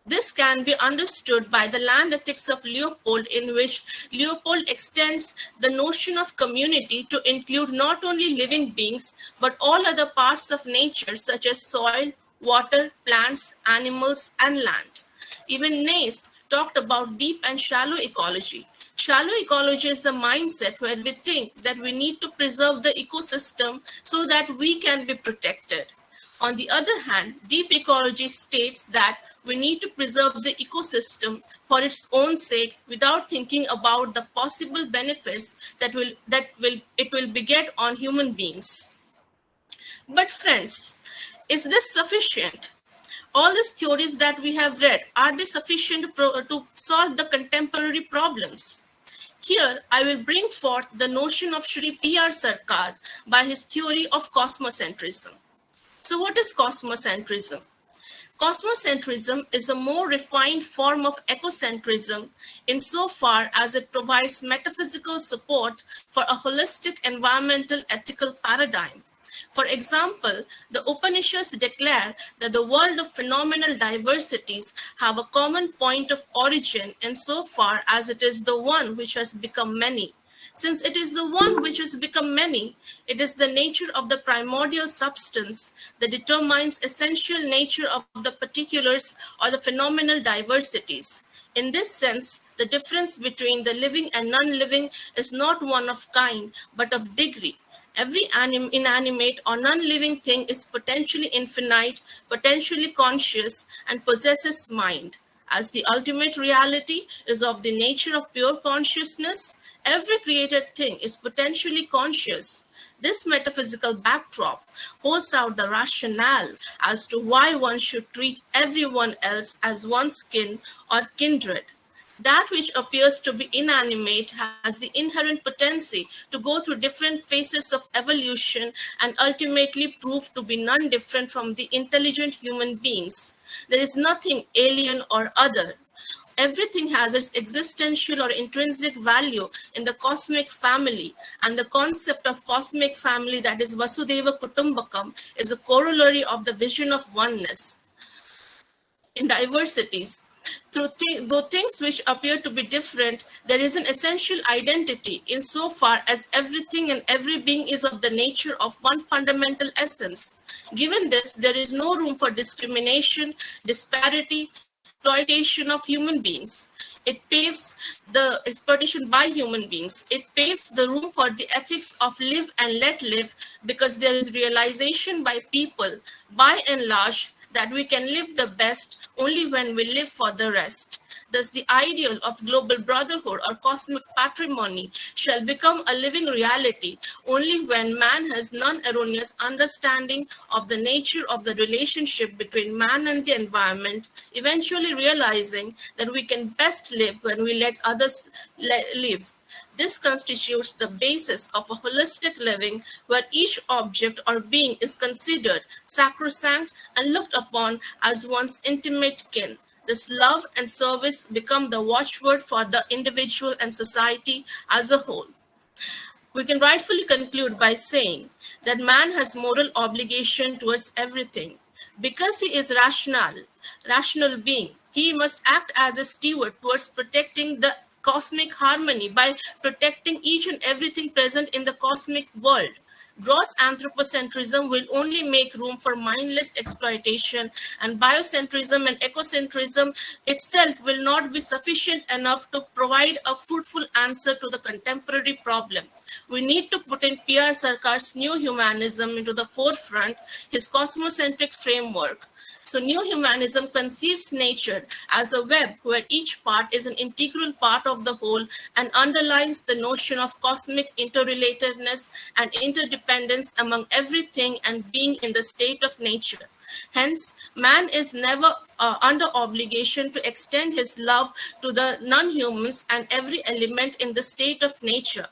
This can be understood by the land ethics of Leopold, in which Leopold extends the notion of community to include not only living beings, but all other parts of nature, such as soil, water, plants, animals, and land. Even Nace talked about deep and shallow ecology. Shallow ecology is the mindset where we think that we need to preserve the ecosystem so that we can be protected. On the other hand, deep ecology states that we need to preserve the ecosystem for its own sake without thinking about the possible benefits that it will beget on human beings. But friends, is this sufficient? All these theories that we have read, are they sufficient to solve the contemporary problems? Here, I will bring forth the notion of Shri P.R. Sarkar by his theory of cosmocentrism. So what is cosmocentrism? Cosmocentrism is a more refined form of ecocentrism insofar as it provides metaphysical support for a holistic environmental ethical paradigm. For example, the Upanishads declare that the world of phenomenal diversities have a common point of origin insofar as it is the one which has become many. Since it is the one which has become many, it is the nature of the primordial substance that determines essential nature of the particulars or the phenomenal diversities. In this sense, the difference between the living and non-living is not one of kind, but of degree. Every inanimate or non-living thing is potentially infinite, potentially conscious, and possesses mind. As the ultimate reality is of the nature of pure consciousness, every created thing is potentially conscious. This metaphysical backdrop holds out the rationale as to why one should treat everyone else as one's kin or kindred. That which appears to be inanimate has the inherent potency to go through different phases of evolution and ultimately prove to be none different from the intelligent human beings. There is nothing alien or other. Everything has its existential or intrinsic value in the cosmic family, and the concept of cosmic family, that is Vasudhaiva Kutumbakam, is a corollary of the vision of oneness in diversities. Though things which appear to be different, there is an essential identity insofar as everything and every being is of the nature of one fundamental essence. Given this, there is no room for discrimination, disparity, exploitation of human beings. It paves the exploitation by human beings. It paves the room for the ethics of live and let live, because there is realization by people, by and large, that we can live the best only when we live for the rest. Thus, the ideal of global brotherhood or cosmic patrimony shall become a living reality only when man has non-erroneous understanding of the nature of the relationship between man and the environment, eventually realizing that we can best live when we let others live. This constitutes the basis of a holistic living where each object or being is considered sacrosanct and looked upon as one's intimate kin. This love and service become the watchword for the individual and society as a whole. We can rightfully conclude by saying that man has moral obligation towards everything. Because he is rational being, he must act as a steward towards protecting the cosmic harmony by protecting each and everything present in the cosmic world. Gross anthropocentrism will only make room for mindless exploitation, and biocentrism and ecocentrism itself will not be sufficient enough to provide a fruitful answer to the contemporary problem. We need to put in P.R. Sarkar's new humanism into the forefront, his cosmocentric framework. So new humanism conceives nature as a web where each part is an integral part of the whole and underlies the notion of cosmic interrelatedness and interdependence among everything and being in the state of nature. Hence, man is never under obligation to extend his love to the non-humans and every element in the state of nature.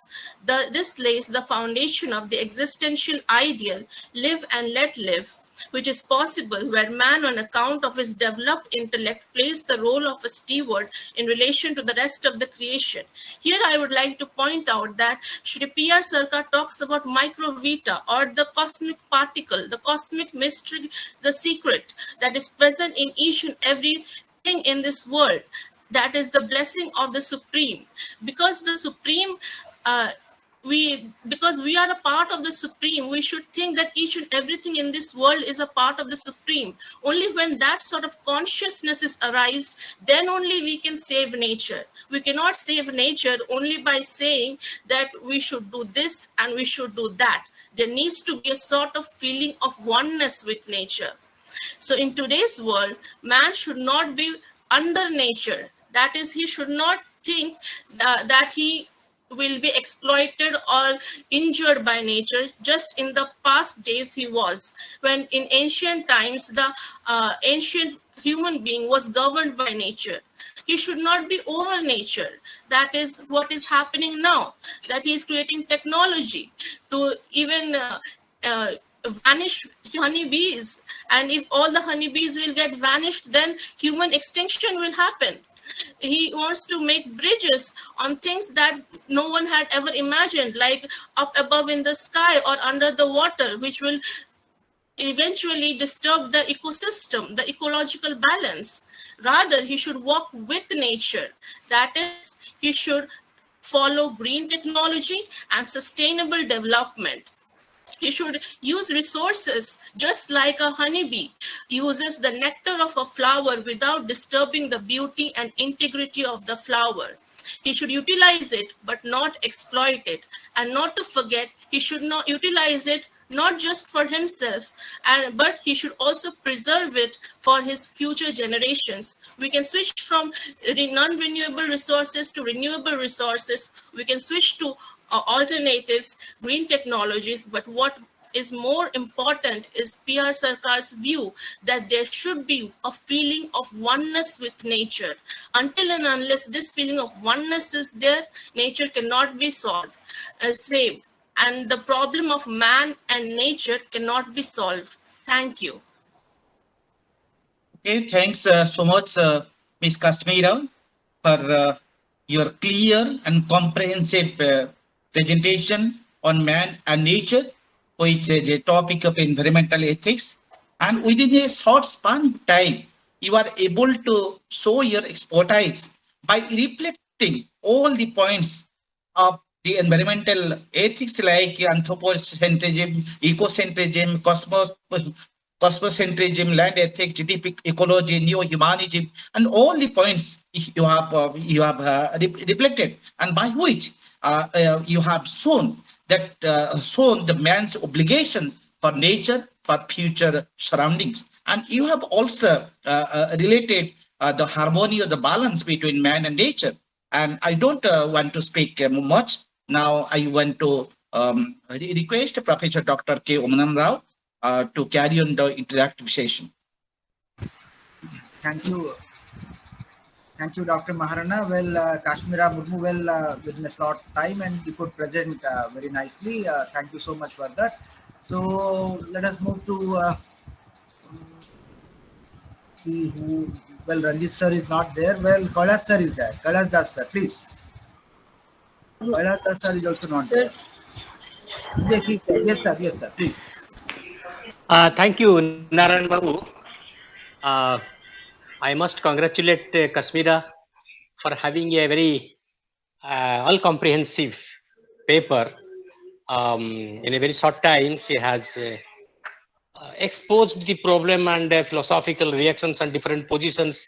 This lays the foundation of the existential ideal, live and let live, which is possible where man, on account of his developed intellect, plays the role of a steward in relation to the rest of the creation. Here I would like to point out that Shri P.R. Sarkar talks about microvita, or the cosmic particle, the cosmic mystery, the secret that is present in each and every thing in this world. That is the blessing of the Supreme. Because the Supreme because we are a part of the Supreme, we should think that each and everything in this world is a part of the Supreme. Only when that sort of consciousness is arised, then only we can save nature. We cannot save nature only by saying that we should do this and we should do that. There needs to be a sort of feeling of oneness with nature. So in today's world, man should not be under nature. That is, he should not think that he will be exploited or injured by nature. Just in the past days he was, when in ancient times the ancient human being was governed by nature. He should not be over nature. That is what is happening now, that he is creating technology to even vanish honeybees, and if all the honeybees will get vanished, then human extinction will happen. He wants to make bridges on things that no one had ever imagined, like up above in the sky or under the water, which will eventually disturb the ecosystem, the ecological balance. Rather, he should walk with nature. That is, he should follow green technology and sustainable development. He should use resources just like a honeybee uses the nectar of a flower without disturbing the beauty and integrity of the flower. He should utilize it, but not exploit it. And not to forget, he should not utilize it not just for himself, but he should also preserve it for his future generations. We can switch from non-renewable resources to renewable resources. We can switch to alternatives, green technologies, but what is more important is PR Sarkar's view that there should be a feeling of oneness with nature. Until and unless this feeling of oneness is there, nature cannot be saved. And the problem of man and nature cannot be solved. Thank you. Okay, thanks so much, Ms. Kasmira, for your clear and comprehensive presentation on man and nature, which is a topic of environmental ethics. And within a short span of time, you are able to show your expertise by reflecting all the points of the environmental ethics like anthropocentrism, ecocentrism, cosmocentrism, land ethics, GDP ecology, neo-humanism, and all the points you have reflected, and by which you have shown that the man's obligation for nature, for future surroundings, and you have also related the harmony or the balance between man and nature. And I don't want to speak much. Now I want to request Professor Dr. K. Omanam Rao to carry on the interactive session. Thank you. Thank you, Dr. Maharana. Well, Kashmira Murmu, within a short time, and you could present very nicely. Thank you so much for that. So let us move to see who. Well, Ranjit sir is not there. Well, Kailash sir is there. Kailash Das sir, please. Kailash Das sir is also not there. Yes, sir. Yes, sir. Please. Thank you, Narayan Babu. I must congratulate Kasmira for having a very all-comprehensive paper. In a very short time, she has exposed the problem and philosophical reactions and different positions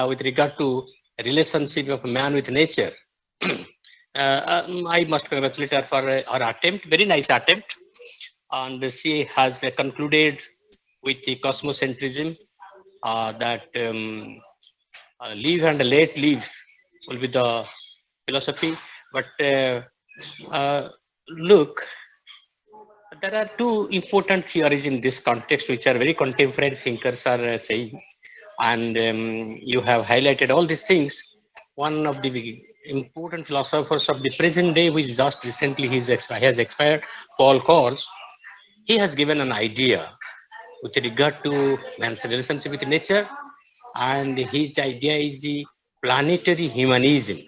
with regard to relationship of man with nature. I must congratulate her for her attempt, very nice attempt. And she has concluded with the cosmocentrism that live and let live will be the philosophy. But look, there are two important theories in this context which are very contemporary thinkers are saying, and you have highlighted all these things. One of the important philosophers of the present day, which just recently has expired, Paul Coles, he has given an idea with regard to man's relationship with nature, and his idea is the planetary humanism.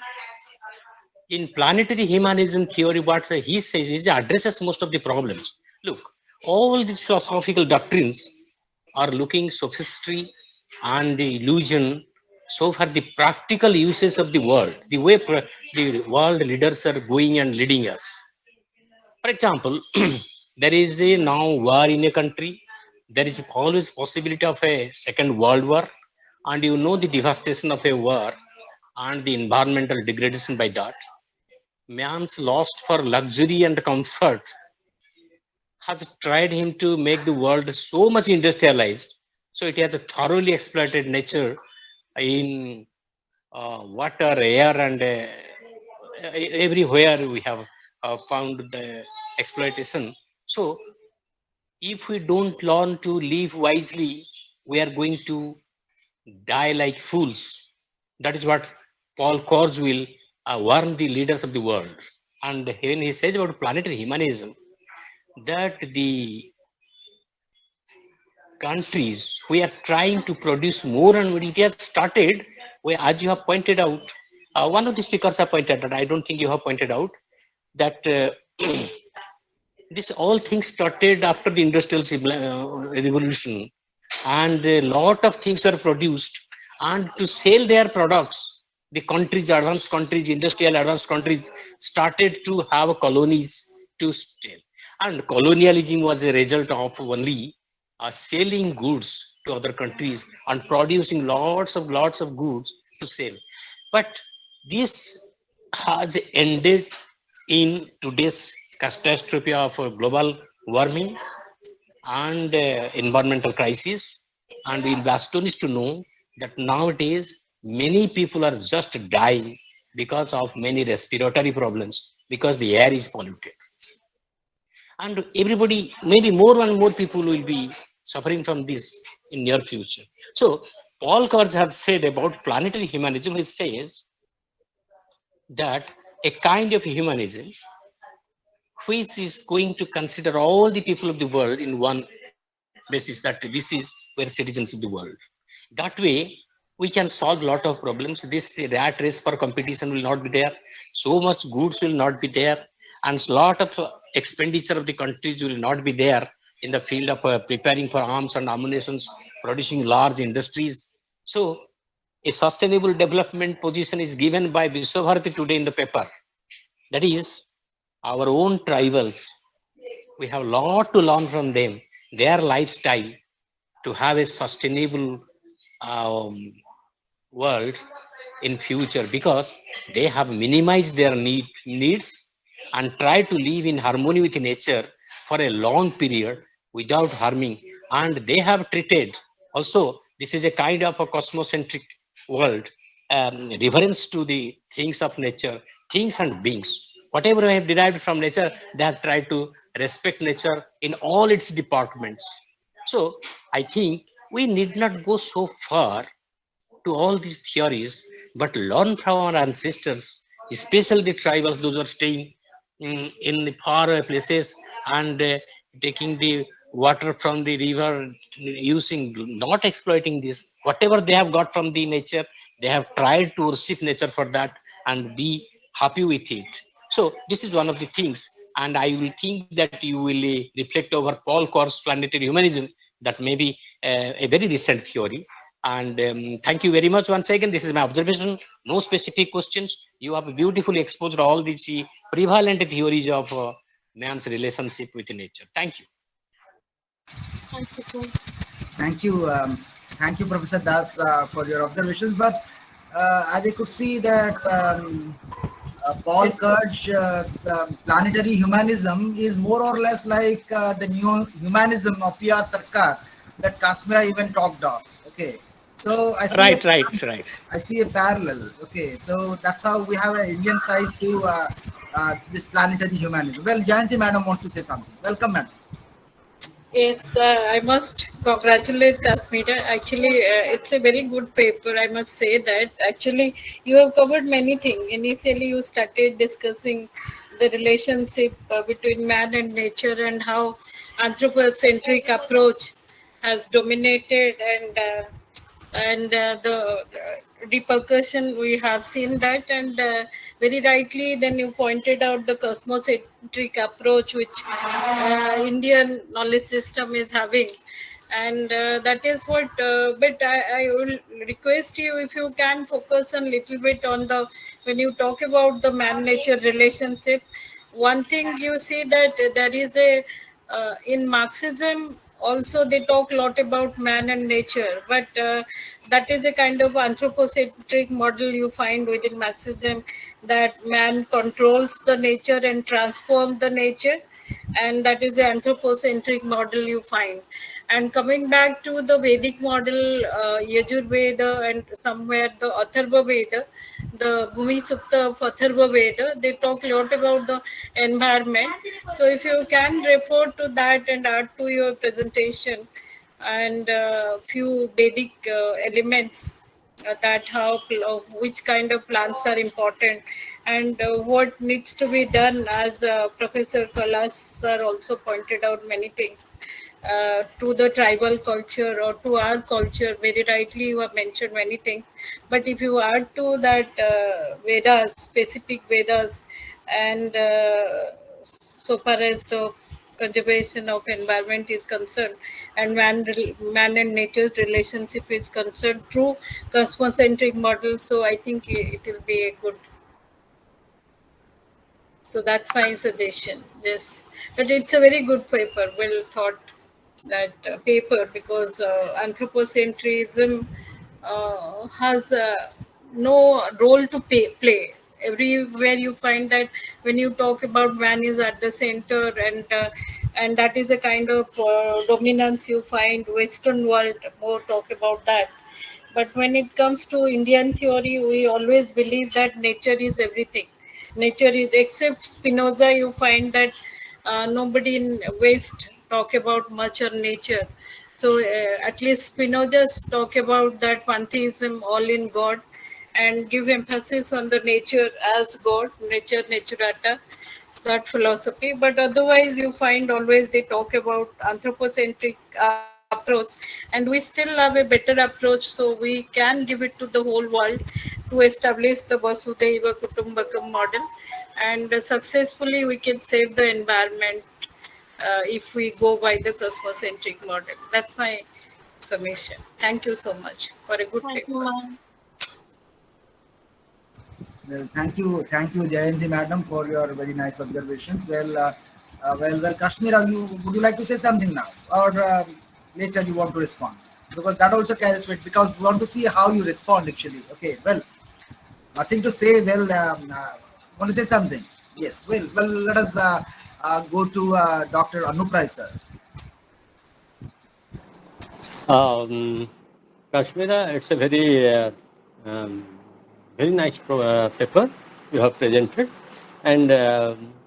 In planetary humanism theory, what he says is he addresses most of the problems. Look, all these philosophical doctrines are looking sophistry and the illusion so far the practical uses of the world, the way the world leaders are going and leading us. For example, there is a now war in a country. There is always possibility of a second world war, and you know the devastation of a war and the environmental degradation by that. Man's lust for luxury and comfort has tried him to make the world so much industrialized, so it has a thoroughly exploited nature in water, air, and everywhere we have found the exploitation. So if we don't learn to live wisely, we are going to die like fools. That is what Paul Coles will warn the leaders of the world. And when he says about planetary humanism, that the countries we are trying to produce more, and when it has started, where, as you have pointed out, one of the speakers have pointed out, I don't think you have pointed out, that this all things started after the industrial revolution, and a lot of things were produced, and to sell their products, the countries, advanced countries, industrial advanced countries started to have colonies to stay. And colonialism was a result of only selling goods to other countries and producing lots of goods to sell. But this has ended in today's catastrophe of global warming and environmental crisis. And we'll be astonished to know that nowadays many people are just dying because of many respiratory problems because the air is polluted. And everybody, maybe more and more people will be suffering from this in near future. So Paul Kurz has said about planetary humanism, he says that a kind of humanism which is going to consider all the people of the world in one basis, that this is we're citizens of the world. That way we can solve a lot of problems. This rat race for competition will not be there, so much goods will not be there, and a lot of expenditure of the countries will not be there in the field of preparing for arms and ammunition, producing large industries. So a sustainable development position is given by Vishwabharati today in the paper. That is our own tribals. We have a lot to learn from them, their lifestyle, to have a sustainable world in future, because they have minimized their needs and try to live in harmony with nature for a long period without harming. And they have treated also, this is a kind of a cosmocentric world, reverence to the things of nature, things and beings. Whatever I have derived from nature, they have tried to respect nature in all its departments. So I think we need not go so far to all these theories, but learn from our ancestors, especially the tribals, those who are staying in the far places and taking the water from the river, using, not exploiting this. Whatever they have got from the nature, they have tried to worship nature for that and be happy with it. So this is one of the things, and I will think that you will reflect over Paul Kurz's planetary humanism, that may be a very recent theory. And thank you very much once again. This is my observation, no specific questions. You have beautifully exposed all these prevalent theories of man's relationship with nature. Thank you. Thank you, Professor Das, for your observations. But as I could see that Paul Kurz's planetary humanism is more or less like the new humanism of PR Sarkar that Kashmira even talked of. Okay, so I see right. I see a parallel. Okay, so that's how we have an Indian side to this planetary humanism. Well, Jayanti Madam wants to say something. Welcome, Madam. Yes, I must congratulate Tasmita. Actually, it's a very good paper. I must say that. Actually, you have covered many things. Initially, you started discussing the relationship between man and nature and how anthropocentric approach has dominated, and the repercussion, we have seen that. And very rightly then you pointed out the cosmocentric approach which Indian knowledge system is having, and that is what but I will request you, if you can focus a little bit on the, when you talk about the man nature relationship, one thing you see that there is a in Marxism also they talk a lot about man and nature, but that is a kind of anthropocentric model you find within Marxism, that man controls the nature and transforms the nature, and that is the anthropocentric model you find. And coming back to the Vedic model, Yajur Veda and somewhere the Atharva Veda, the Bhumi Sukta of Atharva Veda, they talk a lot about the environment. So if you can refer to that and add to your presentation, and few Vedic elements that how which kind of plants are important, and what needs to be done, as Professor Kalas sir also pointed out many things to the tribal culture or to our culture. Very rightly you have mentioned many things, but if you add to that Vedas, specific Vedas, and so far as the conservation of environment is concerned and man and nature relationship is concerned through cosmocentric model. So I think it will be a good. So that's my suggestion. Yes, but it's a very good paper, well thought that paper, because anthropocentrism has no role to play. Everywhere you find that when you talk about man is at the center, and that is a kind of dominance you find. Western world more talk about that. But when it comes to Indian theory, we always believe that nature is everything. Nature is, except Spinoza, you find that nobody in West talk about much on nature. So at least Spinoza talk about that pantheism, all in God, and give emphasis on the nature as God, nature, naturata, that philosophy. But otherwise, you find always they talk about anthropocentric approach, and we still have a better approach, so we can give it to the whole world to establish the Vasudhaiva Kutumbakam model, and successfully we can save the environment if we go by the cosmocentric model. That's my summation. Thank you so much for a good paper. Well, thank you, Jayanti madam, for your very nice observations. Well, Kashmira, would you like to say something now, or later you want to respond? Because that also carries weight, because we want to see how you respond actually. Okay, well, nothing to say. Well, want to say something? Yes. Well, let us go to Dr. Anup Rai, sir. Kashmira, it's a very very nice paper you have presented, and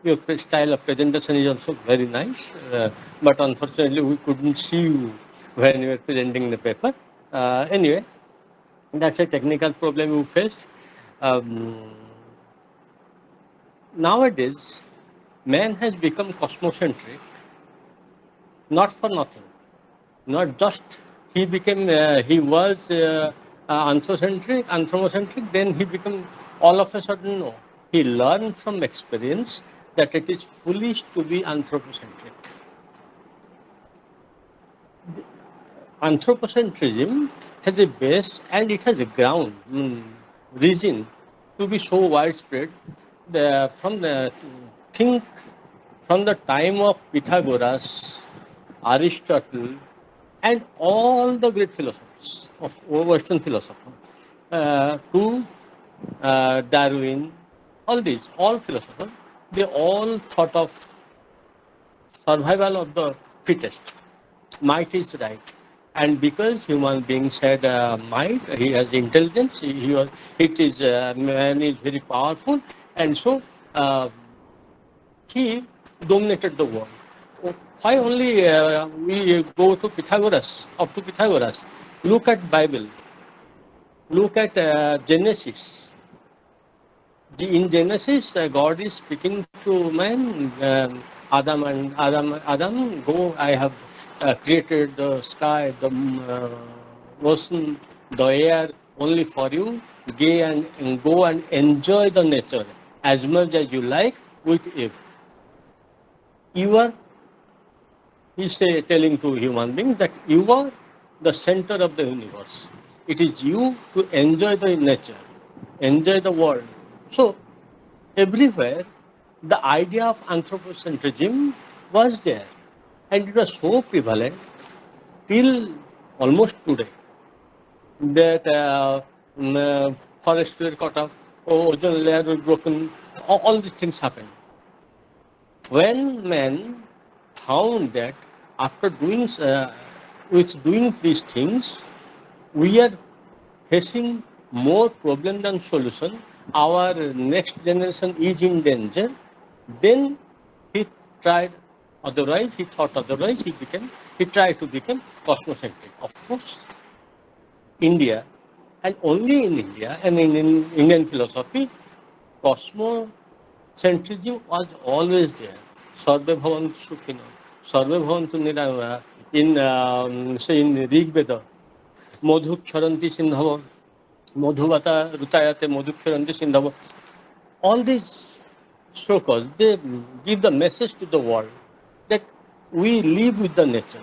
your style of presentation is also very nice, but unfortunately we couldn't see you when you were presenting the paper. Anyway, that's a technical problem you faced. Nowadays, man has become cosmocentric, not for nothing. Not just he became, he was anthropocentric, then he became all of a sudden, no. He learned from experience that it is foolish to be anthropocentric. Anthropocentrism has a base and it has a ground, reason to be so widespread. From the time of Pythagoras, Aristotle, and all the great philosophers of Western philosophers, to Darwin, all philosophers, they all thought of survival of the fittest. Might is right. And because human being said might, he has intelligence, man is very powerful, and so he dominated the world. Why only we go to Pythagoras, up to Pythagoras? Look at Bible. Look at Genesis. In Genesis, God is speaking to man, Adam, go, I have created the sky, the ocean, the air only for you. Go and enjoy the nature as much as you like with Eve. You are, he's telling to human beings that you are the center of the universe. It is you to enjoy the nature, enjoy the world. So, everywhere, the idea of anthropocentrism was there. And it was so prevalent till almost today that forests were cut off, ozone layer was broken, all these things happened. When man found that after doing these things, we are facing more problem than solution, our next generation is in danger, then he tried otherwise, he thought otherwise, he tried to become cosmocentric. Of course, India, and only in India and in Indian philosophy, cosmocentrism was always there. Sarve bhavantu sukhino, sarve bhavantu nirayana. In Rig Veda, Madhuksharanti Sindhava, Madhuvata Rutayate Madhuksharanti Sindhava. All these shlokas, they give the message to the world that we live with the nature.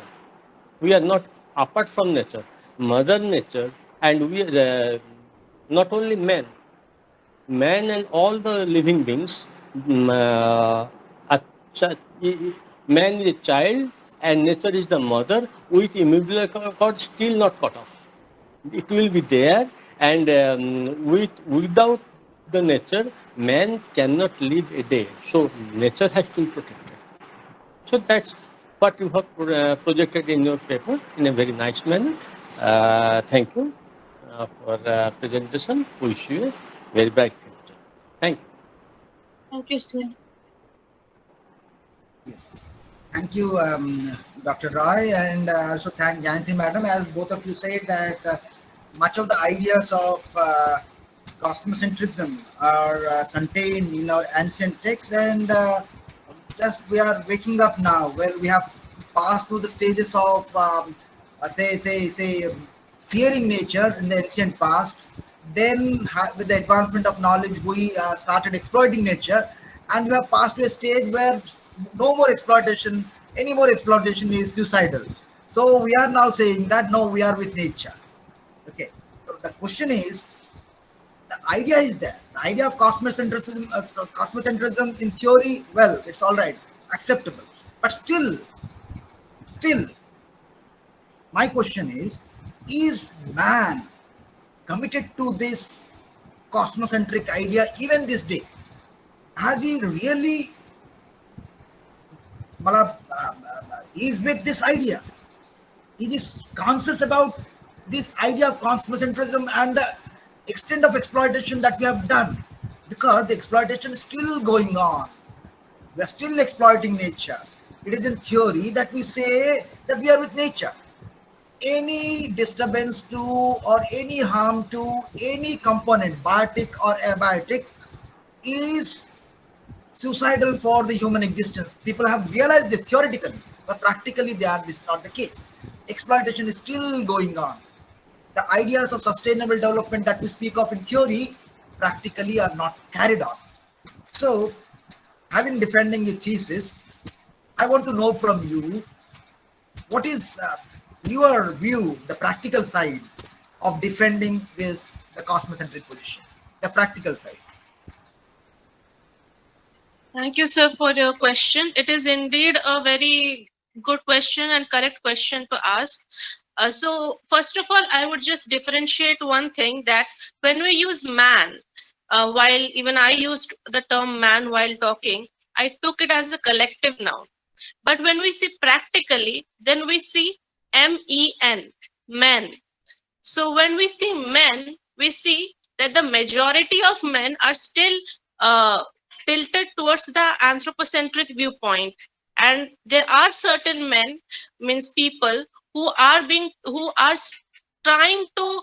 We are not apart from nature. Mother Nature, and we are not only man and all the living beings, man is a child and nature is the mother, with umbilical cord still not cut off. It will be there, and without the nature, man cannot live a day. So nature has to be protected. So that's what you have projected in your paper in a very nice manner. Thank you for presentation. Wish you a very bright future. Thank you. Thank you, sir. Yes. Thank you, Dr. Roy, and also thank Jayanti Madam. As both of you said that much of the ideas of cosmocentrism are contained in our ancient texts, and just we are waking up now. Well, we have passed through the stages of say fearing nature in the ancient past. Then with the advancement of knowledge, we started exploiting nature, and we have passed to a stage where no more exploitation, any more exploitation is suicidal. So we are now saying that no, we are with nature. Okay, so the question is, the idea is there. The idea of cosmocentrism in theory, well, it's all right, acceptable. But still, my question is man committed to this cosmocentric idea even this day? Has he really is with this idea? He is conscious about this idea of cosmocentrism and the extent of exploitation that we have done, because the exploitation is still going on. We are still exploiting nature. It is in theory that we say that we are with nature. Any disturbance to or any harm to any component, biotic or abiotic, is suicidal for the human existence. People have realized this theoretically, but practically this is not the case. Exploitation is still going on. The ideas of sustainable development that we speak of in theory practically are not carried on. So, having defending your thesis, I want to know from you, what is your view, the practical side of defending the cosmocentric position, the practical side? Thank you, sir, for your question. It is indeed a very good question and correct question to ask. So first of all, I would just differentiate one thing, that when we use man, while even I used the term man while talking, I took it as a collective noun. But when we see practically, then we see M-E-N, men. So when we see men, we see that the majority of men are still tilted towards the anthropocentric viewpoint, and there are certain men, means people, who are trying to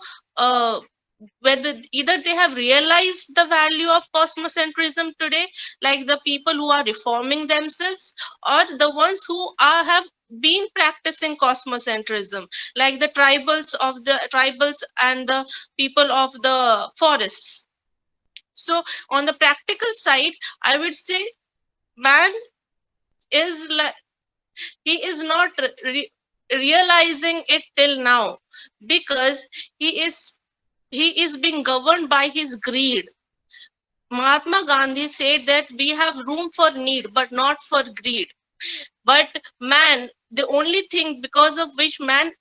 whether either they have realized the value of cosmocentrism today, like the people who are reforming themselves, or the ones who have been practicing cosmocentrism, like the tribals and the people of the forests. So on the practical side, I would say man is he is not realizing it till now, because he is being governed by his greed. Mahatma Gandhi said that we have room for need but not for greed. But man, the only thing because of which man,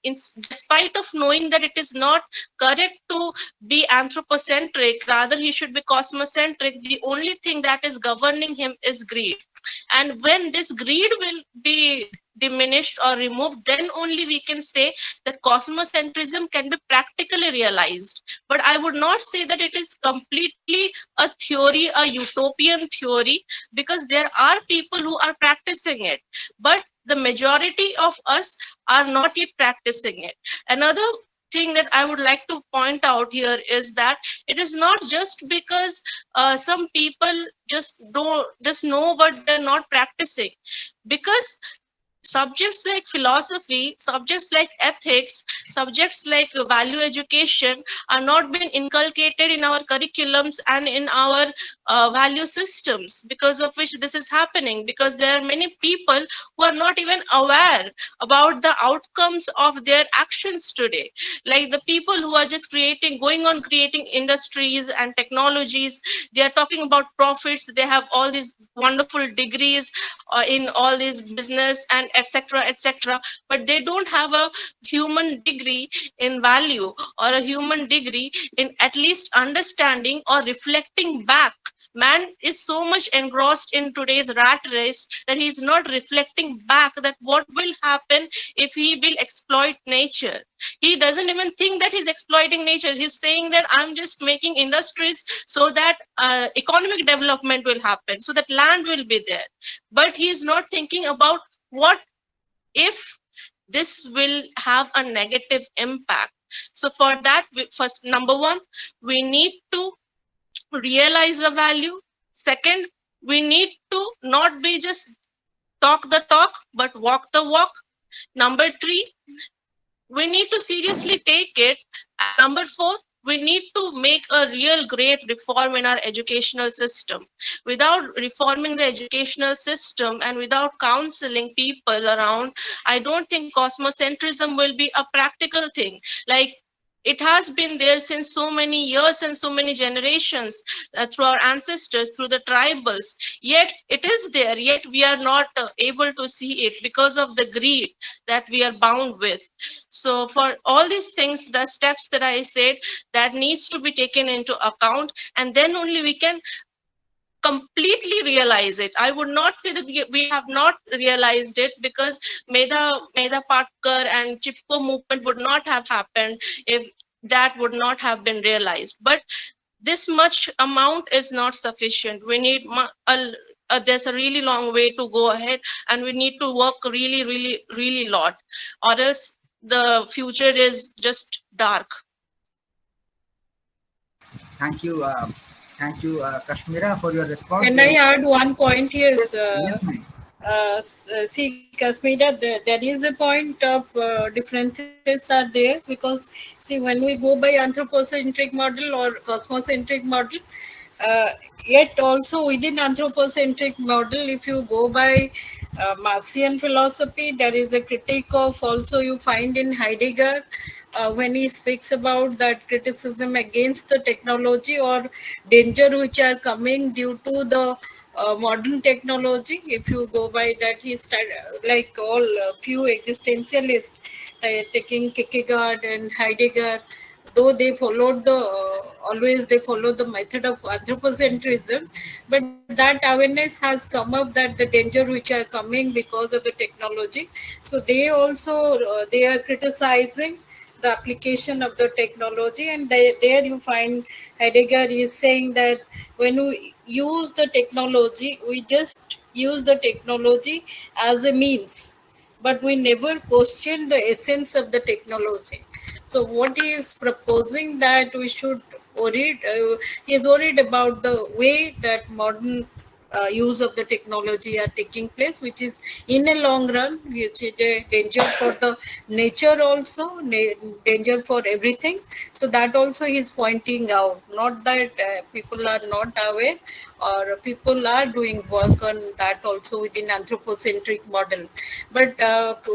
despite of knowing that it is not correct to be anthropocentric, rather he should be cosmocentric, the only thing that is governing him is greed. And when this greed will be diminished or removed, then only we can say that cosmocentrism can be practically realized. But I would not say that it is completely a theory, a utopian theory, because there are people who are practicing it, but the majority of us are not yet practicing it. Another thing that I would like to point out here is that it is not just because some people just know but they're not practicing, because subjects like philosophy, subjects like ethics, subjects like value education are not being inculcated in our curriculums and in our value systems, because of which this is happening, because there are many people who are not even aware about the outcomes of their actions today. Like the people who are just going on creating industries and technologies, they are talking about profits, they have all these wonderful degrees in all these business and etc., but they don't have a human degree in value or a human degree in at least understanding or reflecting back. Man is so much engrossed in today's rat race that he's not reflecting back that what will happen if he will exploit nature. He doesn't even think that he's exploiting nature. He's saying that I'm just making industries so that economic development will happen, so that land will be there. But he's not thinking about what if this will have a negative impact. So for that, first, number one, we need to realize the value. Second, we need to not be just talk the talk, but walk the walk. Number three, we need to seriously take it. And number four, we need to make a real great reform in our educational system. Without reforming the educational system and without counseling people around, I don't think cosmocentrism will be a practical thing. Like, it has been there since so many years and so many generations, through our ancestors, through the tribals. Yet it is there, yet we are not able to see it because of the greed that we are bound with. So for all these things, the steps that I said, that needs to be taken into account, and then only we can completely realize it. I would not say that we have not realized it, because Medha Patkar and Chipko movement would not have happened if that would not have been realized. But this much amount is not sufficient. We need there's a really long way to go ahead, and we need to work really lot, or else the future is just dark. Thank you, Kashmira, for your response. Can I add one point here? Yes, yes, See, Kashmira, there is a point of differences are there, because see, when we go by anthropocentric model or cosmocentric model, yet also within anthropocentric model, if you go by Marxian philosophy, there is a critique of also you find in Heidegger, when he speaks about that criticism against the technology or danger which are coming due to the modern technology. If you go by that, he like all few existentialists taking Kierkegaard and Heidegger, though they followed always they follow the method of anthropocentrism, but that awareness has come up that the danger which are coming because of the technology. So they also they are criticizing the application of the technology, and there you find Heidegger is saying that when we use the technology, we just use the technology as a means, but we never question the essence of the technology. So what he is proposing that we should worry, he is worried about the way that modern use of the technology are taking place, which is in a long run, which is a danger for the nature also, danger for everything. So that also he is pointing out, not that people are not aware, or people are doing work on that also within anthropocentric model. But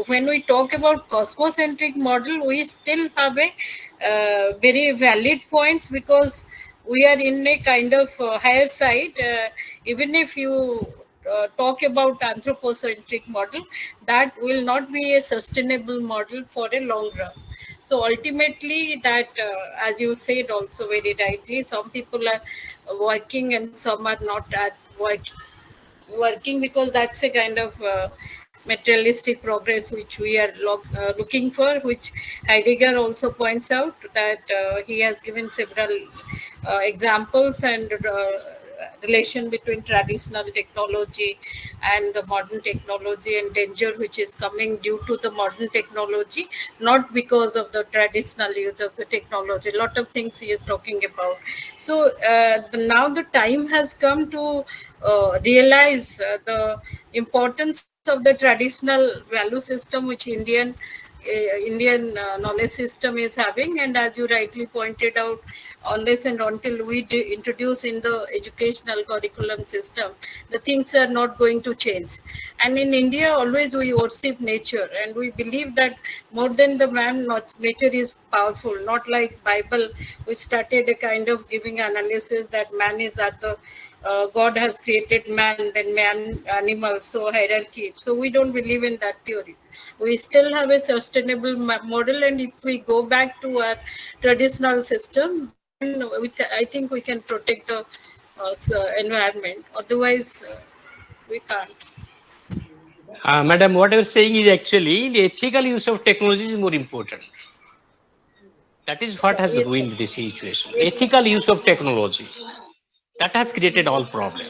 when we talk about cosmocentric model, we still have a very valid points, because we are in a kind of higher side. Even if you talk about anthropocentric model, that will not be a sustainable model for a long run. So ultimately that, as you said also very rightly, some people are working and some are not working, because that's a kind of materialistic progress which we are looking for, which Heidegger also points out that he has given several examples and relation between traditional technology and the modern technology, and danger which is coming due to the modern technology, not because of the traditional use of the technology. A lot of things he is talking about. So now the time has come to realize the importance of the traditional value system which Indian knowledge system is having, and as you rightly pointed out, unless and until we introduce in the educational curriculum system, the things are not going to change. And in India, always we worship nature, and we believe that more than the man, nature is powerful. Not like Bible, which started a kind of giving analysis that man is at the God has created man, then man, animals, so hierarchy. So we don't believe in that theory. We still have a sustainable model, and if we go back to our traditional system, then I think we can protect the environment. Otherwise, we can't. Madam, what I was saying is actually the ethical use of technology is more important. That is what has ruined this situation. Ethical use of technology. That has created all problem.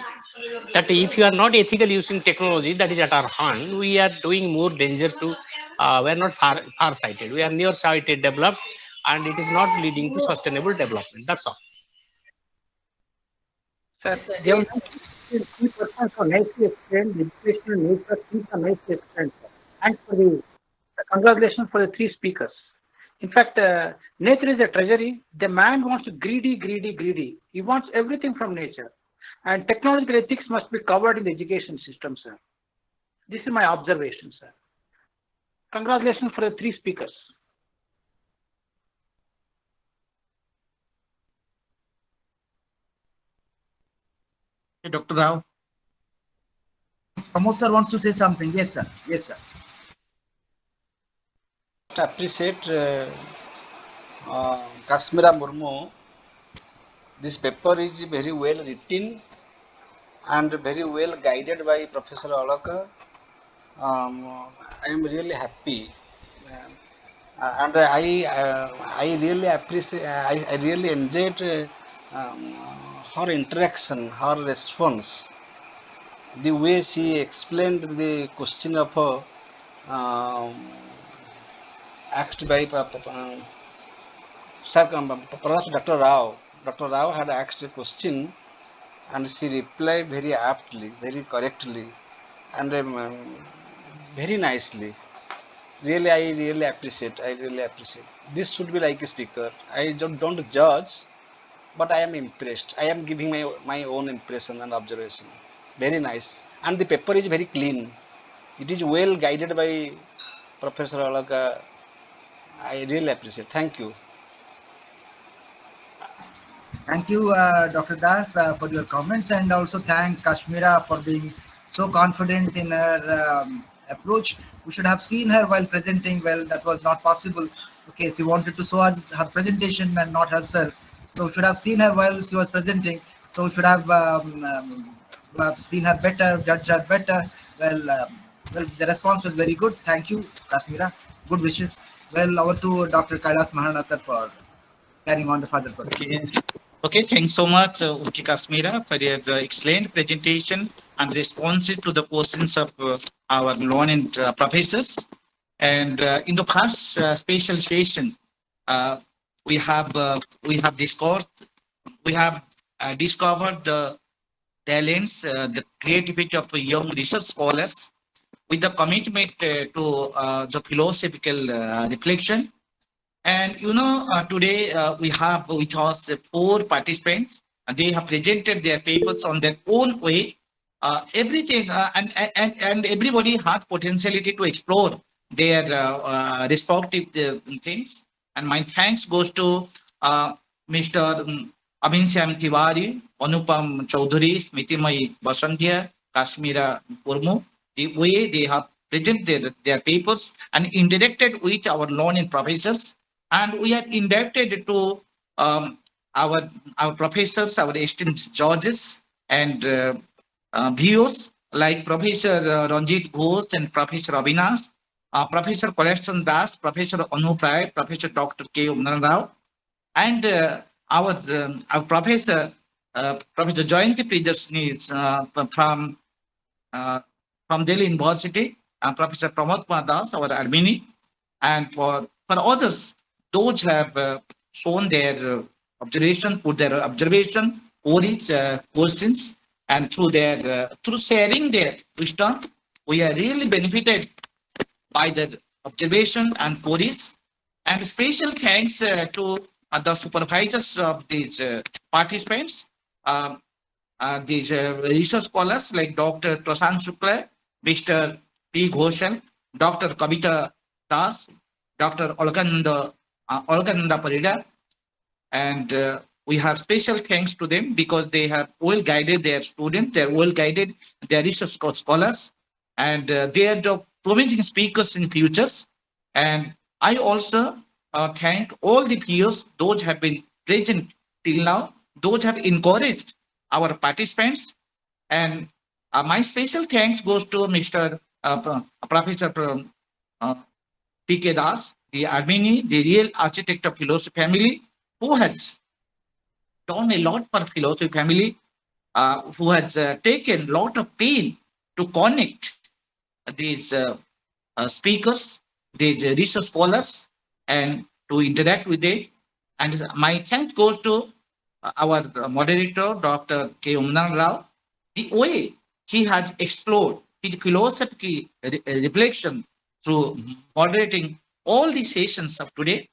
That if you are not ethical using technology that is at our hand, we are doing more danger to, we are not far-sighted. We are near-sighted developed, and it is not leading to sustainable development. That's all. Sir, they have 3% for nicely explained, the educational nature, things are nicely explained, sir. Thanks for the congratulations for the 3 speakers. In fact, nature is a treasury. The man wants to greedy. He wants everything from nature. And technological ethics must be covered in the education system, sir. This is my observation, sir. Congratulations for the 3 speakers. Dr. Rao. Pramod sir wants to say something. Yes, sir. Yes, sir. Appreciate Kashmira Murmu. This paper is very well written and very well guided by Professor Alaka. I am really happy, and I really appreciate. I really enjoyed her interaction, her response, the way she explained the question of asked by perhaps Dr. Rao. Dr. Rao had asked a question and she replied very aptly, very correctly, and very nicely. Really, I really appreciate. This should be like a speaker. I don't judge, but I am impressed. I am giving my own impression and observation. Very nice. And the paper is very clean. It is well guided by Professor Alaka. I really appreciate. Thank you. Thank you, Dr. Das, for your comments, and also thank Kashmira for being so confident in her approach. We should have seen her while presenting. Well, that was not possible. Okay, she wanted to show her presentation and not herself. So we should have seen her while she was presenting. So we should have seen her better, judged her better. Well, the response was very good. Thank you, Kashmira. Good wishes. Well, over to Dr. Kailas Maharana sir for carrying on the further question. Okay, thanks so much, Uki Kashmira, for your excellent presentation and responses to the questions of our learned professors. And in the past special session, we have discovered the talents, the creativity of young research scholars with the commitment to the philosophical reflection. And today we have with us 4 participants, and they have presented their papers on their own way. Everything and everybody has potentiality to explore their respective things. And my thanks goes to Mr. Abhinsham Tiwari, Anupam Chaudhary, Smitimai Basantia, Kashmira Murmu, the way they have presented their papers and interacted with our learning professors. And we are indebted to our professors, our esteemed judges and viewers like Professor Ranjit Ghosh and Professor Avinash, Professor Kaleshtan Das, Professor Anup Rai, Professor Dr. K. Umran Rao, and our professor, Professor Jayanti Priyadarshini from Delhi University, Professor Pramod Kumar Das, our Armini, and for others, those have shown their observation, put their observation, origins, questions, and through sharing their wisdom we are really benefited by the observation and queries. And special thanks to the supervisors of these participants, these research scholars like Dr. Prashant Shukla, Mr. P. Ghoshal, Dr. Kavita Das, Dr. Olgananda Parida, and we have special thanks to them because they have well guided their students, they are well guided their research scholars, and they are the promising speakers in futures. And I also thank all the peers, those have been present till now, those have encouraged our participants. And my special thanks goes to Mr. Professor P.K. Das, the Armeni, the real architect of philosophy family, who has done a lot for philosophy family, who has taken a lot of pain to connect these speakers, these research scholars, and to interact with them. And my thanks goes to our moderator, Dr. K. Umnan Rao, the way he has explored his philosophical reflection through moderating all the sessions of today.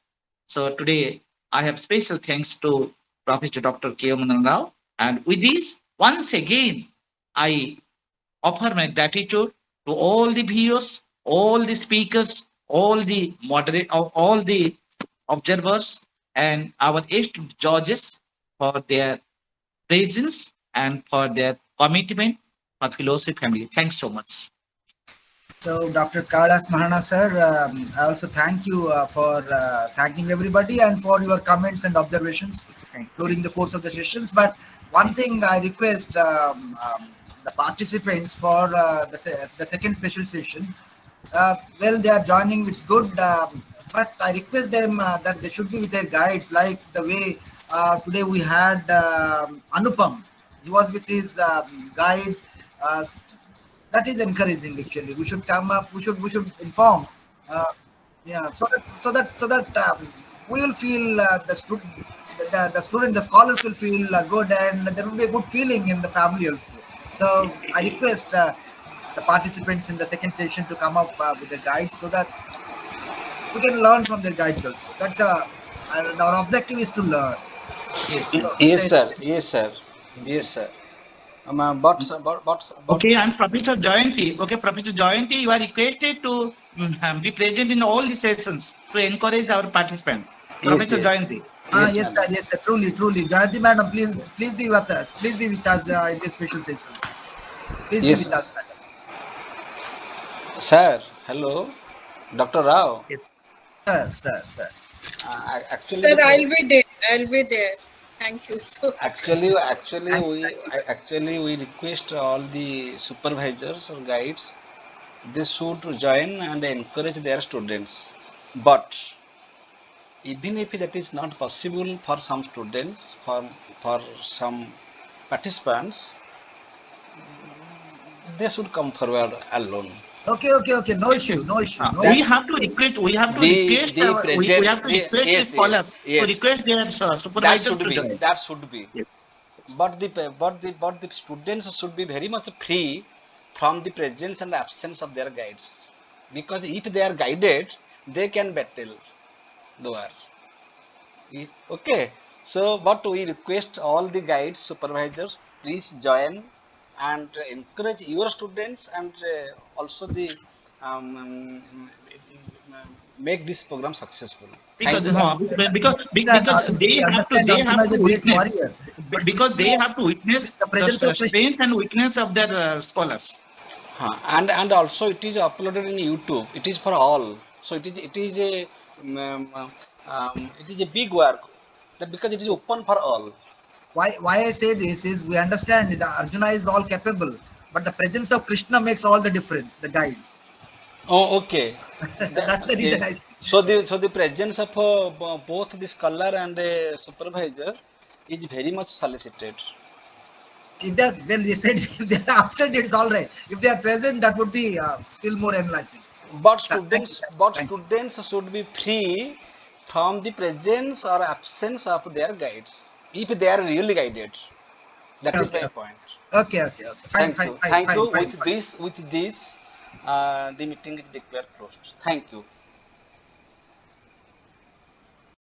So today I have special thanks to Professor Dr. K. Umnan Rao. And with this, once again, I offer my gratitude to all the viewers, all the speakers, all the all the observers, and our esteemed judges for their presence and for their commitment for philosophy family. Thanks so much. So, Dr. Kailas Mahana sir, I also thank you for thanking everybody and for your comments and observations during the course of the sessions. But one thing I request the participants for the second special session, well, they are joining, it's good, but I request them that they should be with their guides, like the way today we had Anupam. He was with his guide. That is encouraging. Actually, we should come up. We should inform. Yeah, so that we will feel the student, the scholars will feel good, and there will be a good feeling in the family also. So I request the participants in the second session to come up with the guides so that we can learn from their guides also. That's our objective is to learn. Yes, yes, sir. Yes, sir. Yes, sir. Okay, I'm Professor Jayanti. Okay, Professor Jayanti, you are requested to be present in all the sessions to encourage our participants. Professor Jayanti. Yes, sir. Yes, sir. Truly. Jayanti madam, please be with us. Please be with us in these special sessions. Please be with us, madam. Sir, hello. Dr. Rao. Yes. Sir. Actually, sir, I'll be there. Thank you so. Actually, we request all the supervisors or guides, they should join and encourage their students. But even if that is not possible for some students, for some participants, they should come forward alone. Okay. No issue. We have to request. We have to request the scholars to request their supervisors to join. That should be. Yes. But the students should be very much free from the presence and absence of their guides, because if they are guided, they can battle the war. Okay. So, but we request all the guides, supervisors, please join and encourage your students, and also the make this program successful. Because they have to witness the strength and weakness of their scholars. And also it is uploaded in YouTube. It is for all. So it is a big work, because it is open for all. Why I say this is, we understand that Arjuna is all capable, but the presence of Krishna makes all the difference, the guide. Oh, okay. That's the reason I say. So the presence of both the scholar and the supervisor is very much solicited. If they are, well, you said if they are absent, it's all right. If they are present, that would be still more enlightening. But students should be free from the presence or absence of their guides, if they are really guided. That is my point. Okay. Thank you. With this, The meeting is declared closed. Thank you.